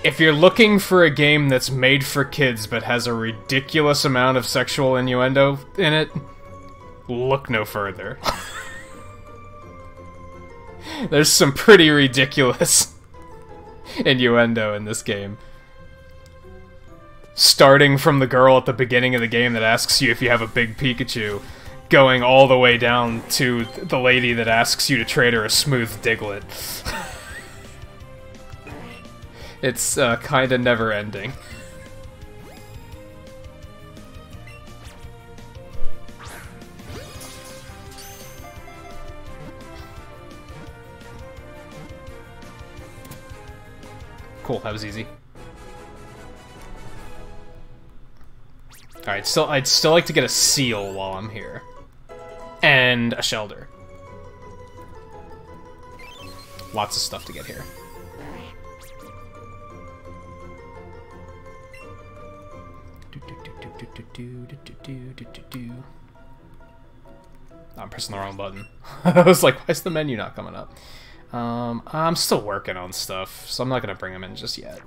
If you're looking for a game that's made for kids but has a ridiculous amount of sexual innuendo in it, look no further. There's some pretty ridiculous innuendo in this game. Starting from the girl at the beginning of the game that asks you if you have a big Pikachu, going all the way down to the lady that asks you to trade her a smooth Diglett. It's kinda never-ending. Cool, that was easy. Alright, I'd still like to get a seal while I'm here. And a Shelder. Lots of stuff to get here. I'm pressing the wrong button. I was like, why is the menu not coming up? I'm still working on stuff, so I'm not gonna bring them in just yet.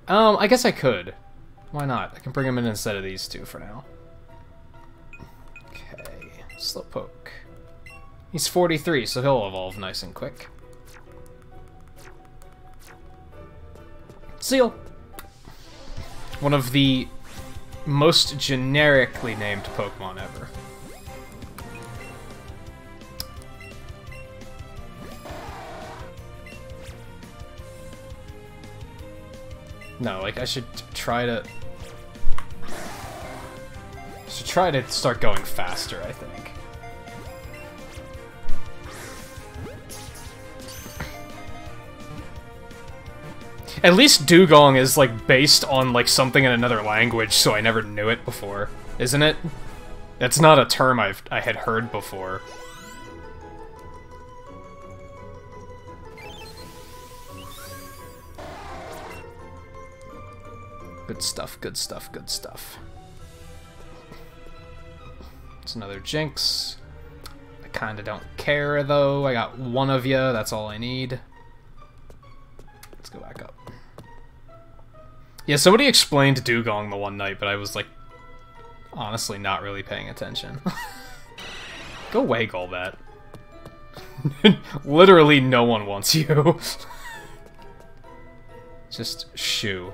I guess I could. Why not? I can bring them in instead of these two for now. Okay, Slowpoke. He's 43, so he'll evolve nice and quick. Seal! One of the most generically named Pokemon ever. No, like, I should try to start going faster, I think. At least Dugong is, like, based on, like, something in another language, so I never knew it before, isn't it? That's not a term I had heard before. Good stuff, good stuff, good stuff. It's another Jinx. I kinda don't care, though. I got one of you, that's all I need. Let's go back up. Yeah, somebody explained Dugong the one night, but I was, like, honestly not really paying attention. Go away, Golbat. Literally no one wants you. Just shoo.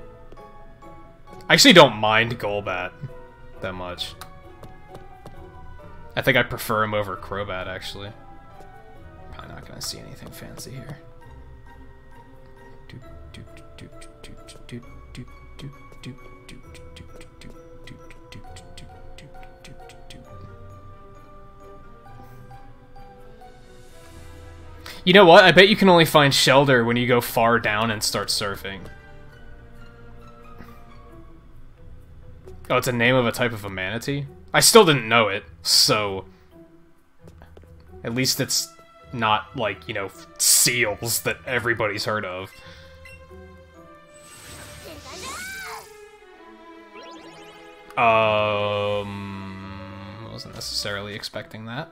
I actually don't mind Golbat that much. I think I prefer him over Crobat, actually. Probably not gonna see anything fancy here. You know what? I bet you can only find Shelder when you go far down and start surfing. Oh, it's a name of a type of a manatee? I still didn't know it, so... At least it's not, like, you know, seals that everybody's heard of. Wasn't necessarily expecting that.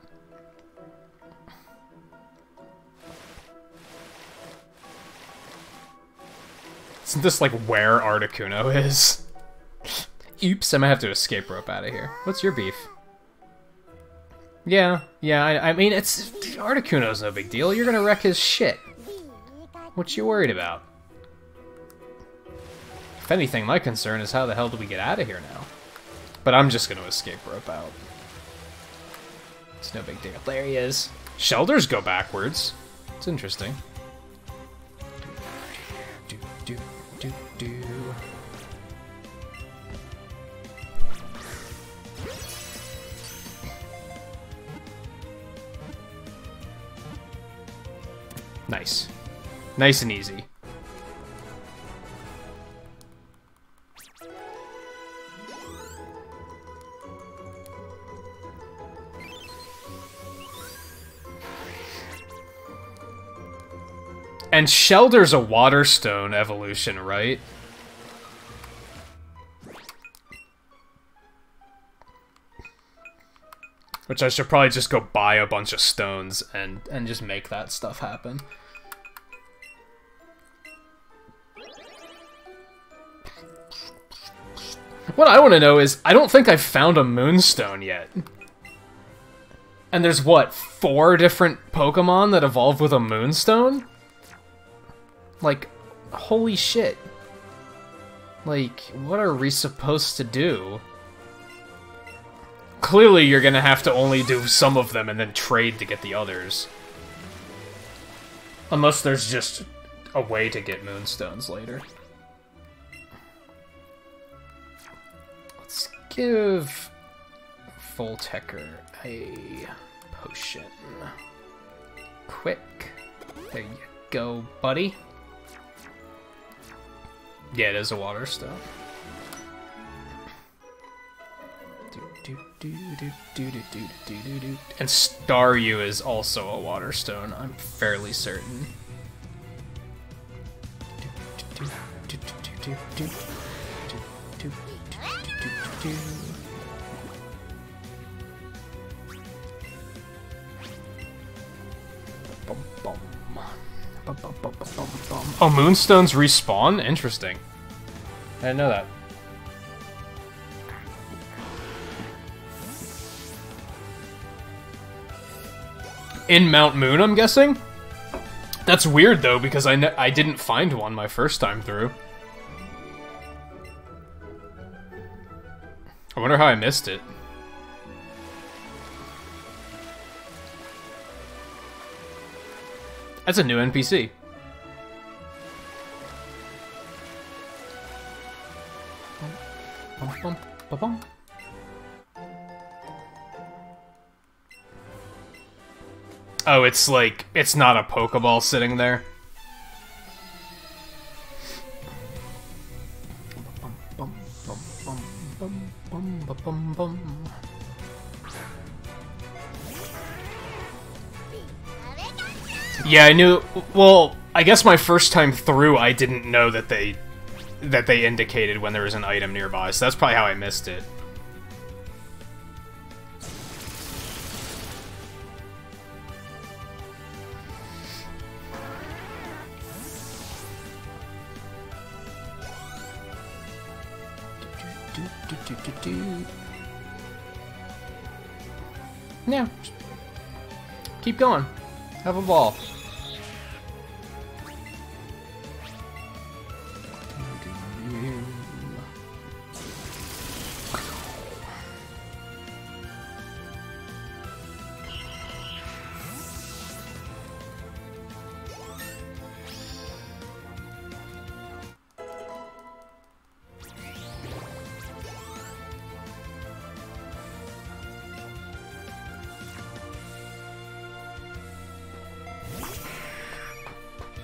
Isn't this like where Articuno is? Oops, I might have to escape rope out of here. What's your beef? Yeah, I mean, it's... Articuno's no big deal. You're gonna wreck his shit. What you worried about? If anything, my concern is how the hell do we get out of here now? But I'm just gonna escape rope out. It's no big deal. There he is. Shelders go backwards. It's interesting. Nice. Nice and easy. And Shelder's a Water Stone evolution, right? Which I should probably just go buy a bunch of stones and just make that stuff happen. What I want to know is, I don't think I've found a Moonstone yet. And there's, what, 4 different Pokemon that evolve with a Moonstone? Like, holy shit. Like, what are we supposed to do? Clearly you're gonna have to only do some of them and then trade to get the others. Unless there's just a way to get Moonstones later. Let's give Voltecker a potion. Quick. There you go, buddy. Yeah, it is a Water Stone. And Staryu is also a Water Stone, I'm fairly certain. Oh, Moonstones respawn? Interesting. I didn't know that. In Mount Moon, I'm guessing? That's weird, though, because I didn't find one my first time through. I wonder how I missed it. That's a new NPC. Oh, it's like, it's not a Pokeball sitting there. Yeah, I knew, well, I guess my first time through, I didn't know that they indicated when there was an item nearby, so that's probably how I missed it. Yeah. Keep going. Have a ball.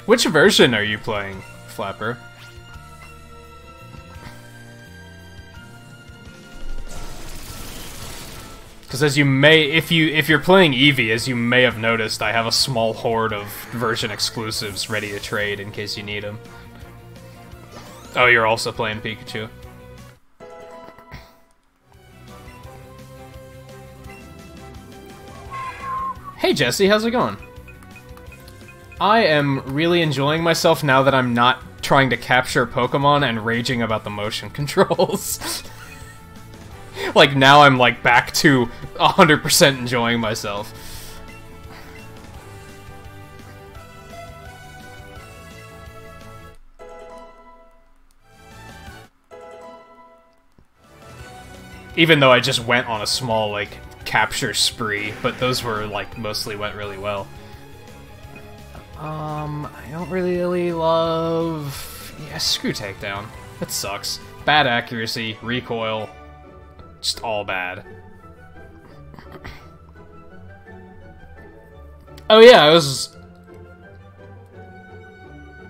Which version are you playing, Flapper? Because as you may, if you're playing Eevee, as you may have noticed, I have a small horde of version exclusives ready to trade in case you need them. Oh, you're also playing Pikachu. Hey Jesse, how's it going? I am really enjoying myself now that I'm not trying to capture Pokemon and raging about the motion controls. Like, now I'm, like, back to 100% enjoying myself. Even though I just went on a small, like, capture spree, but those were, like, mostly went really well. I don't really love... Yeah, screw takedown. That sucks. Bad accuracy, recoil, just all bad. Oh yeah, I was...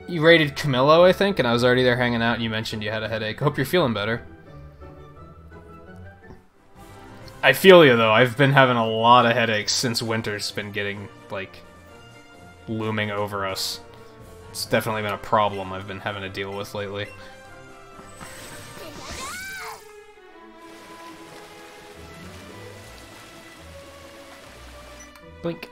You raided Camillo, I think, and I was already there hanging out, and you mentioned you had a headache. Hope you're feeling better. I feel you, though. I've been having a lot of headaches since winter's been getting, like, looming over us. It's definitely been a problem I've been having to deal with lately. Blink.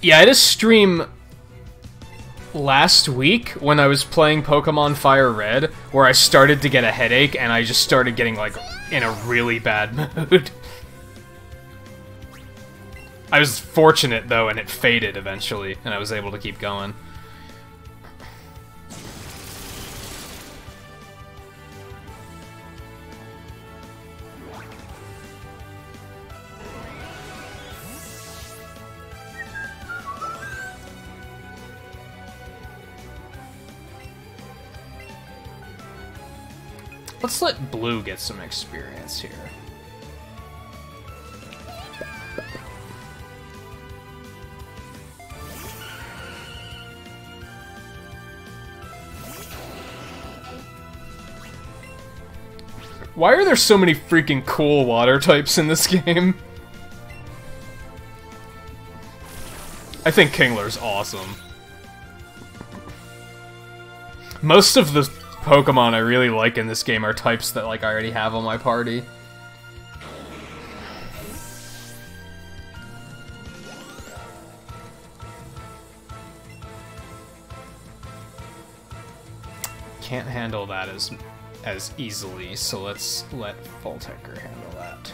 Yeah, I had a stream last week when I was playing Pokemon Fire Red where I started to get a headache and I just started getting, like, in a really bad mood. I was fortunate, though, and it faded eventually, and I was able to keep going. Let's let Blue get some experience here. Why are there so many freaking cool water types in this game? I think Kingler's awesome. Most of the Pokemon I really like in this game are types that, like, I already have on my party. Can't handle that as easily, so let's let Voltecker handle that.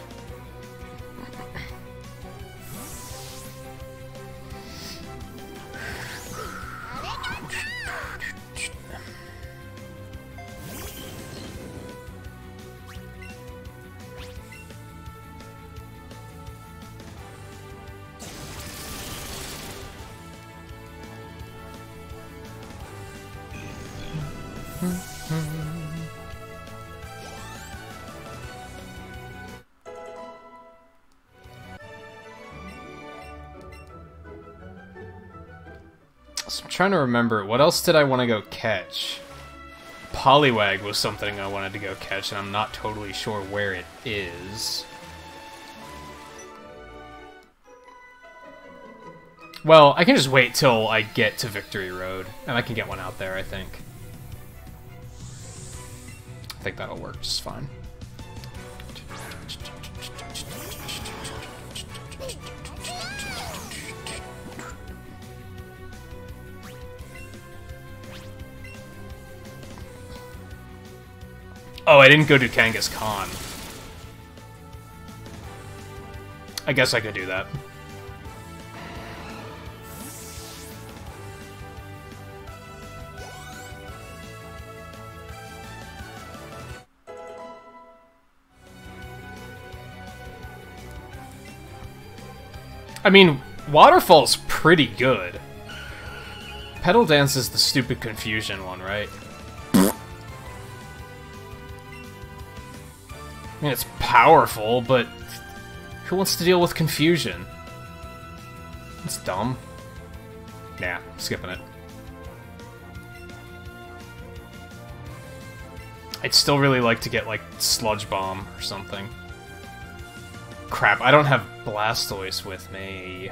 So I'm trying to remember, what else did I want to go catch? Poliwag was something I wanted to go catch, and I'm not totally sure where it is. Well, I can just wait till I get to Victory Road, and I can get one out there, I think. I think that'll work just fine. Oh, I didn't go to Kangaskhan. I guess I could do that. I mean, Waterfall's pretty good. Petal Dance is the stupid confusion one, right? I mean, it's powerful, but who wants to deal with confusion? It's dumb. Nah, skipping it. I'd still really like to get, like, Sludge Bomb or something. Crap, I don't have Blastoise with me.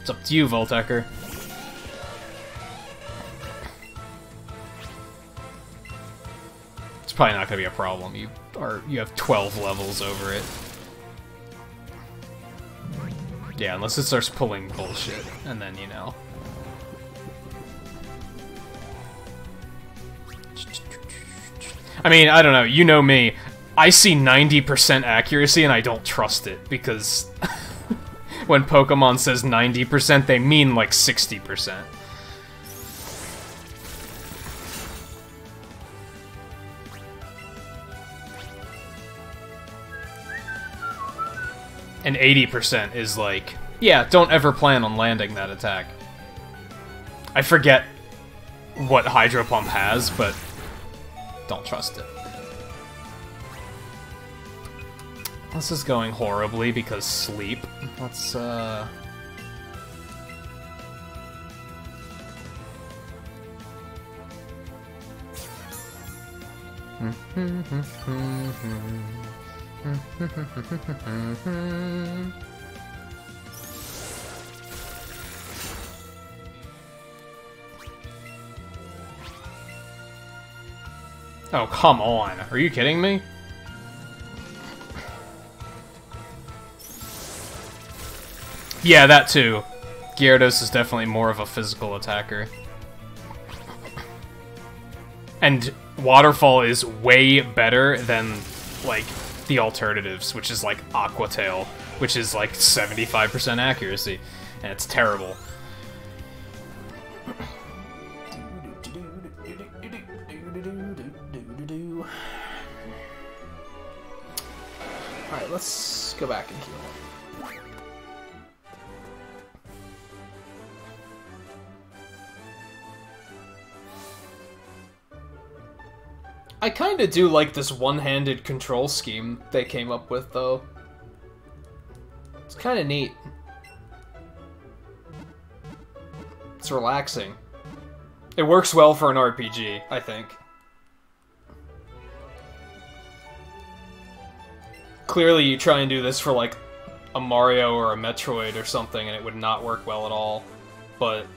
It's up to you, Voltecker. It's probably not gonna be a problem. You have 12 levels over it. Yeah, unless it starts pulling bullshit, and then, you know. I mean, I don't know, you know me. I see 90% accuracy and I don't trust it, because when Pokemon says 90%, they mean like 60%. And 80% is like, yeah, don't ever plan on landing that attack. I forget what Hydro Pump has, but don't trust it. This is going horribly because sleep. Let's, Oh, come on. Are you kidding me? Yeah, that too. Gyarados is definitely more of a physical attacker. And Waterfall is way better than, like, the alternatives, which is like Aqua Tail, which is like 75% accuracy, and it's terrible. Alright, let's go back and heal. I kinda do like this one-handed control scheme they came up with, though. It's kinda neat. It's relaxing. It works well for an RPG, I think. Clearly you try and do this for, like, a Mario or a Metroid or something, and it would not work well at all. But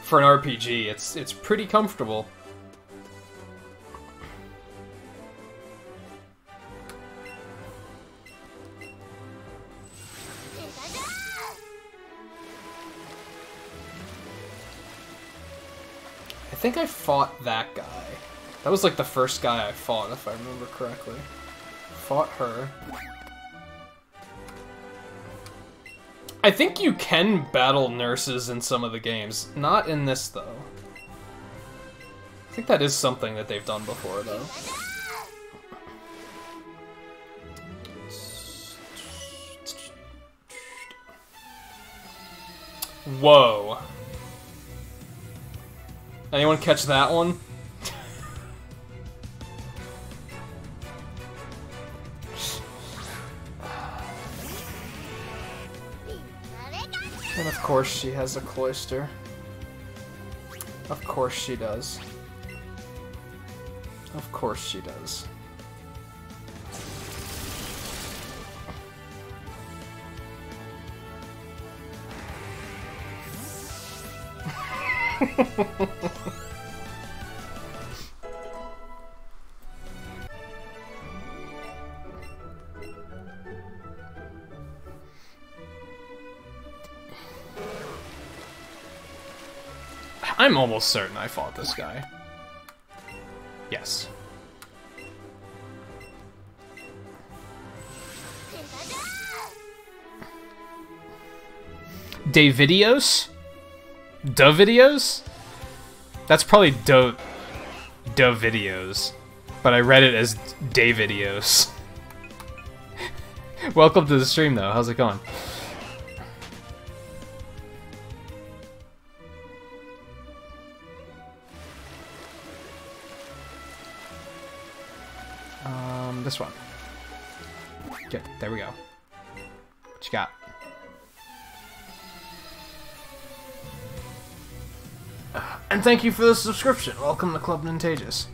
for an RPG, it's pretty comfortable. I think I fought that guy. That was like the first guy I fought, if I remember correctly. Fought her. I think you can battle nurses in some of the games. Not in this, though. I think that is something that they've done before, though. Whoa. Anyone catch that one? And of course she has a cloister. Of course she does. Of course she does. I'm almost certain I fought this guy. Yes. Davidios? Davidios? That's probably Davidios, but I read it as Davidios. Welcome to the stream, though. How's it going? This one. Good. There we go. What you got? And thank you for the subscription. Welcome to Club Nintagious.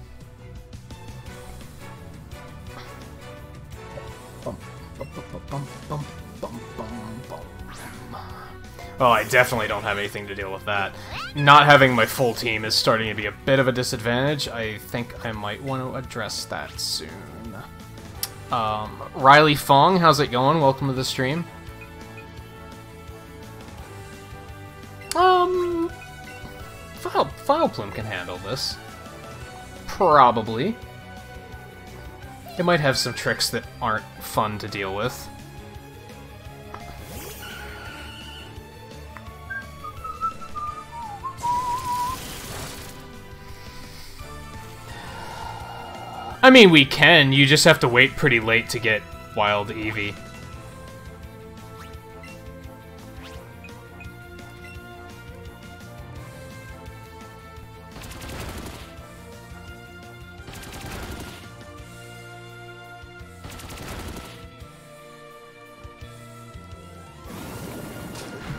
Oh, I definitely don't have anything to deal with that. Not having my full team is starting to be a bit of a disadvantage. I think I might want to address that soon. Riley Fong, how's it going? Welcome to the stream. Fileplume can handle this. Probably. It might have some tricks that aren't fun to deal with. I mean, we can, you just have to wait pretty late to get Wild Eevee.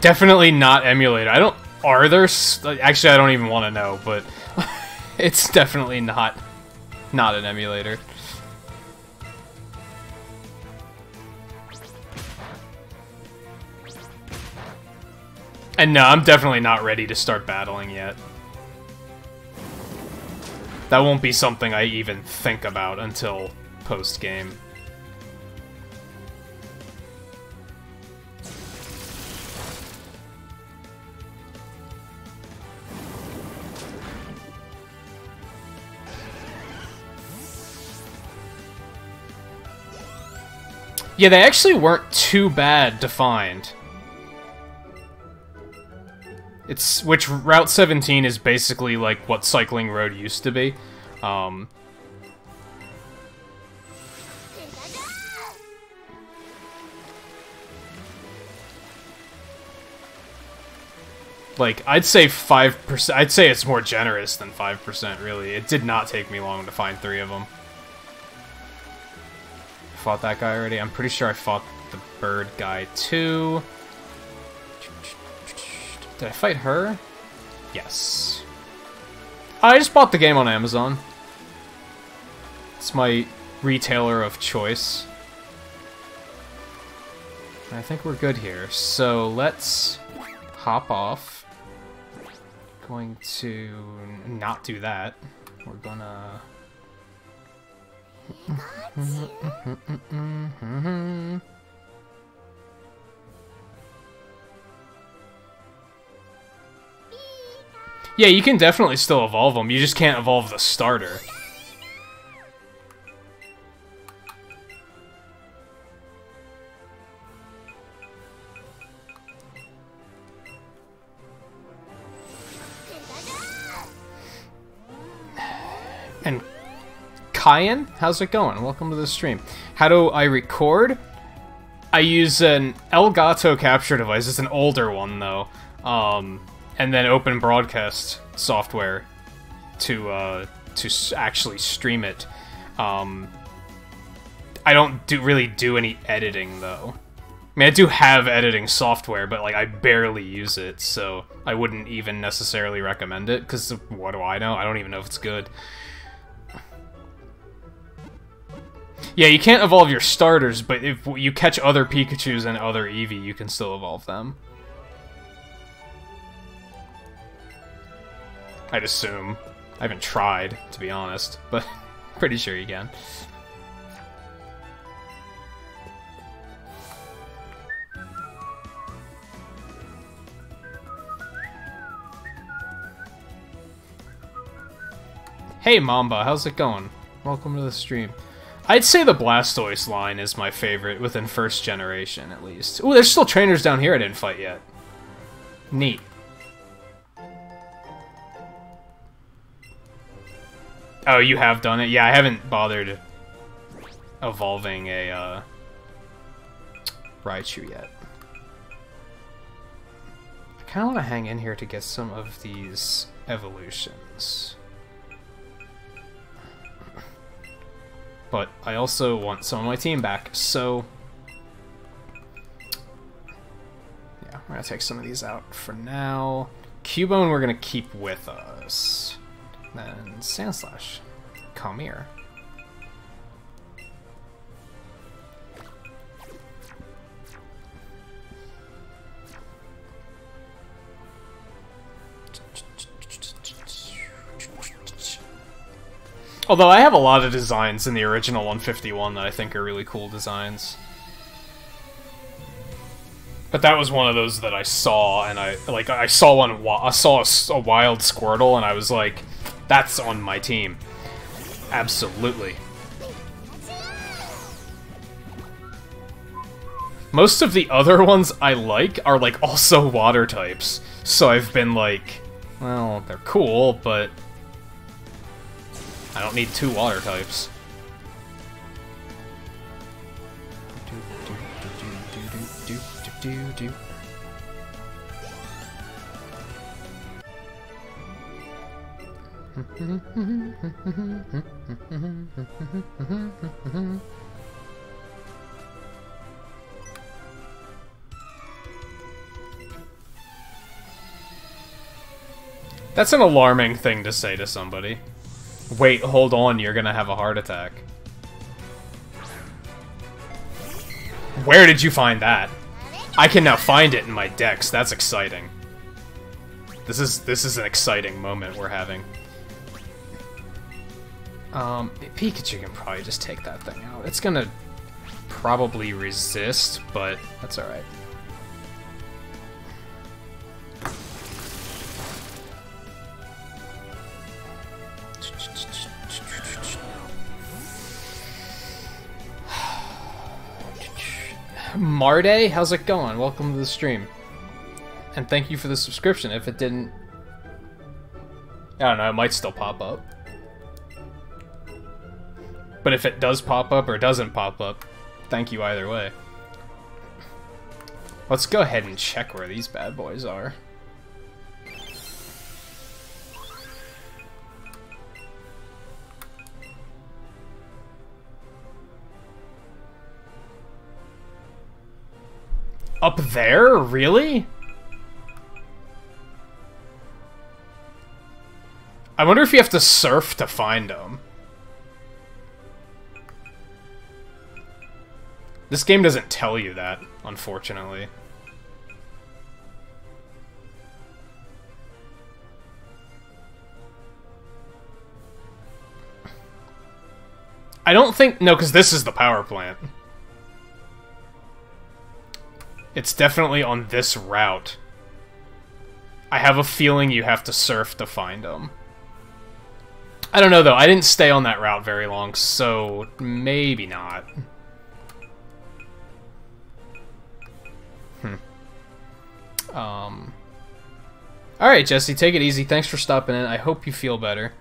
Definitely not emulator. I don't... Are there... Actually, I don't even want to know, but... it's definitely not an emulator. And no, I'm definitely not ready to start battling yet. That won't be something I even think about until post-game. Yeah, they actually weren't too bad defined. Which Route 17 is basically like what Cycling Road used to be. Like, I'd say 5%, I'd say it's more generous than 5%, really. It did not take me long to find 3 of them. Fought that guy already? I'm pretty sure I fought the bird guy too. Did I fight her? Yes. I just bought the game on Amazon. It's my retailer of choice. I think we're good here. So let's hop off. Going to not do that. We're gonna... Yeah, you can definitely still evolve them, you just can't evolve the starter. And Kyan, how's it going? Welcome to the stream. How do I record? I use an Elgato capture device. It's an older one, though. And then open broadcast software to actually stream it. I don't really do any editing, though. I mean, I do have editing software, but like I barely use it, so I wouldn't even necessarily recommend it, because what do I know? I don't even know if it's good. Yeah, you can't evolve your starters, but if you catch other Pikachus and other Eevee, you can still evolve them. I'd assume. I haven't tried, to be honest, but pretty sure you can. Hey Mamba, how's it going? Welcome to the stream. I'd say the Blastoise line is my favorite within first generation, at least. Ooh, there's still trainers down here I didn't fight yet. Neat. Oh, you have done it? Yeah, I haven't bothered evolving a Raichu yet. I kind of want to hang in here to get some of these evolutions. But I also want some of my team back, so... yeah, we're gonna take some of these out for now. Cubone we're gonna keep with us. Then Sandslash, come here. Although I have a lot of designs in the original 151 that I think are really cool designs. But that was one of those that I saw, and I saw a wild Squirtle, and I was like, that's on my team. Absolutely. Most of the other ones I like are like also water types, so I've been like, well, they're cool, but I don't need 2 water types. That's an alarming thing to say to somebody. Wait, hold on, you're gonna have a heart attack. Where did you find that? I can now find it in my decks. That's exciting. This is an exciting moment we're having. Pikachu can probably just take that thing out. It's gonna probably resist, but that's alright. Marde, how's it going? Welcome to the stream. And thank you for the subscription. If it didn't... I don't know, it might still pop up. But if it does pop up or doesn't pop up, thank you either way. Let's go ahead and check where these bad boys are. Up there? Really? I wonder if you have to surf to find them. This game doesn't tell you that, unfortunately. I don't think... No, because this is the power plant. It's definitely on this route. I have a feeling you have to surf to find them. I don't know, though. I didn't stay on that route very long, so maybe not. Alright, Jesse, take it easy. Thanks for stopping in. I hope you feel better.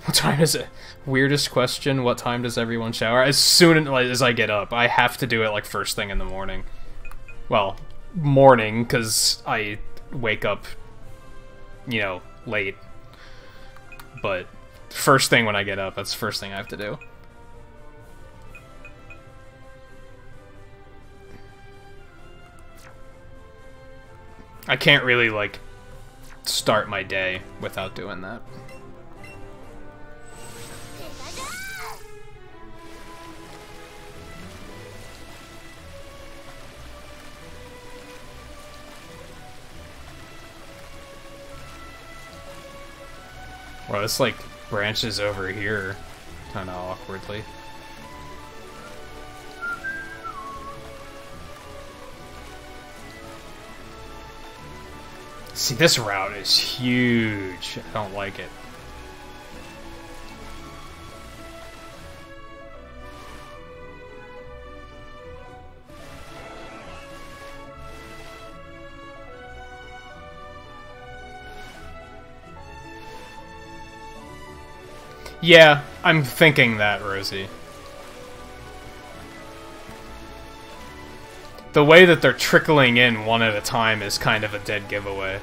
What time is it? Weirdest question, what time does everyone shower? As soon as I get up. I have to do it, like, first thing in the morning. Well, morning, because I wake up, you know, late. But first thing when I get up, that's the first thing I have to do. I can't really, like, start my day without doing that. Well, this, like, branches over here kind of awkwardly. See, this route is huge. I don't like it. Yeah, I'm thinking that, Rosie. The way that they're trickling in one at a time is kind of a dead giveaway.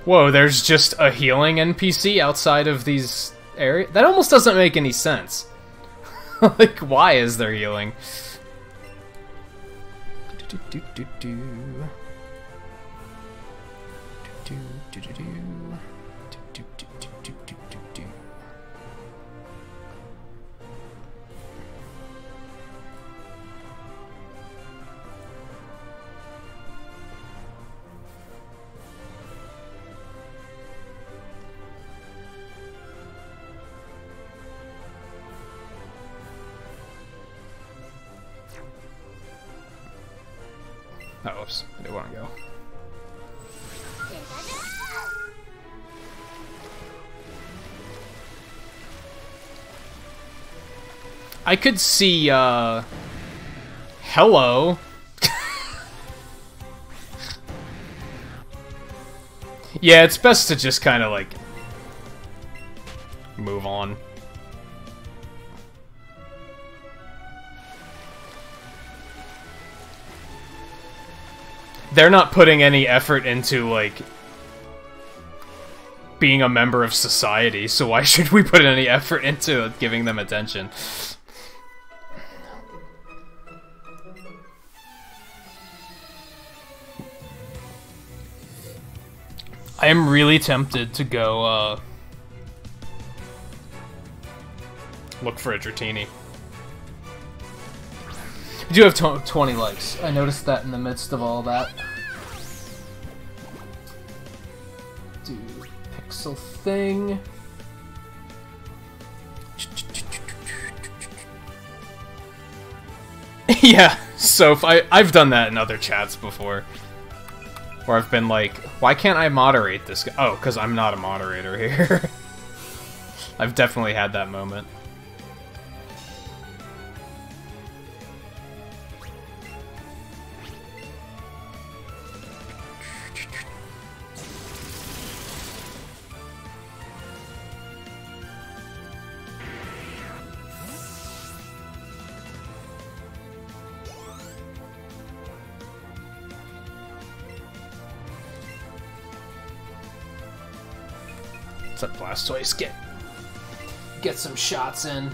Whoa, there's just a healing NPC outside of these areas? That almost doesn't make any sense. Like, why is there healing? Do do do. Do do do do. Do do do do do do do. Oh, oops. I didn't want to go. I could see, hello. Yeah, it's best to just kind of, like, move on. They're not putting any effort into, like, being a member of society, so why should we put any effort into giving them attention? I am really tempted to go, look for a Dratini. We do have 20 likes. I noticed that in the midst of all that. Do pixel thing. Yeah, so I've done that in other chats before. Where I've been like, why can't I moderate this guy? Oh, because I'm not a moderator here. I've definitely had that moment. Let Blastoise get some shots in.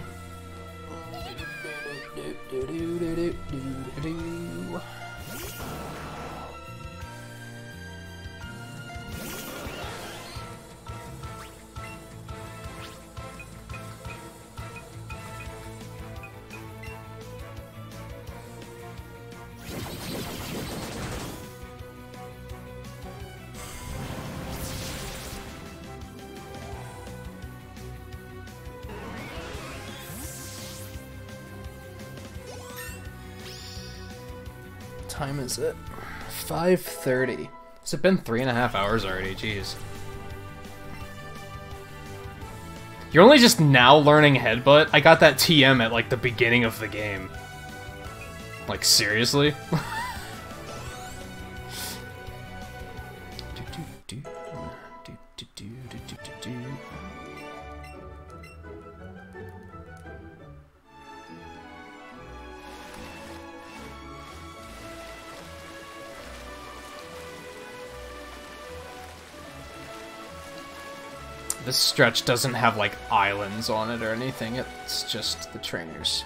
Time is it? 5:30. Has it been 3.5 hours already? Jeez. You're only just now learning Headbutt? I got that TM at, like, the beginning of the game. Like, seriously? This stretch doesn't have, like, islands on it or anything, it's just the trainers.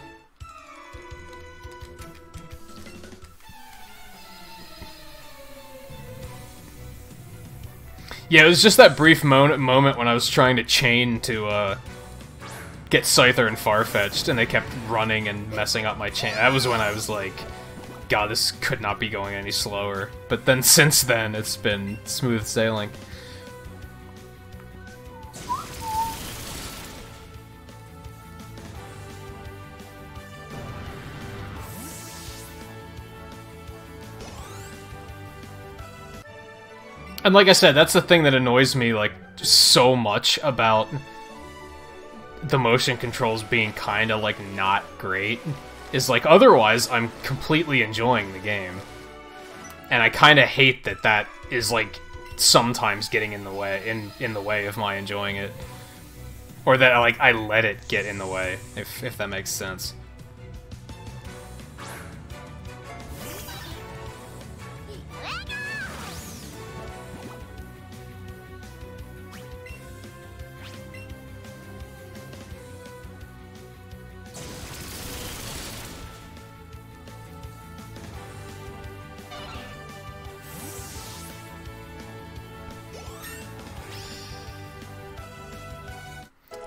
Yeah, it was just that brief moment when I was trying to chain to, get Scyther and Farfetch'd, and they kept running and messing up my chain. That was when I was like, God, this could not be going any slower. But then since then, it's been smooth sailing. And like I said, that's the thing that annoys me, like, so much about the motion controls being kinda, like, not great. Is, like, otherwise, I'm completely enjoying the game. And I kinda hate that that is, like, sometimes getting in the way, in the way of my enjoying it. Or that, like, I let it get in the way, if that makes sense.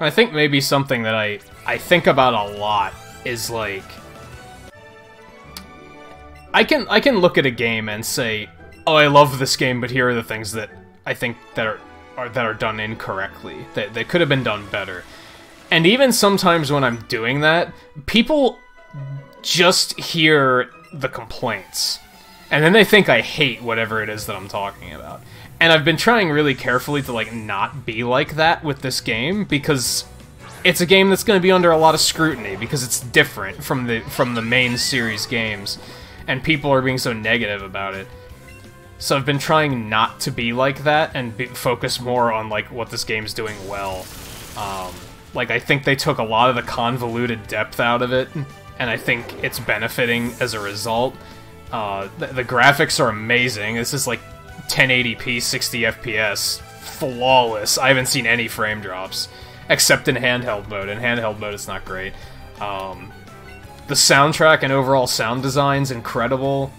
I think maybe something that I think about a lot is, like... I can look at a game and say, oh, I love this game, but here are the things that I think that are done incorrectly. That could have been done better. And even sometimes when I'm doing that, people just hear the complaints. And then they think I hate whatever it is that I'm talking about. And I've been trying really carefully to, like, not be like that with this game, because it's a game that's going to be under a lot of scrutiny, because it's different from the main series games, and people are being so negative about it. So I've been trying not to be like that, and focus more on, like, what this game's doing well. Like, I think they took a lot of the convoluted depth out of it, and I think it's benefiting as a result. The graphics are amazing. This is like 1080p, 60 FPS, flawless. I haven't seen any frame drops, except in handheld mode. In handheld mode, it's not great. The soundtrack and overall sound design's incredible.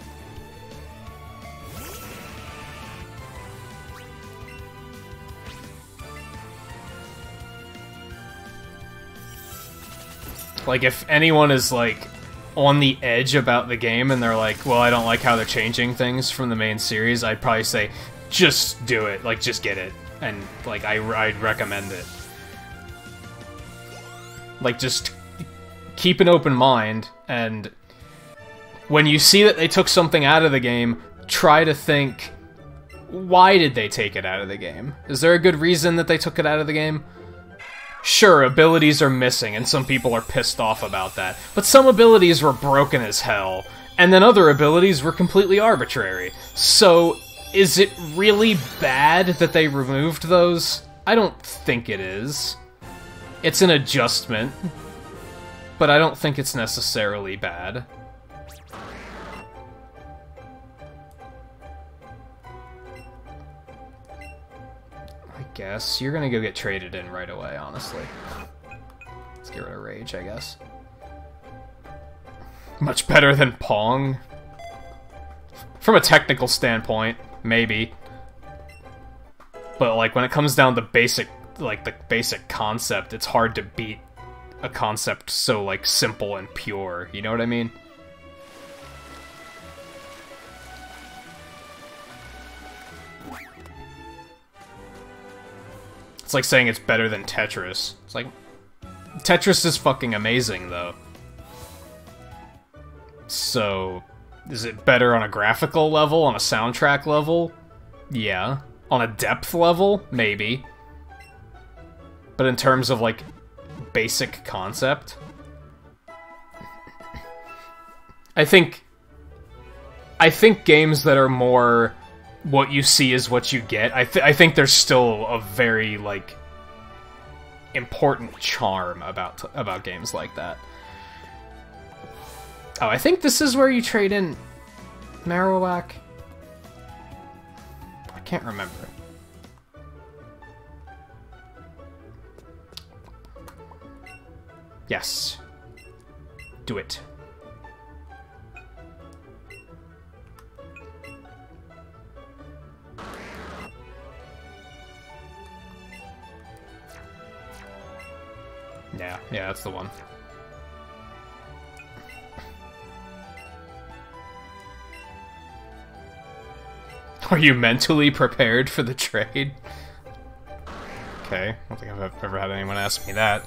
Like, if anyone is, like, on the edge about the game and they're like, well, I don't like how they're changing things from the main series, I'd probably say, just do it. Like, just get it. And, like, I'd recommend it. Like, just keep an open mind, and when you see that they took something out of the game, try to think, why did they take it out of the game? Is there a good reason that they took it out of the game? Sure, abilities are missing, and some people are pissed off about that. But some abilities were broken as hell, and then other abilities were completely arbitrary. So, is it really bad that they removed those? I don't think it is. It's an adjustment, but I don't think it's necessarily bad. Guess you're gonna go get traded in right away, honestly. Let's get rid of Rage, I guess. Much better than Pong. From a technical standpoint, maybe. But, like, when it comes down to basic, like, the basic concept, it's hard to beat a concept so, like, simple and pure, you know what I mean? It's like saying it's better than Tetris. It's like, Tetris is fucking amazing, though. So, is it better on a graphical level, on a soundtrack level? Yeah. On a depth level? Maybe. But in terms of, like, basic concept? I think games that are more... what you see is what you get. I think there's still a very, like, important charm about games like that. Oh, I think this is where you trade in Marowak. I can't remember. Yes. Do it. Yeah, that's the one. Are you mentally prepared for the trade? Okay, I don't think I've ever had anyone ask me that.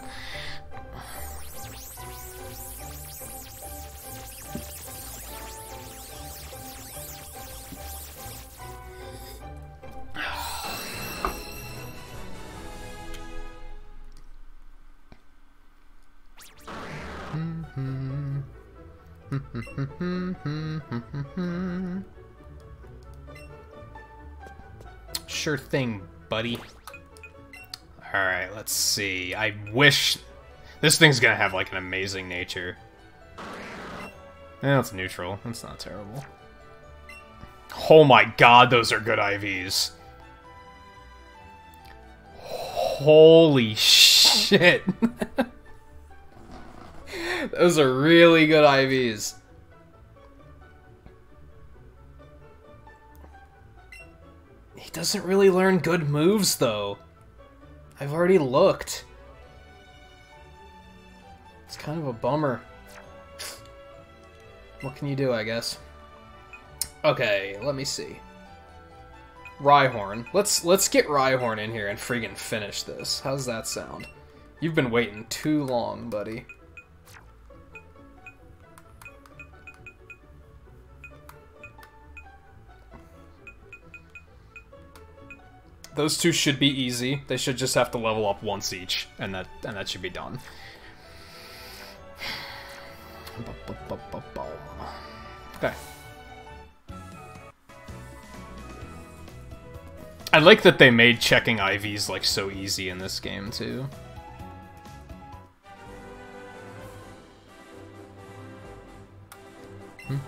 Sure thing, buddy. Alright, let's see. I wish... this thing's gonna have, like, an amazing nature. It's neutral. That's not terrible. Oh my god, those are good IVs. Holy shit. Those are really good IVs. He doesn't really learn good moves, though. I've already looked. kind of a bummer. What can you do, I guess? Okay, let me see. Rhyhorn. Let's get Rhyhorn in here and friggin' finish this. How's that sound? You've been waiting too long, buddy. Those two should be easy. They should just have to level up once each, and that should be done. Okay. I like that they made checking IVs like so easy in this game too. Okay,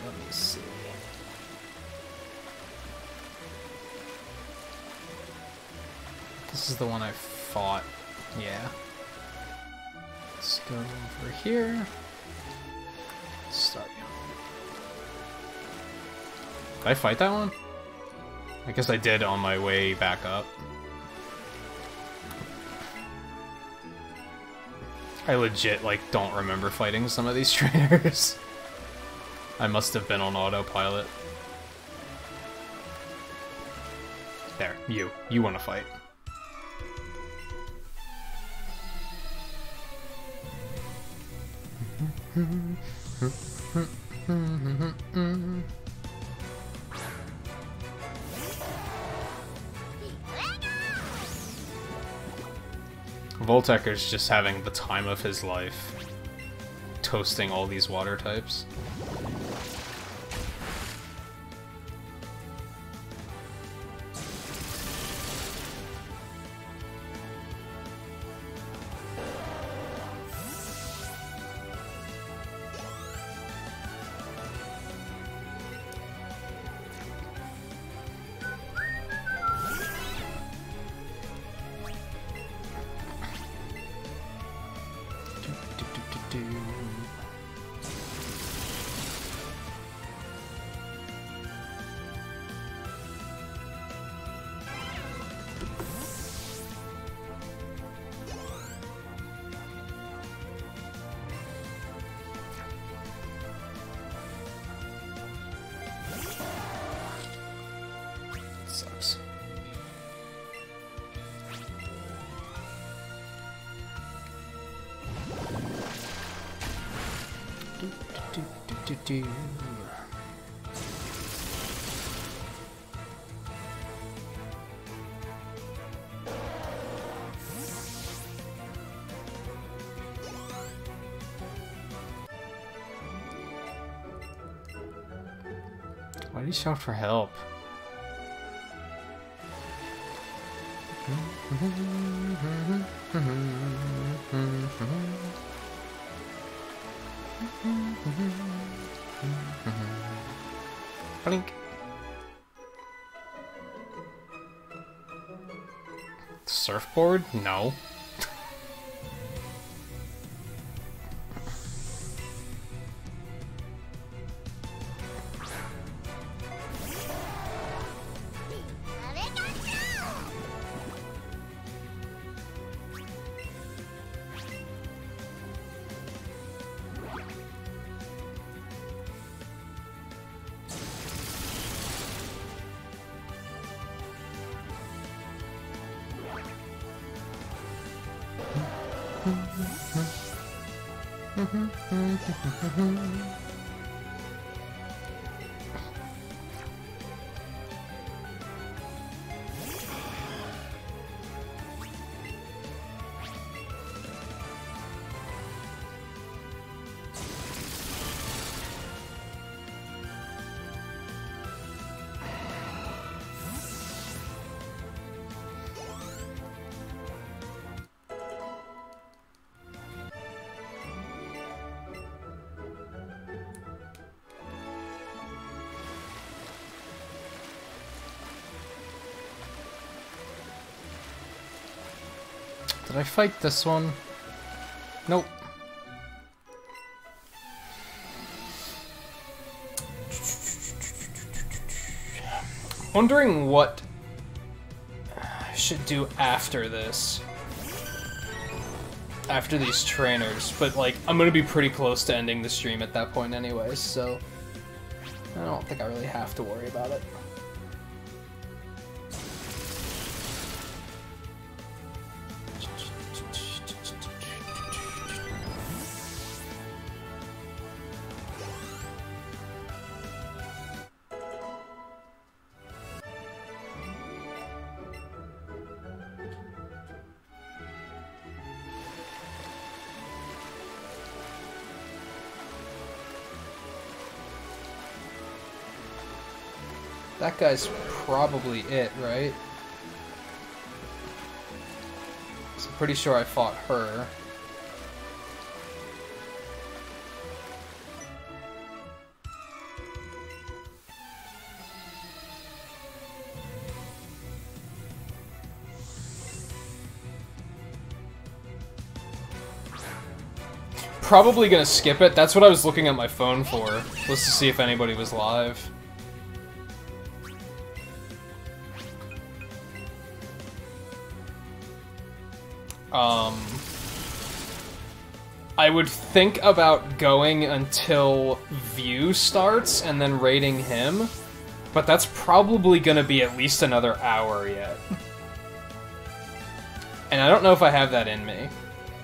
let me see. This is the one I fought. Yeah. Let's go over here. Start. Did I fight that one? I guess I did on my way back up. I legit, like, don't remember fighting some of these trainers. I must have been on autopilot. There, you want to fight. Voltecker's just having the time of his life, toasting all these water types. Sucks. Why did he shout for help? Blink. Surfboard? No. Did I fight this one? Nope. Wondering what... I should do after this. After these trainers, but like, I'm gonna be pretty close to ending the stream at that point anyways, so I don't think I really have to worry about it. That guy's probably it, right? So I'm pretty sure I fought her. Probably gonna skip it. That's what I was looking at my phone for, was to see if anybody was live. I would think about going until View starts and then raiding him, but that's probably gonna be at least another hour yet. And I don't know if I have that in me.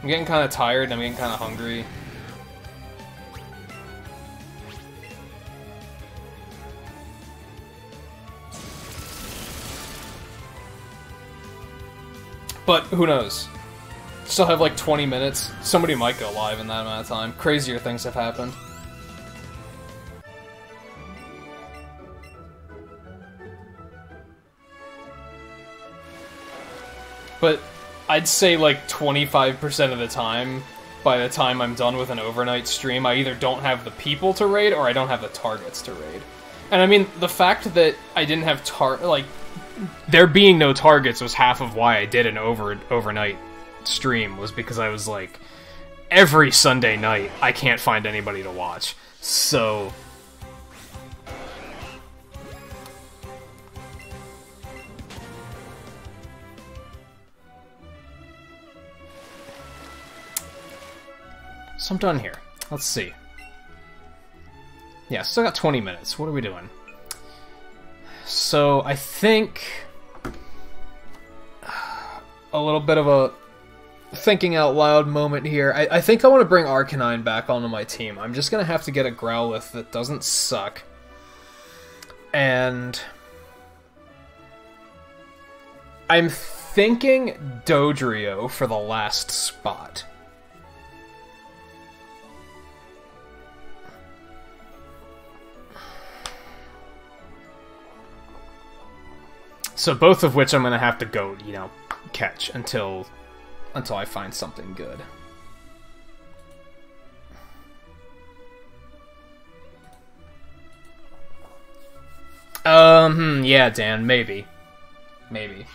I'm getting kind of tired and I'm getting kind of hungry. But who knows? Still have like 20 minutes. Somebody might go live in that amount of time. Crazier things have happened. But I'd say like 25% of the time, by the time I'm done with an overnight stream, I either don't have the people to raid or I don't have the targets to raid. And I mean, the fact that I didn't have there being no targets was half of why I did an overnight stream, was because I was like, every Sunday night I can't find anybody to watch. So I'm done here. Let's see. Yeah, still got 20 minutes. What are we doing? So I think a little bit of a thinking out loud moment here. I think I want to bring Arcanine back onto my team. I'm just going to have to get a Growlithe that doesn't suck. And I'm thinking Dodrio for the last spot. So both of which I'm going to have to go, you know, catch until I find something good. Yeah, Dan, maybe. Maybe.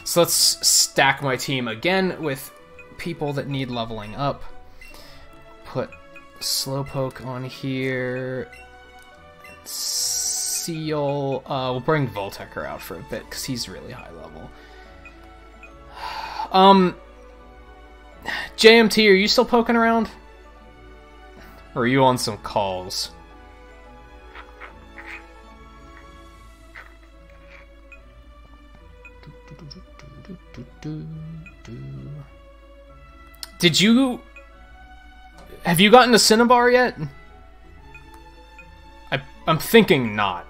So let's stack my team again with people that need leveling up. Put Slowpoke on here. Seal. We'll bring Voltecker out for a bit because he's really high level. JMT, are you still poking around? Or are you on some calls? Have you gotten to Cinnabar yet? I'm thinking not.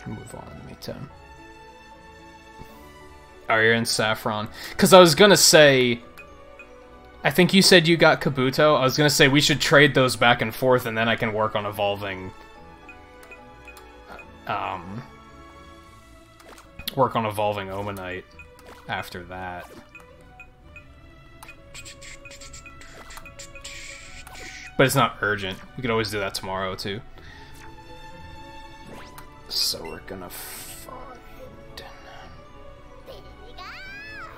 Move on in the meantime. Oh, you're in Saffron. Because I was gonna say, I think you said you got Kabuto. I was gonna say we should trade those back and forth, and then I can work on evolving. Work on evolving Omanite after that. But it's not urgent. We could always do that tomorrow too. So we're gonna find.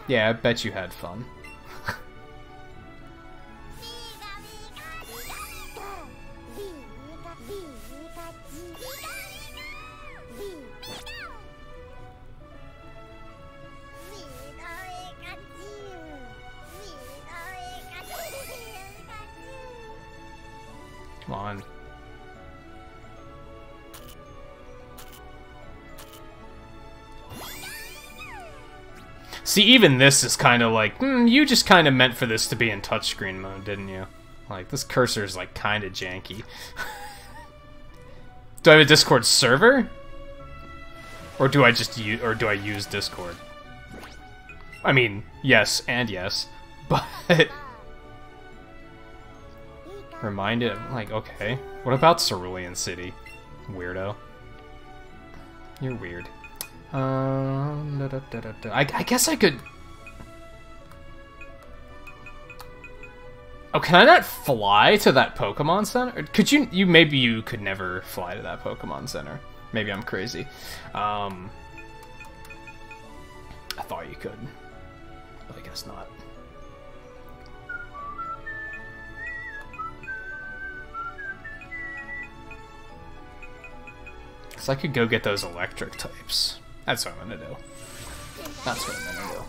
Yeah, I bet you had fun. Come on. See, even this is kind of like, you just kind of meant for this to be in touchscreen mode, didn't you? Like, this cursor is, like, kind of janky. Do I have a Discord server? Or do I just use, or do I use Discord? I mean, yes and yes, but... Reminded, like, okay. What about Cerulean City? Weirdo. You're weird. I guess I could... Oh, can I not fly to that Pokemon Center? Could you maybe you could never fly to that Pokemon Center. Maybe I'm crazy. I thought you could. But I guess not. So I could go get those electric types. That's what I'm gonna do. That's what I'm gonna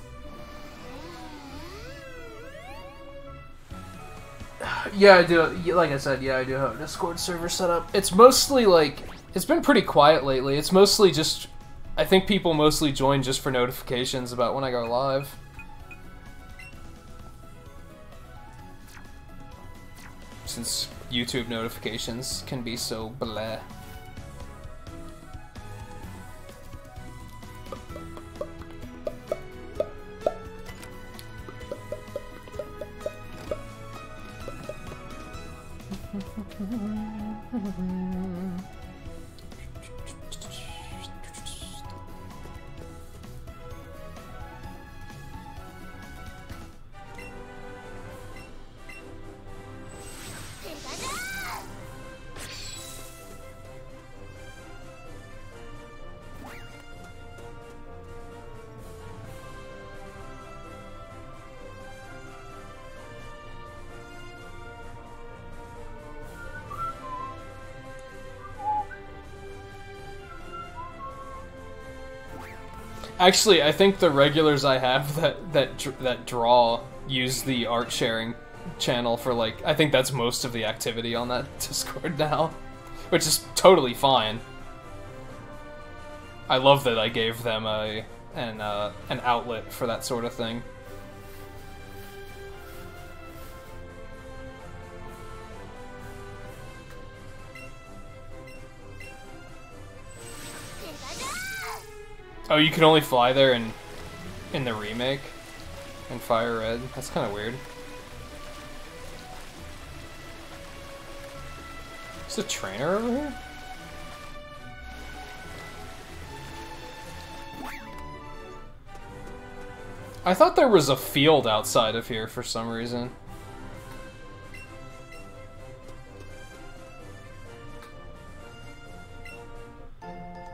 do. Yeah, I do. Like I said, yeah, I do have a Discord server set up. It's mostly like, it's been pretty quiet lately. It's mostly just, I think people mostly join just for notifications about when I go live. Since YouTube notifications can be so bleh. Actually, I think the regulars I have that draw use the art sharing channel for, like, I think that's most of the activity on that Discord now, which is totally fine. I love that I gave them an outlet for that sort of thing. Oh, you can only fly there in the remake? In Fire Red? That's kind of weird. Is a trainer over here? I thought there was a field outside of here for some reason.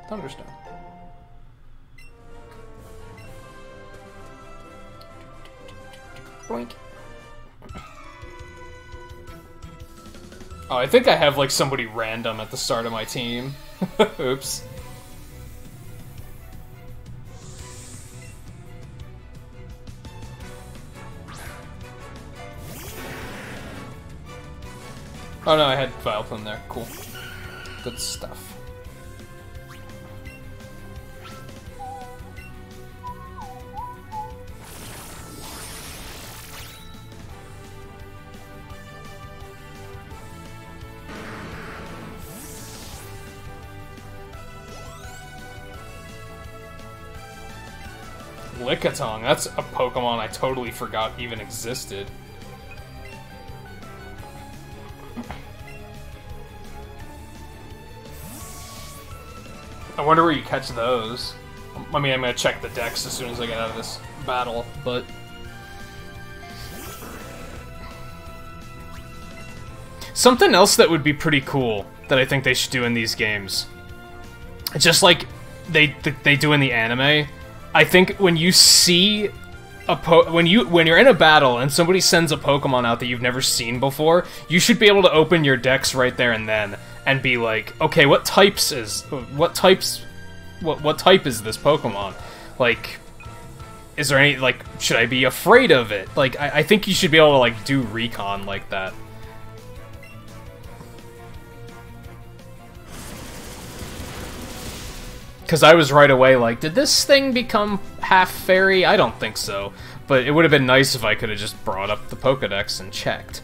Thunderstone. Boink. Oh, I think I have, like, somebody random at the start of my team. Oops. Oh no, I had Vileplume there. Cool. Good stuff. Lickitung, that's a Pokemon I totally forgot even existed. wonder where you catch those. I mean, I'm gonna check the decks as soon as I get out of this battle, but... Something else that would be pretty cool that I think they should do in these games, just like they do in the anime. I think when you see when you're in a battle and somebody sends a Pokemon out that you've never seen before, you should be able to open your decks right there and then and be like, okay, what type is this Pokemon? Like, is there any, like, should I be afraid of it? Like, I think you should be able to, like, do recon like that. Because I was right away like, did this thing become half fairy? I don't think so. But it would have been nice if I could have just brought up the Pokedex and checked.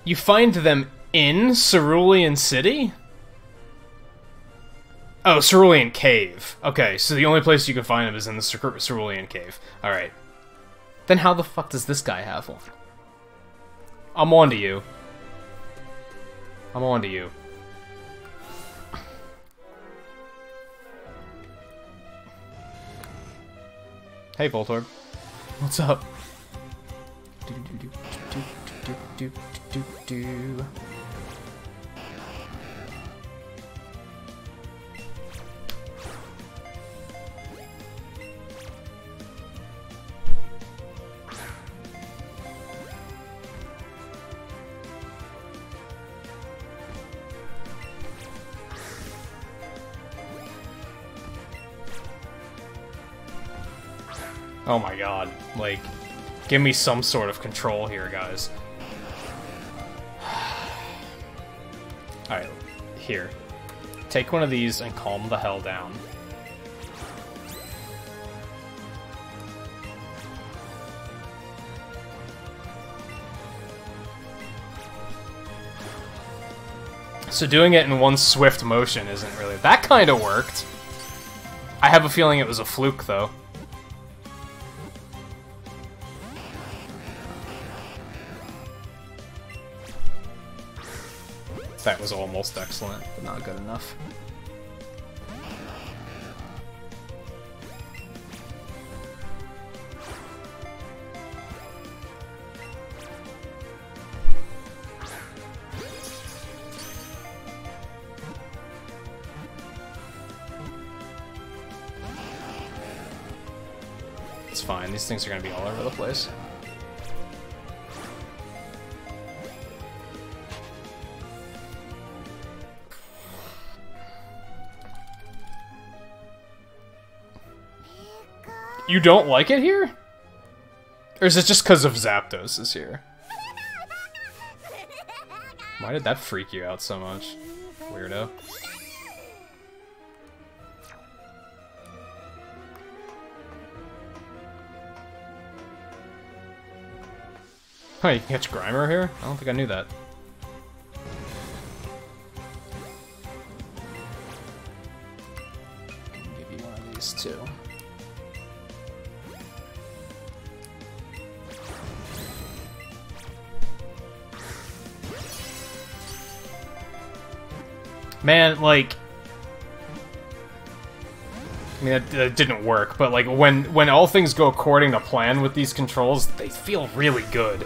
You find them in Cerulean City? Oh, Cerulean Cave. Okay, so the only place you can find them is in the Cerulean Cave. Alright. Then how the fuck does this guy have one? I'm on to you. I'm on to you. Hey, Voltorb. What's up? Oh my god, like, give me some sort of control here, guys. Alright, here. Take one of these and calm the hell down. So doing it in one swift motion isn't really... That kind of worked. I have a feeling it was a fluke, though. That was almost excellent, but not good enough. It's fine, these things are gonna be all over the place. You don't like it here? Or is it just because of Zapdos is here? Why did that freak you out so much, weirdo? Oh, you can catch Grimer here? I don't think I knew that. I can give you one of these too. Man, like... I mean, that didn't work, but like, when all things go according to plan with these controls, they feel really good.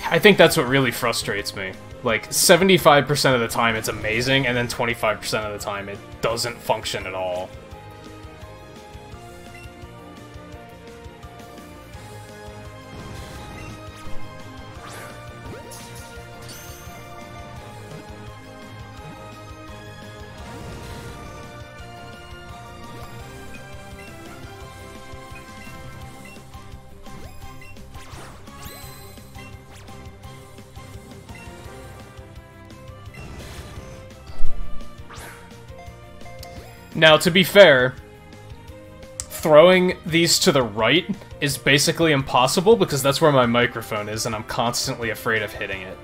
I think that's what really frustrates me. Like, 75% of the time it's amazing, and then 25% of the time it doesn't function at all. Now, to be fair, throwing these to the right is basically impossible because that's where my microphone is and I'm constantly afraid of hitting it.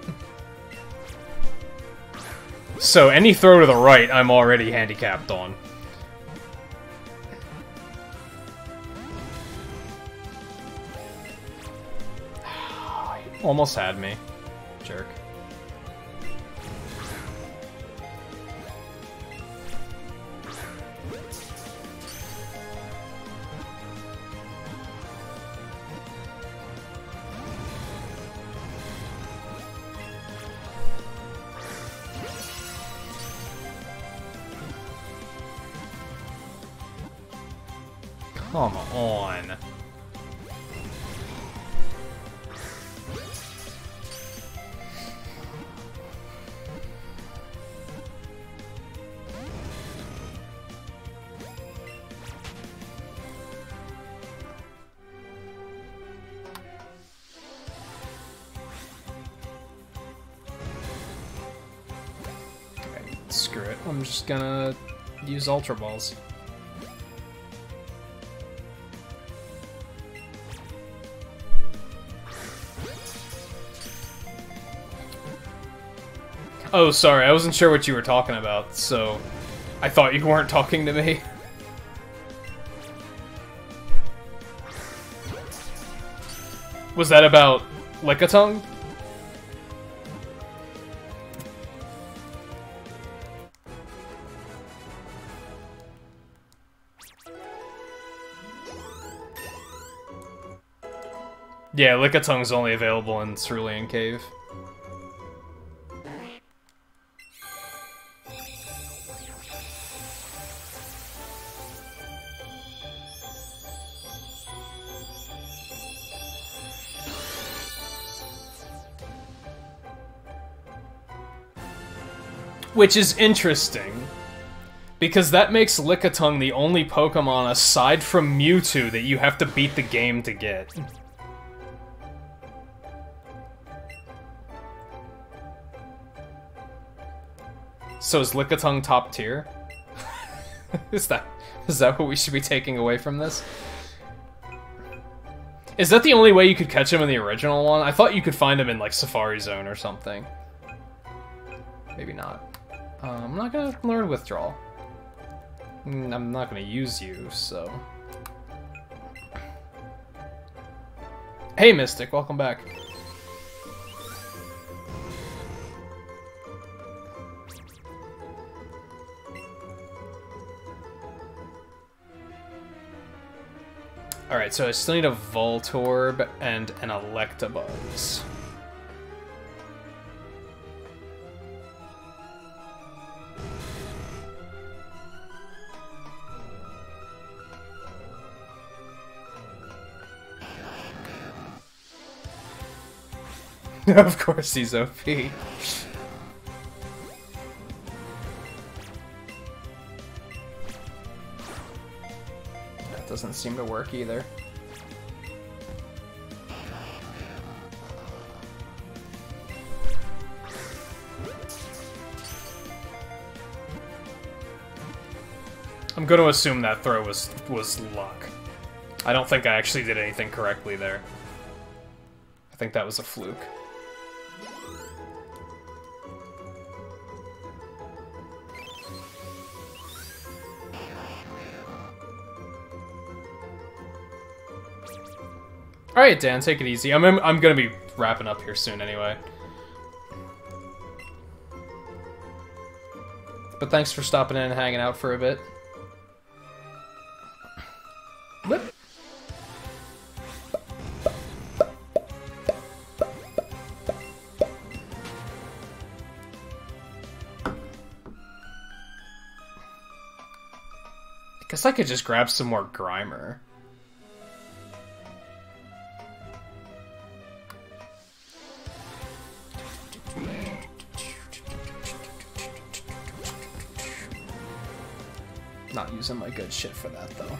So any throw to the right, I'm already handicapped on. Almost had me. Jerk. Come on. Okay, screw it. I'm just gonna use Ultra Balls. Oh, sorry, I wasn't sure what you were talking about, so I thought you weren't talking to me. Was that about Lickitung? Yeah, Lickatung's only available in Cerulean Cave. Which is interesting, because that makes Lickitung the only Pokemon aside from Mewtwo that you have to beat the game to get. So is Lickitung top tier? Is that what we should be taking away from this? Is that the only way you could catch him in the original one? I thought you could find him in, like, Safari Zone or something. Maybe not. I'm not gonna learn Withdrawal. I'm not gonna use you, so... Hey, Mystic, welcome back. Alright, so I still need a Voltorb and an Electabuzz. Of course he's OP. That doesn't seem to work either. I'm going to assume that throw was luck. I don't think I actually did anything correctly there. I think that was a fluke. Alright, Dan, take it easy. I'm gonna be wrapping up here soon anyway. But thanks for stopping in and hanging out for a bit. Whip. Guess I could just grab some more Grimer. Not using my good shit for that, though.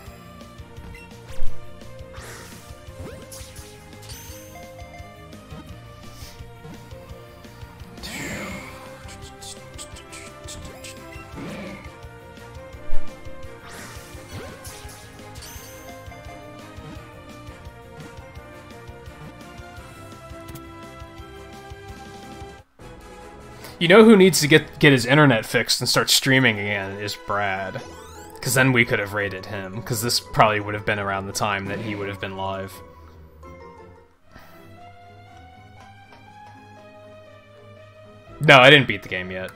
You know who needs to get his internet fixed and start streaming again is Brad. Because then we could have rated him, because this probably would have been around the time that he would have been live. No, I didn't beat the game yet.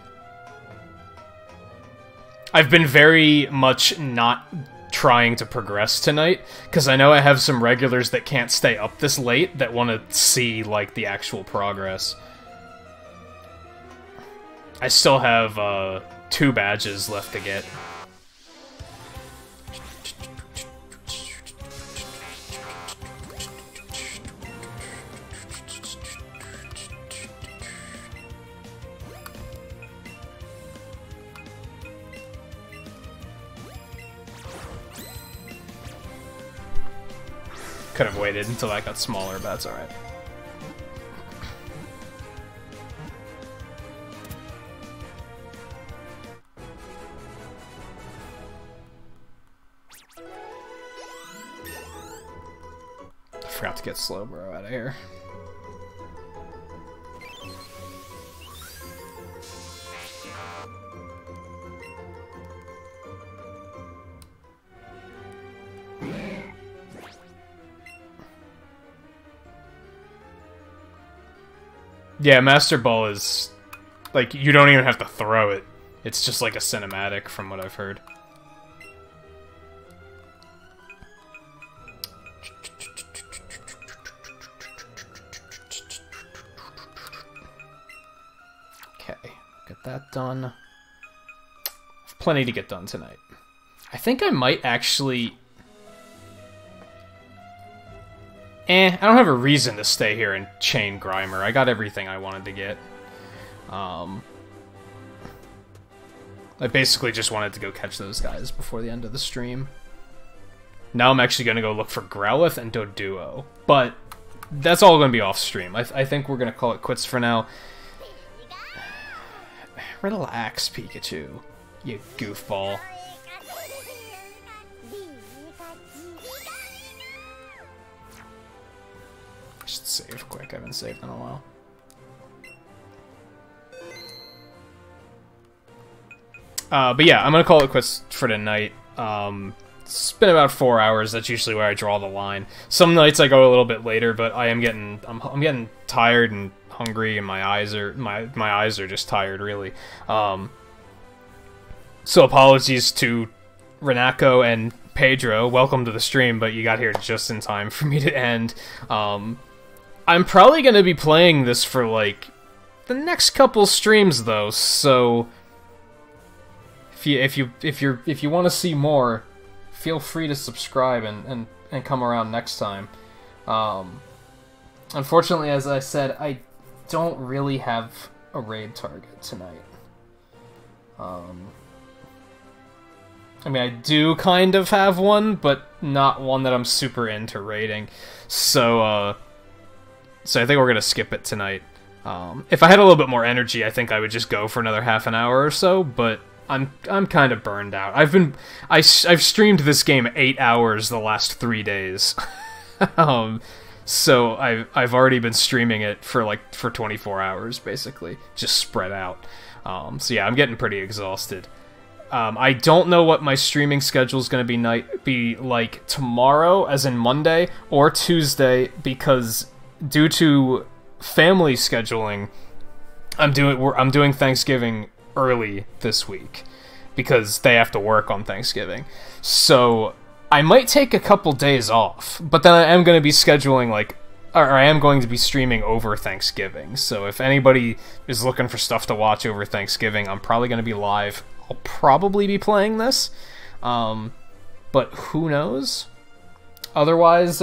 I've been very much not trying to progress tonight, because I know I have some regulars that can't stay up this late that want to see, like, the actual progress. I still have, 2 badges left to get. Could have waited until that got smaller, but that's alright. I forgot to get Slowbro out of here. Yeah, Master Ball is, like, you don't even have to throw it. It's just like a cinematic, from what I've heard. Okay, get that done. Plenty to get done tonight. I think I might actually... I don't have a reason to stay here and chain Grimer. I got everything I wanted to get. I basically just wanted to go catch those guys before the end of the stream. Now I'm actually going to go look for Growlithe and Doduo. But that's all going to be off stream. I think we're going to call it quits for now. Relax, Pikachu. You goofball. I should save quick. I haven't saved in a while. But yeah, I'm gonna call it quits for tonight. It's been about 4 hours. That's usually where I draw the line. Some nights I go a little bit later, but I'm getting tired and hungry, and my eyes are just tired, really. So apologies to Renako and Pedro. Welcome to the stream, but you got here just in time for me to end. I'm probably gonna be playing this for like the next couple streams though, so if you want to see more, feel free to subscribe and come around next time. Unfortunately, as I said, I don't really have a raid target tonight. I mean, I do kind of have one, but not one that I'm super into raiding. So I think we're gonna skip it tonight. If I had a little bit more energy, I think I would just go for another half an hour or so. But I'm kind of burned out. I've streamed this game 8 hours the last 3 days. So I've already been streaming it for 24 hours basically, just spread out. So yeah, I'm getting pretty exhausted. I don't know what my streaming schedule is going to be like tomorrow, as in Monday, or Tuesday, because due to family scheduling, I'm doing Thanksgiving early this week because they have to work on Thanksgiving. So I might take a couple days off, but then I am going to be scheduling or I am going to be streaming over Thanksgiving. So if anybody is looking for stuff to watch over Thanksgiving, I'm probably going to be live. I'll probably be playing this, but who knows? Otherwise,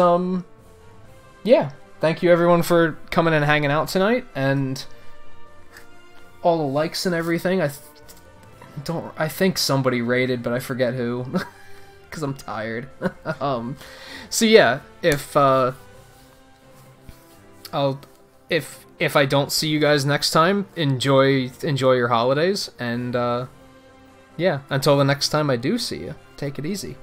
yeah. Thank you everyone for coming and hanging out tonight, and all the likes and everything. I think somebody rated, but I forget who, because I'm tired. So yeah, if I don't see you guys next time, enjoy your holidays, and yeah, until the next time I do see you, take it easy.